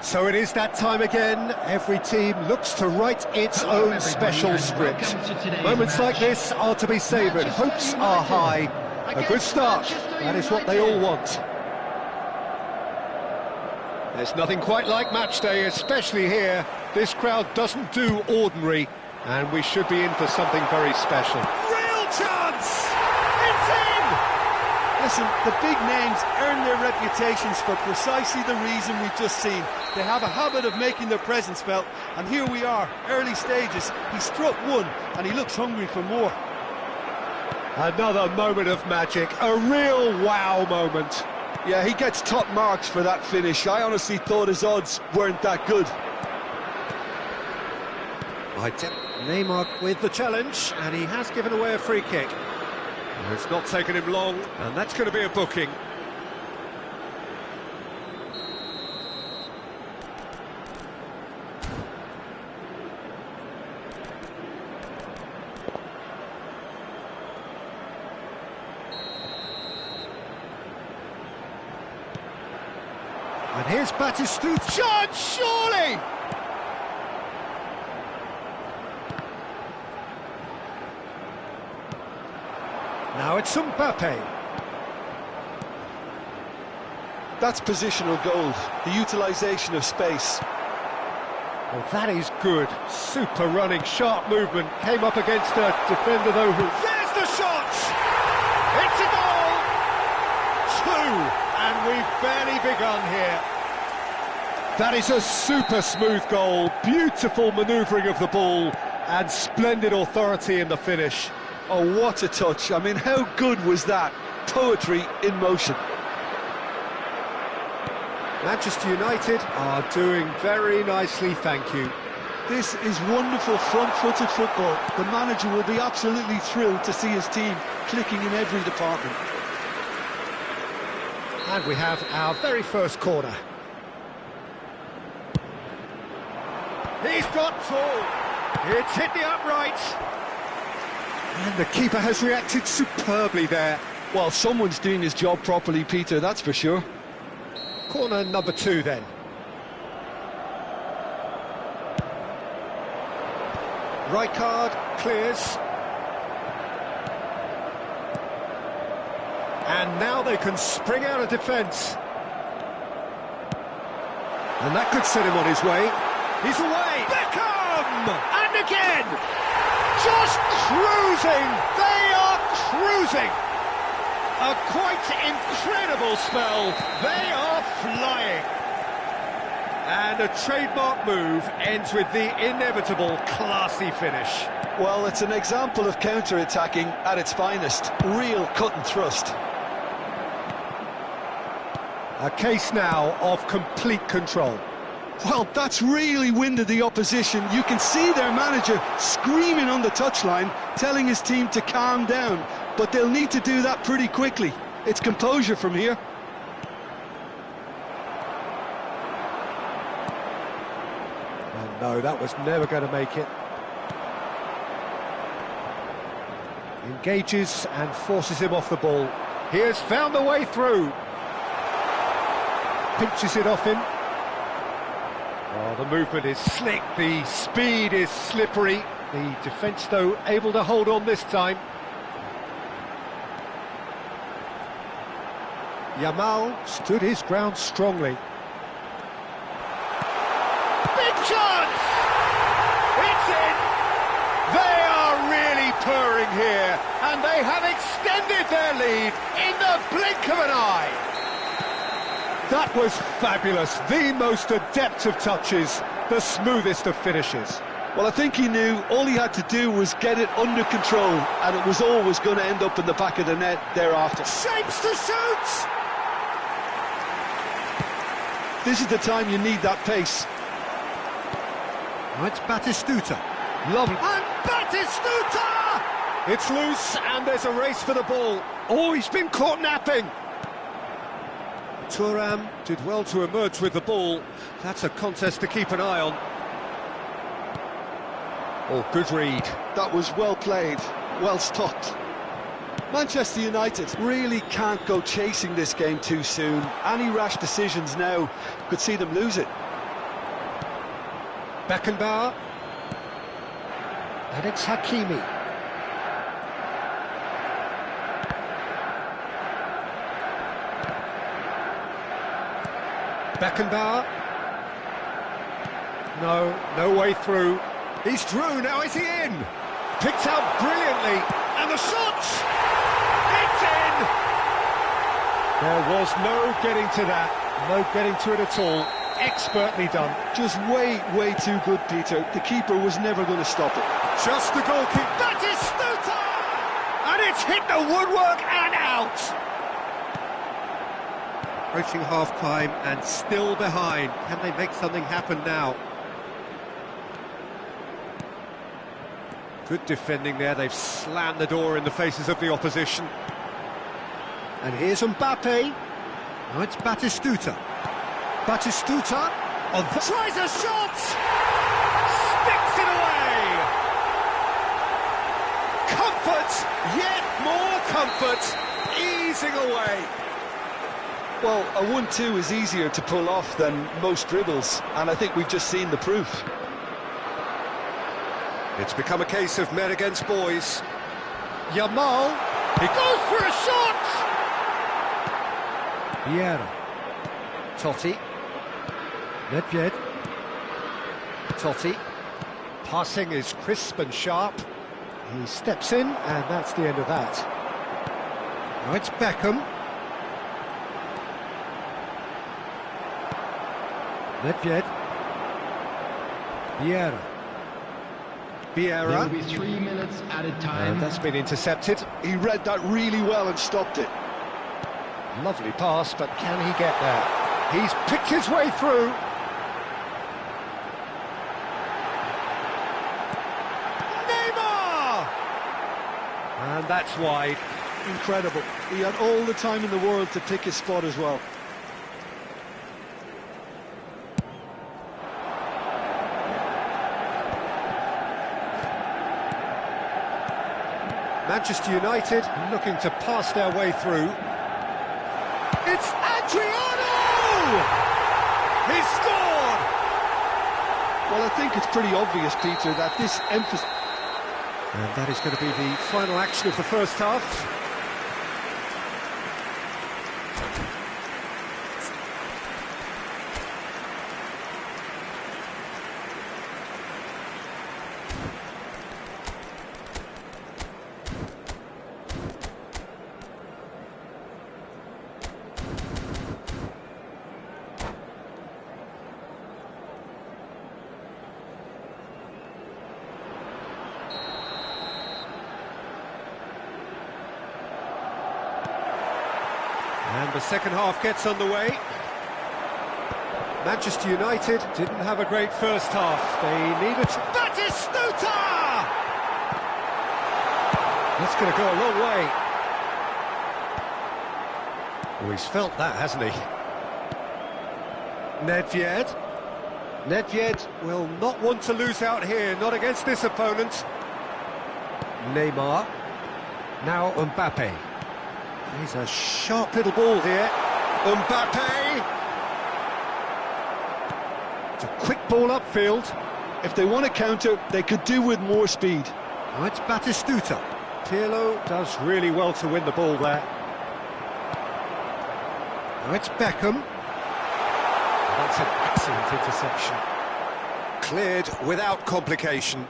So it is that time again. Every team looks to write its own special script. Moments like this are to be savoured. Hopes are high. A good start. That is what they all want. There's nothing quite like match day, especially here. This crowd doesn't do ordinary, and we should be in for something very special. Real chance! It's in! Listen, the big names earn their reputations for precisely the reason we've just seen. They have a habit of making their presence felt, and here we are, early stages. He struck one, and he looks hungry for more. Another moment of magic, a real wow moment. Yeah, he gets top marks for that finish. I honestly thought his odds weren't that good. Neymar with the challenge, and he has given away a free kick. It's not taken him long, and that's going to be a booking. And here's Batistuta. Shot, surely! Now it's Mbappe. That's positional gold, the utilisation of space. Well, that is good. Super running, sharp movement. Came up against a defender, though, who... There's the shot! It's a goal! Two, and we've barely begun here. That is a super smooth goal. Beautiful manoeuvring of the ball, and splendid authority in the finish. Oh, what a touch. I mean, how good was that? Poetry in motion. Manchester United are doing very nicely, thank you. This is wonderful front-footed football. The manager will be absolutely thrilled to see his team clicking in every department. And we have our very first corner. He's got full. It's hit the upright. And the keeper has reacted superbly there. Well, someone's doing his job properly, Peter, that's for sure. Corner number 2 then. Right card, clears. And now they can spring out of defence. And that could set him on his way. He's away! Beckham! And again! Just cruising! They are cruising! A quite incredible spell. They are flying. And a trademark move ends with the inevitable classy finish. Well, it's an example of counter-attacking at its finest. Real cut and thrust. A case now of complete control. Well, that's really winded the opposition. You can see their manager screaming on the touchline, telling his team to calm down. But they'll need to do that pretty quickly. It's composure from here. And no, that was never going to make it. Engages and forces him off the ball. He has found a way through. Pinches it off him. Oh, the movement is slick, the speed is slippery. The defence, though, able to hold on this time. Yamal stood his ground strongly. Big chance! It's in! They are really purring here, and they have extended their lead in the blink of an eye. That was fabulous, the most adept of touches, the smoothest of finishes. Well, I think he knew all he had to do was get it under control, and it was always going to end up in the back of the net thereafter. Shapes to shoot! This is the time you need that pace. Oh, it's Batistuta. Lovely. And Batistuta! It's loose, and there's a race for the ball. Oh, he's been caught napping. Thuram did well to emerge with the ball. That's a contest to keep an eye on. Oh, good read. That was well played, well stopped. Manchester United really can't go chasing this game too soon. Any rash decisions now could see them lose it. Beckenbauer. And it's Hakimi. Beckenbauer. No way through. He's through, now is he in? Picked out brilliantly, and the shot! It's in! There was no getting to that, no getting to it at all. Expertly done. Just way too good, Peter. The keeper was never going to stop it. Just the goalkeeper. That is Stuta! And it's hit the woodwork and out! Approaching half-time and still behind. Can they make something happen now? Good defending there. They've slammed the door in the faces of the opposition. And here's Mbappe. Now it's Batistuta. Batistuta tries a shot! Sticks it away! Comfort! Yet more comfort! Easing away! Well, a 1-2 is easier to pull off than most dribbles, and I think we've just seen the proof. It's become a case of men against boys. Yamal, he goes for a shot! Vieira. Totti. Nedved. Totti. Passing is crisp and sharp. He steps in, and that's the end of that. Now it's Beckham. Nedved. Vieira. There will be 3 minutes added time. And that's been intercepted. He read that really well and stopped it. Lovely pass, but can he get there? He's picked his way through. Neymar! And that's wide. Incredible. He had all the time in the world to pick his spot as well. Manchester United looking to pass their way through. It's Adriano! He scored! Well, I think it's pretty obvious, Peter, that this emphasis... And that is going to be the final action of the first half. And the second half gets underway. Manchester United didn't have a great first half. They need a... Batistuta! That's going to go a long way. Oh, he's felt that, hasn't he? Nedved. Nedved will not want to lose out here, not against this opponent. Neymar. Now Mbappe. He's a sharp little ball here. Mbappe! It's a quick ball upfield. If they want to counter, they could do with more speed. Now it's Batistuta. Pirlo does really well to win the ball there. Now it's Beckham. That's an excellent interception. Cleared without complication.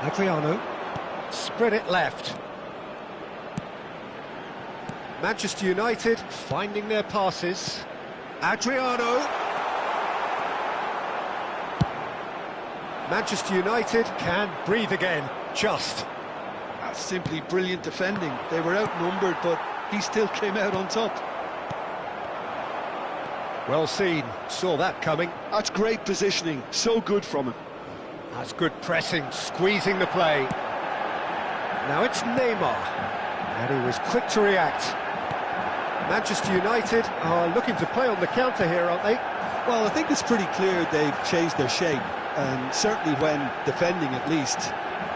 Adriano. Spread it left. Manchester United finding their passes. Adriano. Manchester United can breathe again, just. That's simply brilliant defending. They were outnumbered, but he still came out on top. Well seen, saw that coming. That's great positioning, so good from him. That's good pressing, squeezing the play. Now it's Neymar, and he was quick to react. Manchester United are looking to play on the counter here, aren't they? Well, I think it's pretty clear they've changed their shape, and certainly when defending at least,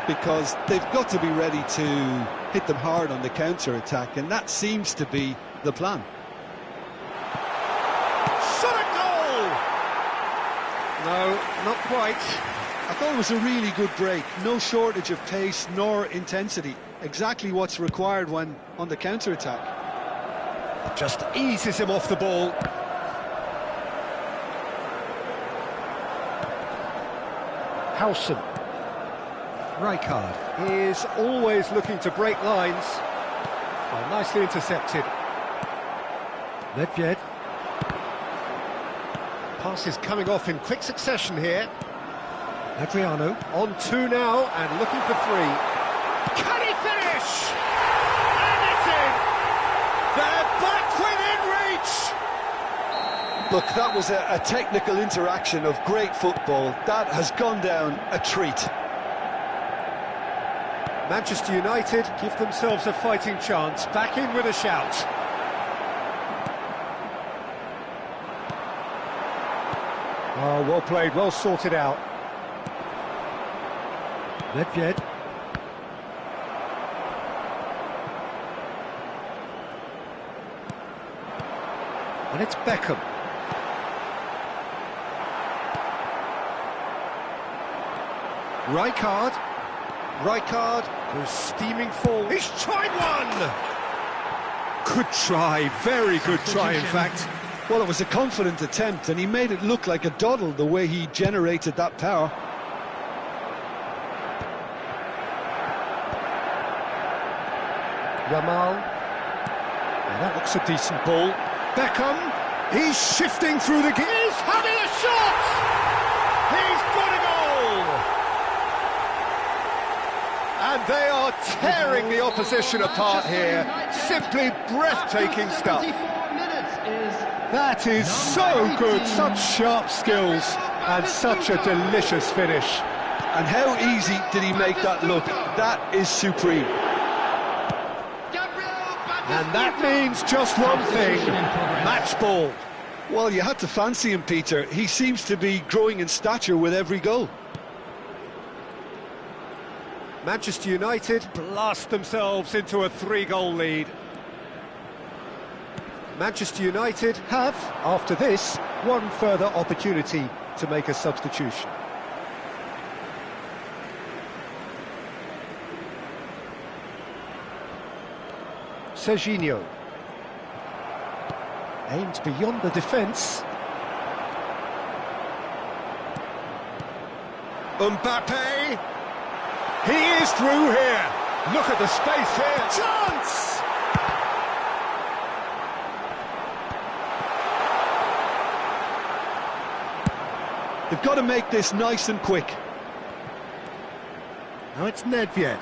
because they've got to be ready to hit them hard on the counter-attack, and that seems to be the plan. Shot a goal! No, not quite. I thought it was a really good break. No shortage of pace nor intensity. Exactly what's required when on the counter-attack. Just eases him off the ball. Howson. Rijkaard is always looking to break lines. Well, nicely intercepted. Nedved. Pass is coming off in quick succession here. Adriano on two now and looking for three. Can he finish? And it's in! They're back within reach! Look, that was a technical interaction of great football. That has gone down a treat. Manchester United give themselves a fighting chance, back in with a shout. Oh, well played, well sorted out. Nedved. And it's Beckham. Rijkaard. Rijkaard goes steaming forward. He's tried one! Good try, very good try in fact. Well, it was a confident attempt, and he made it look like a doddle the way he generated that power. Yamal. And that looks a decent ball. Beckham. He's shifting through the... He's having a shot! He's got a goal! And they are tearing the opposition apart here. Simply breathtaking stuff. That is so good, such sharp skills and such a delicious finish. And how easy did he make that look? That is supreme. And that means just one thing, match ball. Well, you had to fancy him, Peter. He seems to be growing in stature with every goal. Manchester United blast themselves into a 3-goal lead. Manchester United have, after this, one further opportunity to make a substitution. Serginho. Aimed beyond the defence. Mbappe. He is through here. Look at the space here. Chance! They've got to make this nice and quick. Now it's Nedved.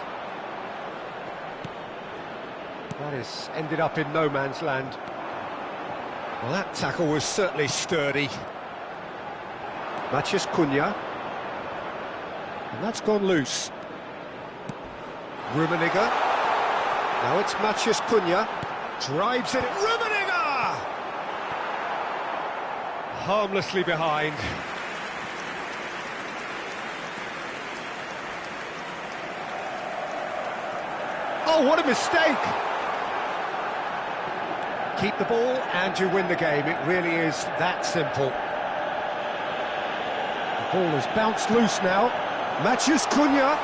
That has ended up in no man's land. Well, that tackle was certainly sturdy. Matheus Cunha. And that's gone loose. Rummenigge. Now it's Matheus Cunha. Drives it. Rummenigge! Harmlessly behind. Oh, what a mistake! Keep the ball and you win the game. It really is that simple. The ball has bounced loose now. Matheus Cunha.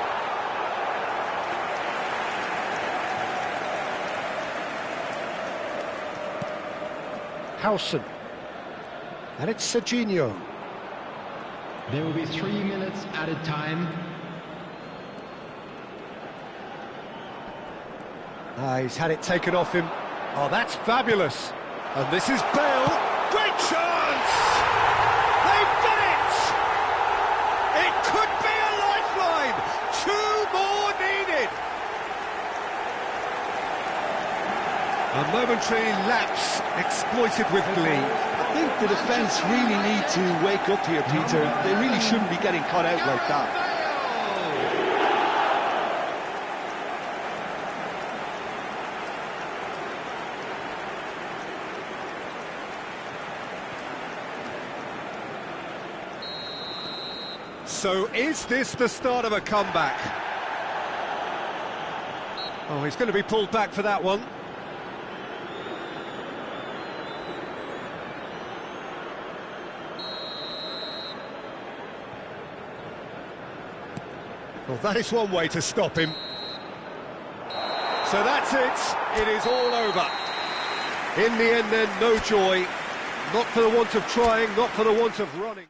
Howson. And it's Serginho. There will be 3 minutes added time. He's had it taken off him. Oh, that's fabulous. And this is Bale. Great chance! They've done it! It could be a lifeline. 2 more needed. A momentary lapse exploited with glee. I think the defence really need to wake up here, Peter. They really shouldn't be getting caught out like that. So is this the start of a comeback? Oh, he's going to be pulled back for that one. Well, that is one way to stop him. So that's it. It is all over. In the end then, no joy. Not for the want of trying, not for the want of running.